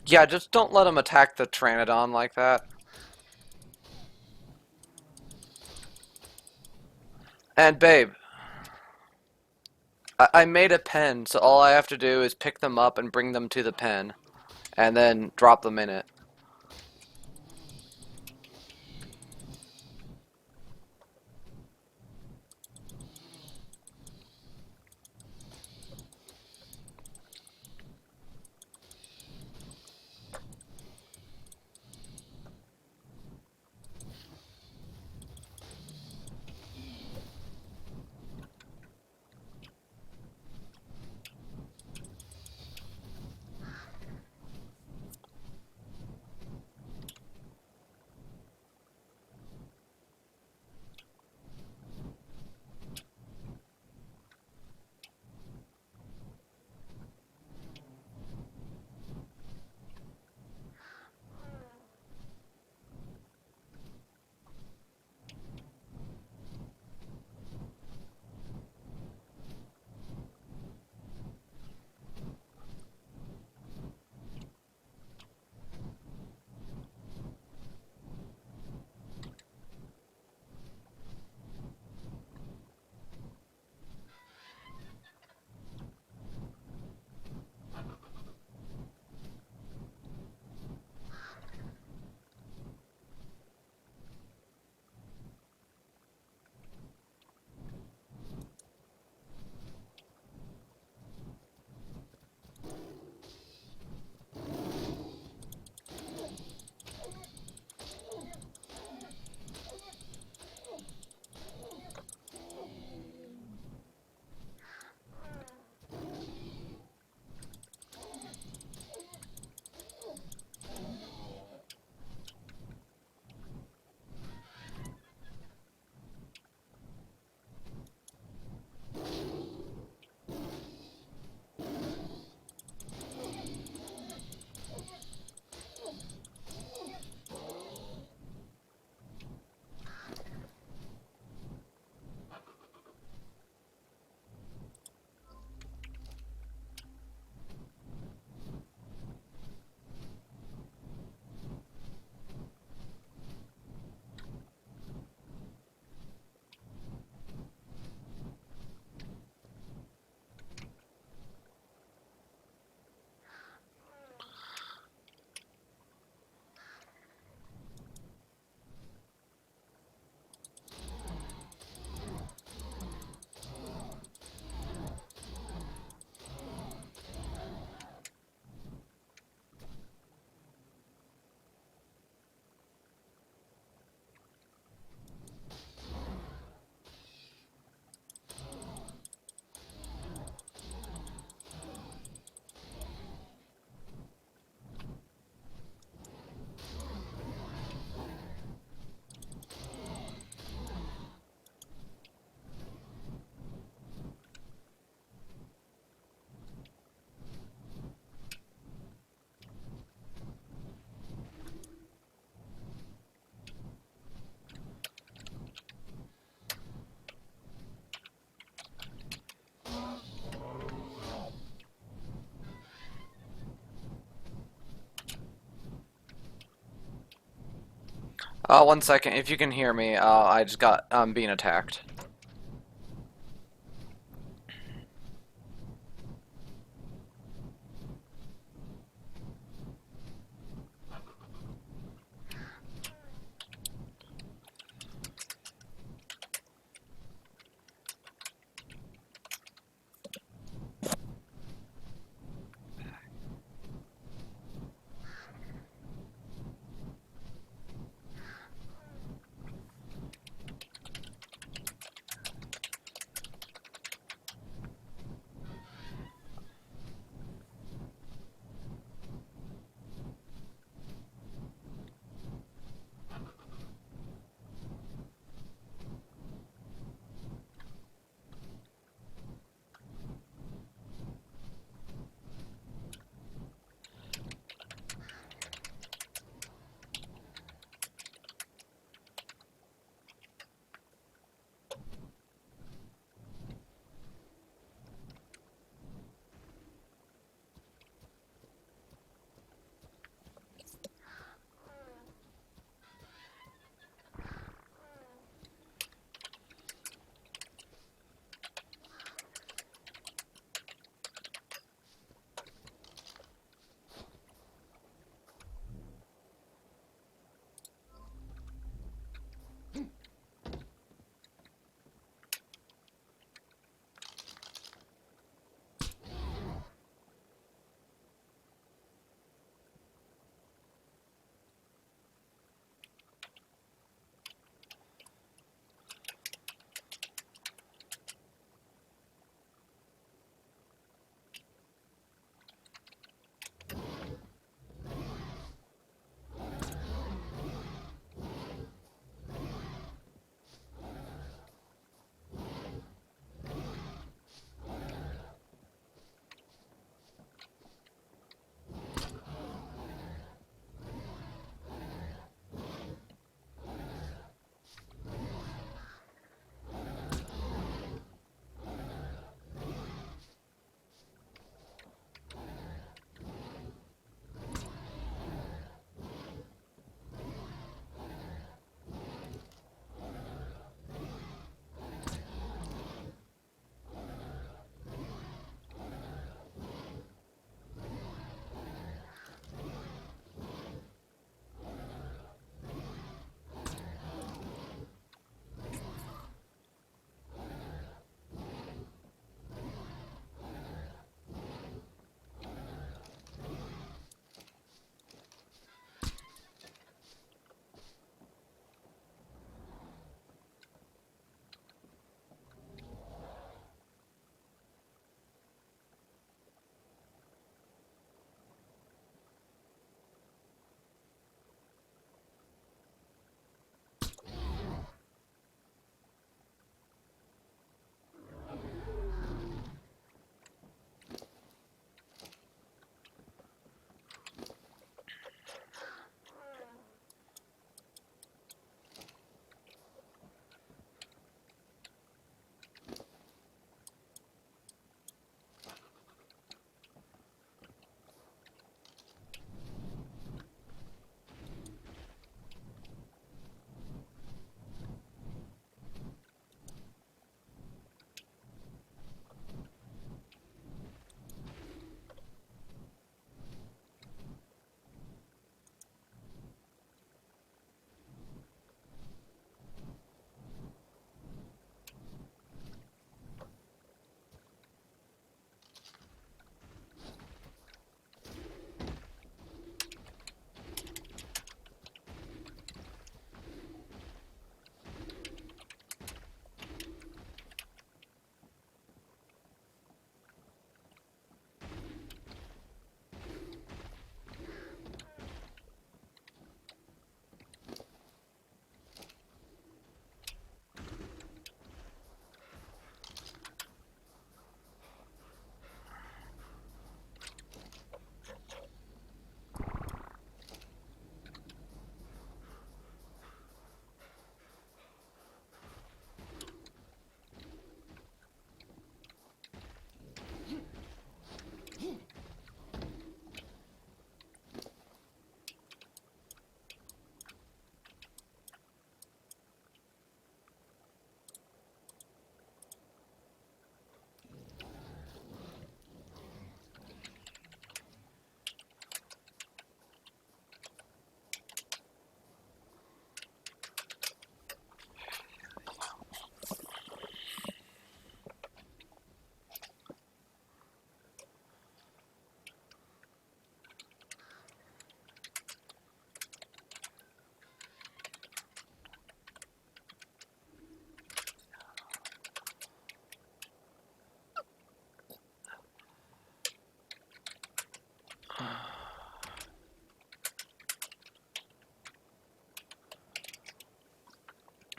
Yeah, just don't let them attack the Pteranodon like that. And babe, I made a pen, so all I have to do is pick them up and bring them to the pen, and then drop them in it. One second. If you can hear me, I just got being attacked.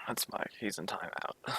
That's Mike. He's in timeout.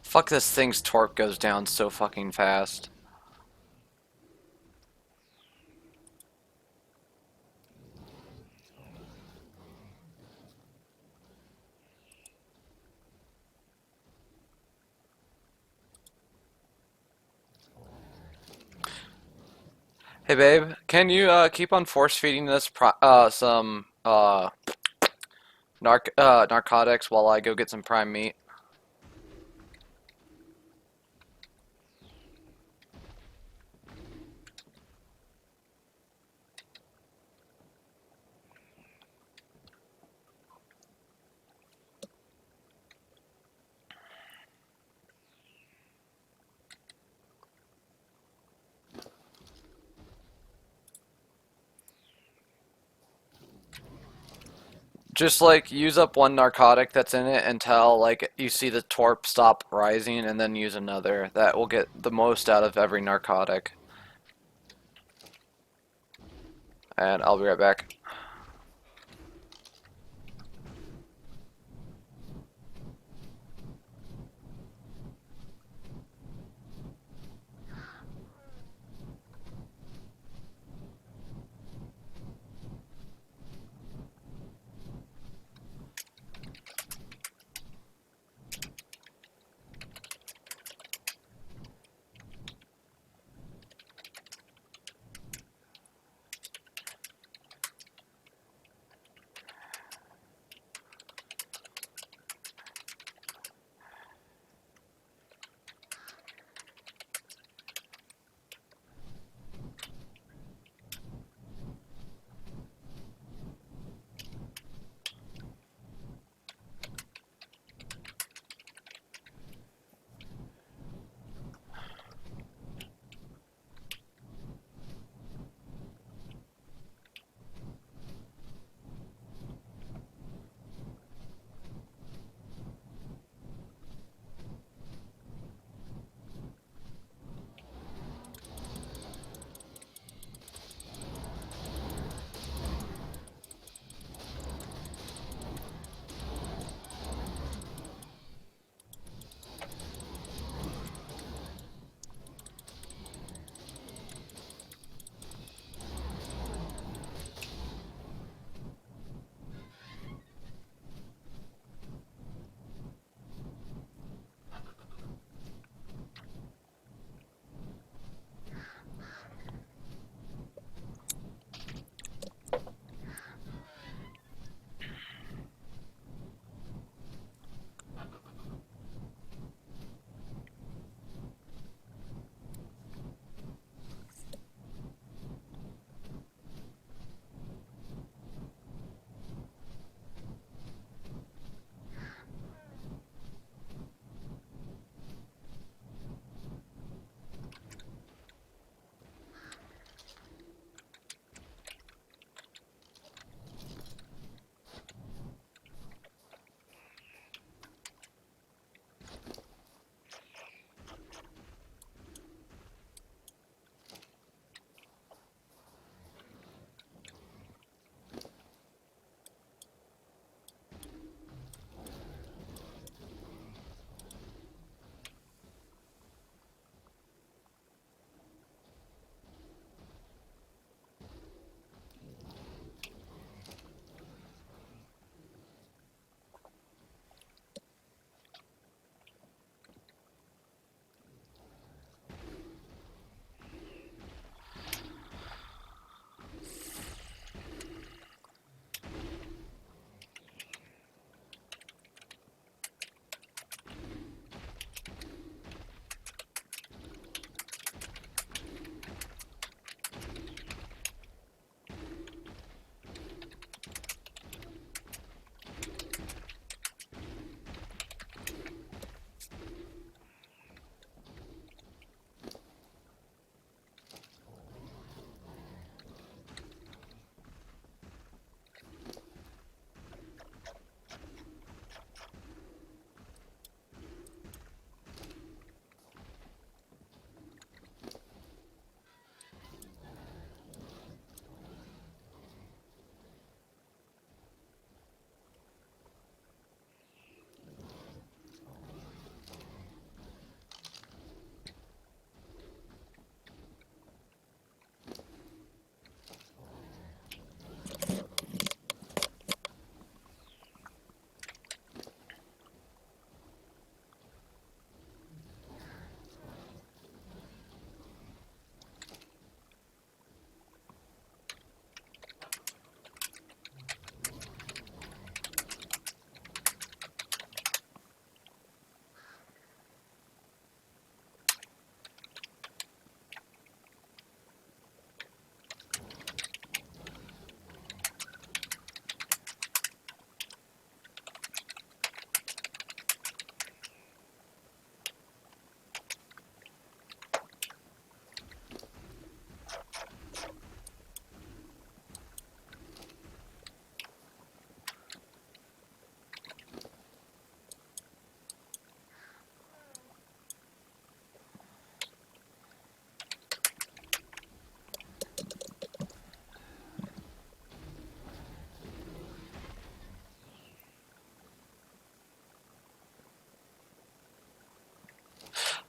Fuck, this thing's torque goes down so fucking fast. Hey babe, can you keep on force feeding this some narcotics while I go get some prime meat? Just like use up one narcotic that's in it until like you see the torp stop rising, and then use another. That will get the most out of every narcotic. And I'll be right back.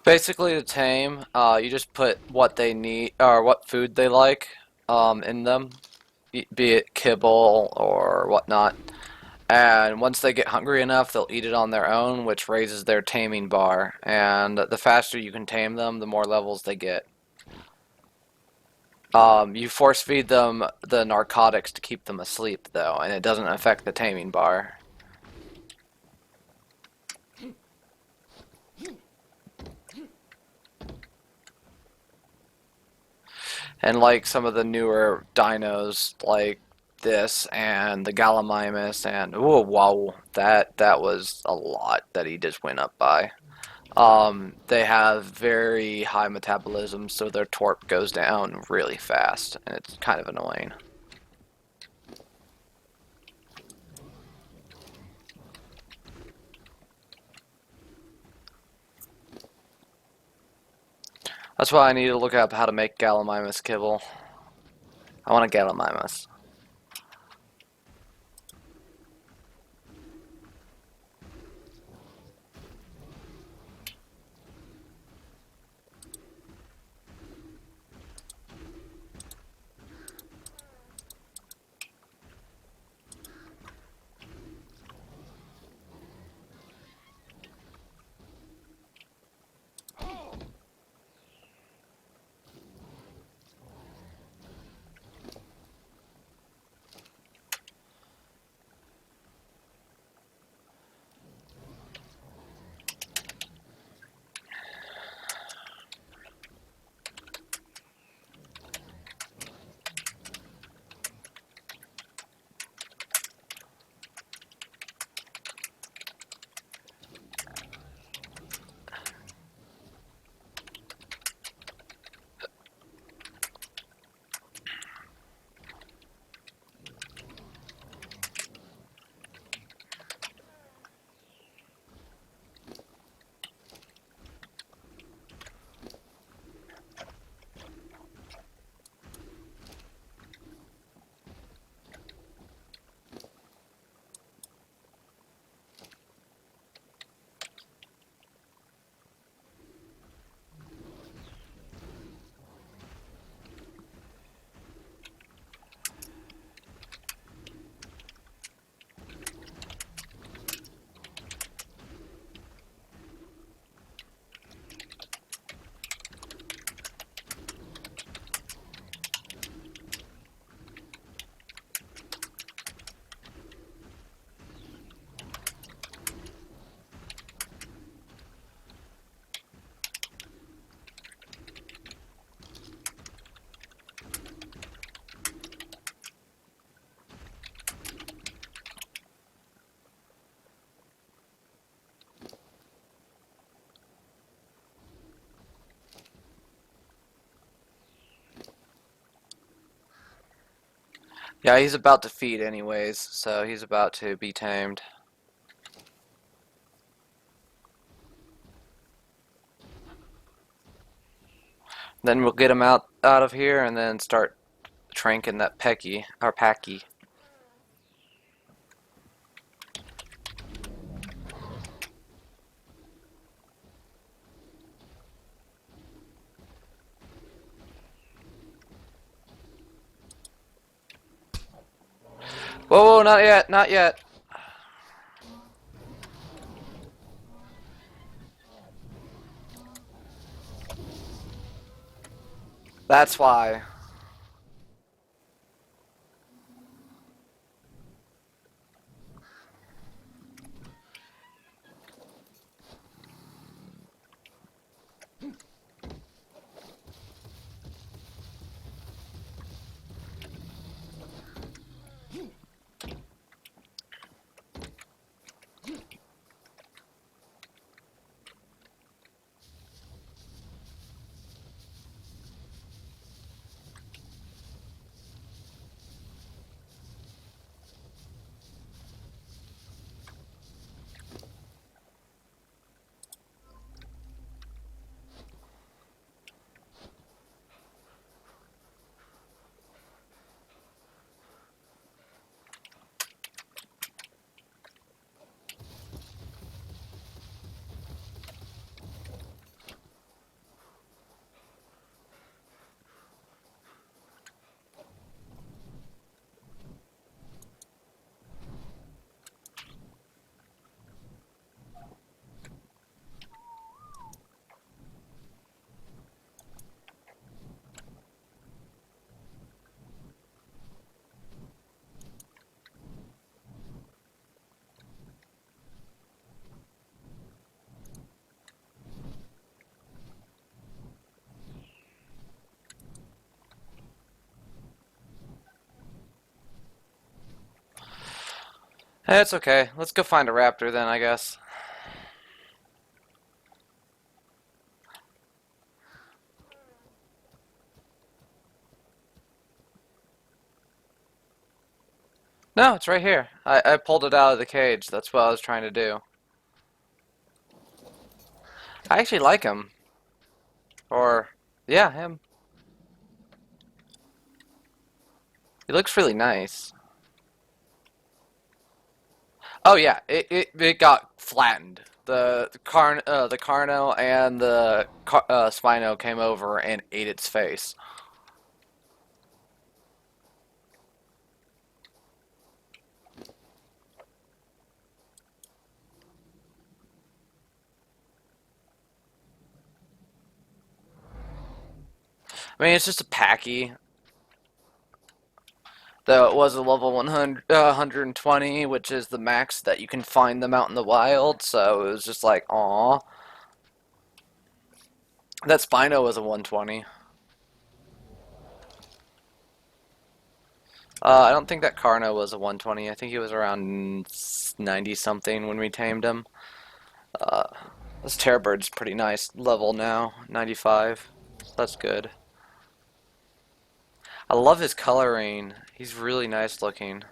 Basically, to tame, you just put what they need or what food they like in them, be it kibble or whatnot. And once they get hungry enough, they'll eat it on their own, which raises their taming bar. And the faster you can tame them, the more levels they get. You force feed them the narcotics to keep them asleep, though, and it doesn't affect the taming bar. And like some of the newer dinos, like this and the Gallimimus, and oh wow, that was a lot that he just went up by. They have very high metabolism, so their torp goes down really fast, and it's kind of annoying. That's why I need to look up how to make Gallimimus kibble. I want a Gallimimus. Yeah, he's about to feed anyways, so he's about to be tamed. Then we'll get him out of here and then start tranking that pecky or packy. Whoa, whoa, not yet, not yet. That's why. It's okay. Let's go find a raptor then, I guess. No, it's right here. I pulled it out of the cage. That's what I was trying to do. I actually like him. Or, yeah, him. He looks really nice. Oh yeah, it got flattened. The Carno and the Spino came over and ate its face. I mean, it's just a packy. Though it was a level 100, 120, which is the max that you can find them out in the wild, so it was just like, aw. That Spino was a 120. I don't think that Carno was a 120. I think he was around 90 something when we tamed him. This Terrorbird's pretty nice level now, 95. So that's good. I love his coloring. He's really nice looking.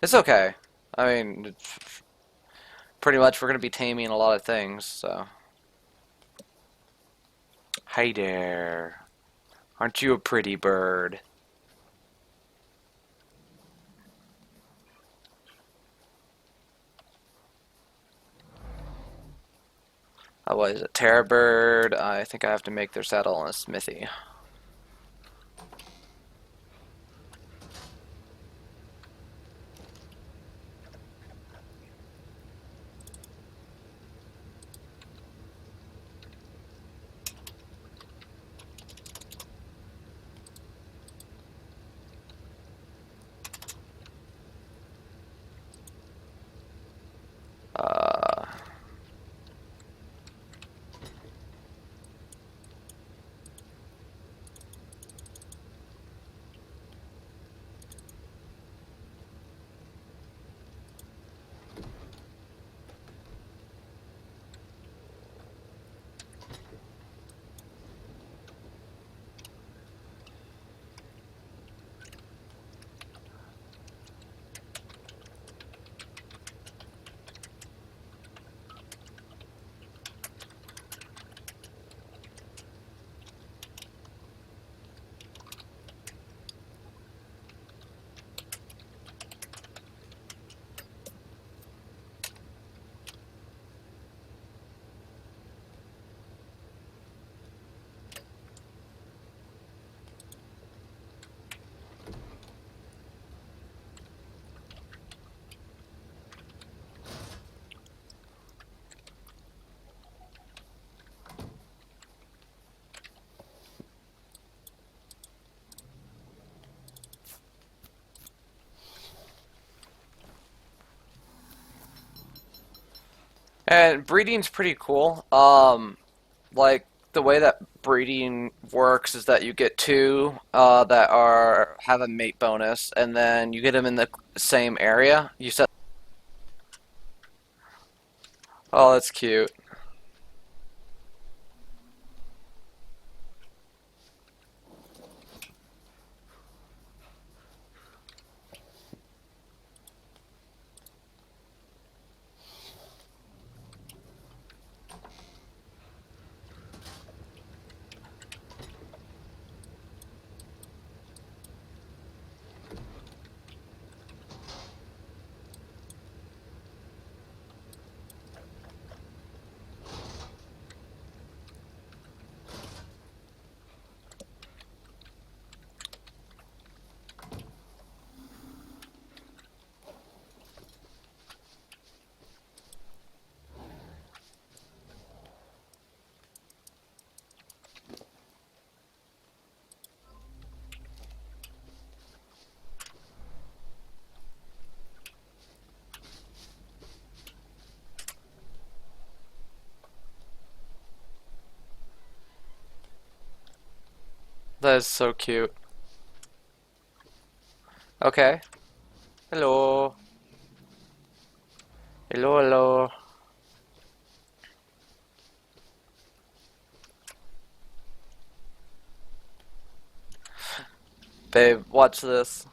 It's okay. I mean, pretty much we're going to be taming a lot of things, so. Hi there. Aren't you a pretty bird? What is it? Terrorbird. I think I have to make their saddle in a smithy. Uh, and breeding's pretty cool. Like the way that breeding works is that you get two that are have a mate bonus, and then you get them in the same area. You set. Oh, that's cute. That is so cute. Okay. Hello. Hello, hello. Babe, watch this.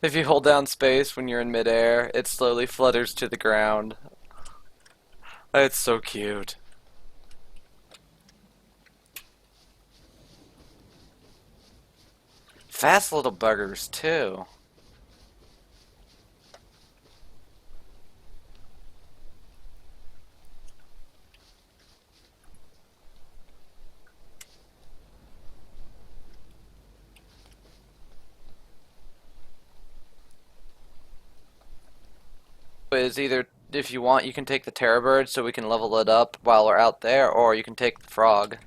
If you hold down space when you're in midair, it slowly flutters to the ground. It's so cute. Fast little buggers, too. Is either, if you want, you can take the terror bird so we can level it up while we're out there, or you can take the frog.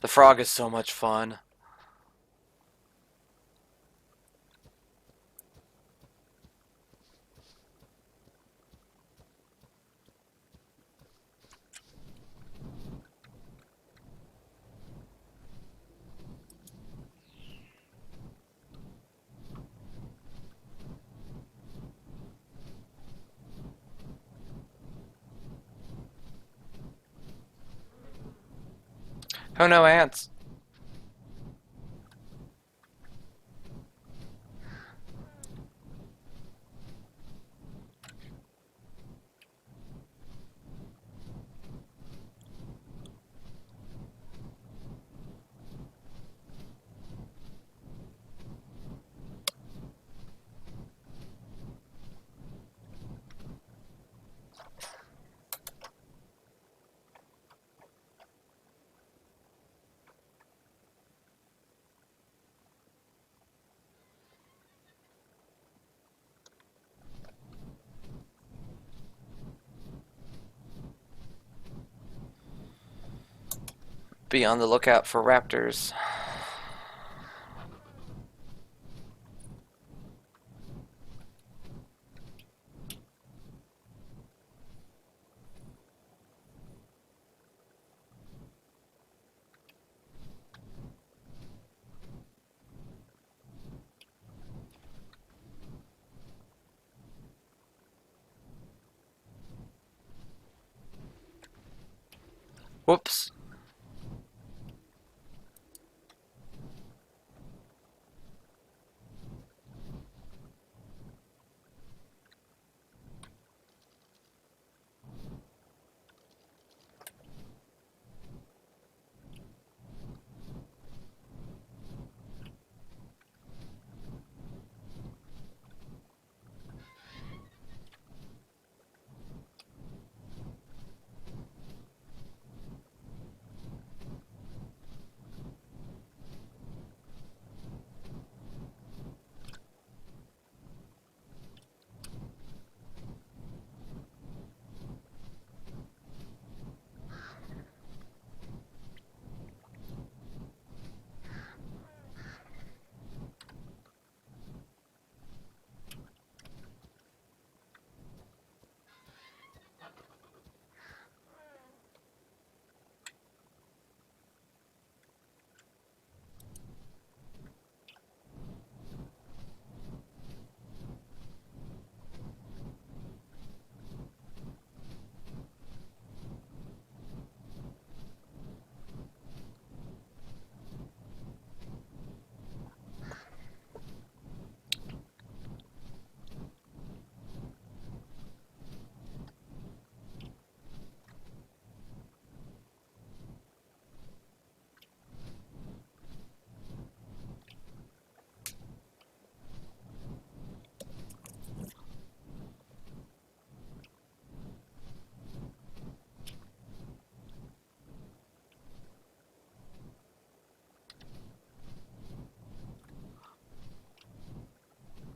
The frog is so much fun. Oh no, ants. Be on the lookout for raptors. Whoops.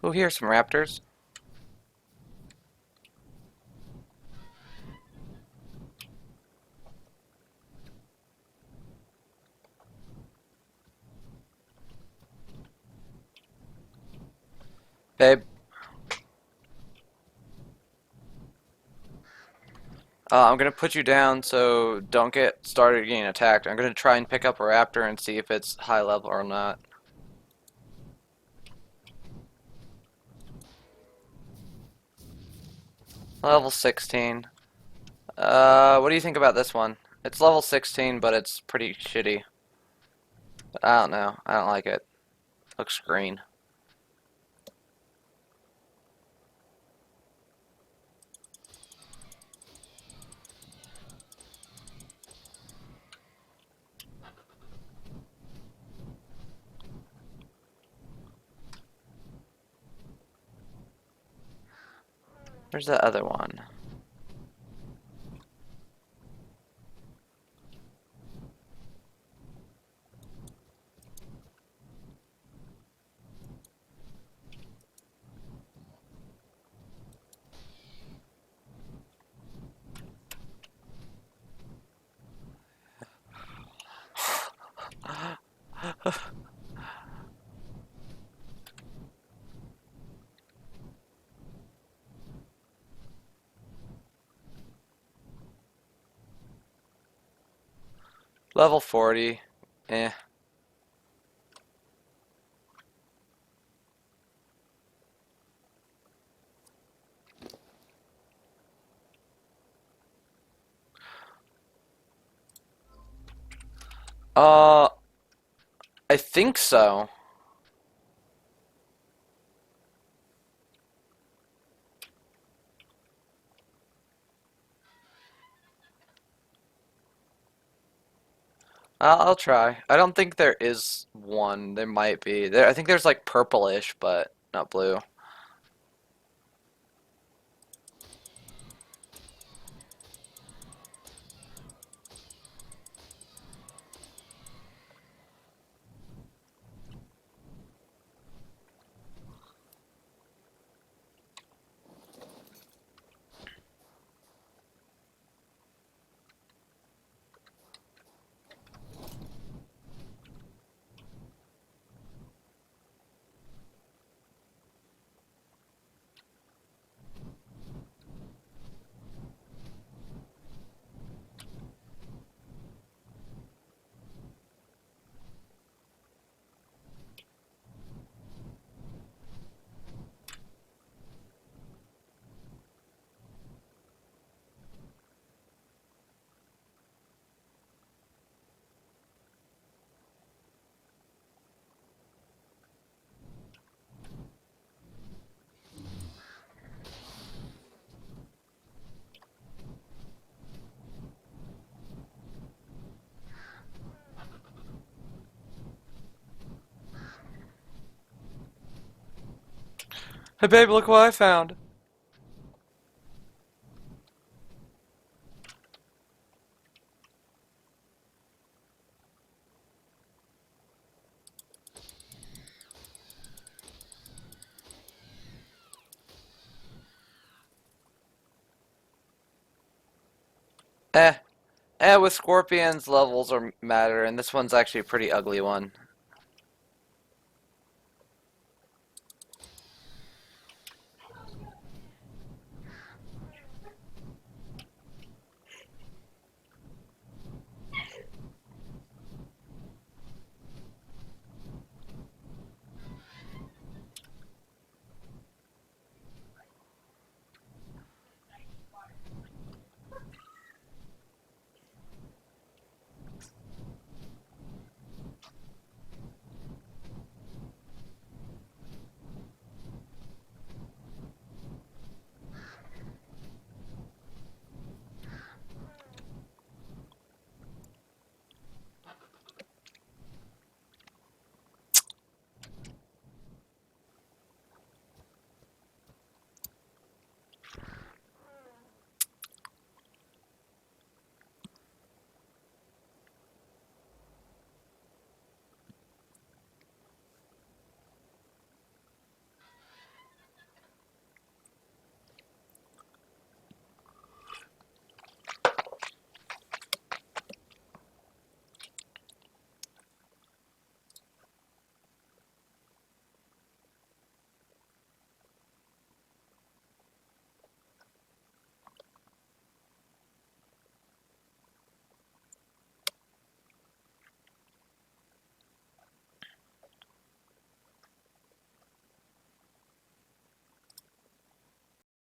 Oh, here's some raptors. Babe. I'm gonna put you down so don't get started getting attacked. I'm gonna try and pick up a raptor and see if it's high level or not. Level 16. What do you think about this one? It's level 16, but it's pretty shitty. I don't know. I don't like it. Looks green. Where's the other one? Level 40. Eh. Uh, I think so. I'll try. I don't think there is one. There might be. I think there's like purplish, but not blue. Hey babe, look what I found. Eh. With scorpions, levels are matter, and this one's actually a pretty ugly one.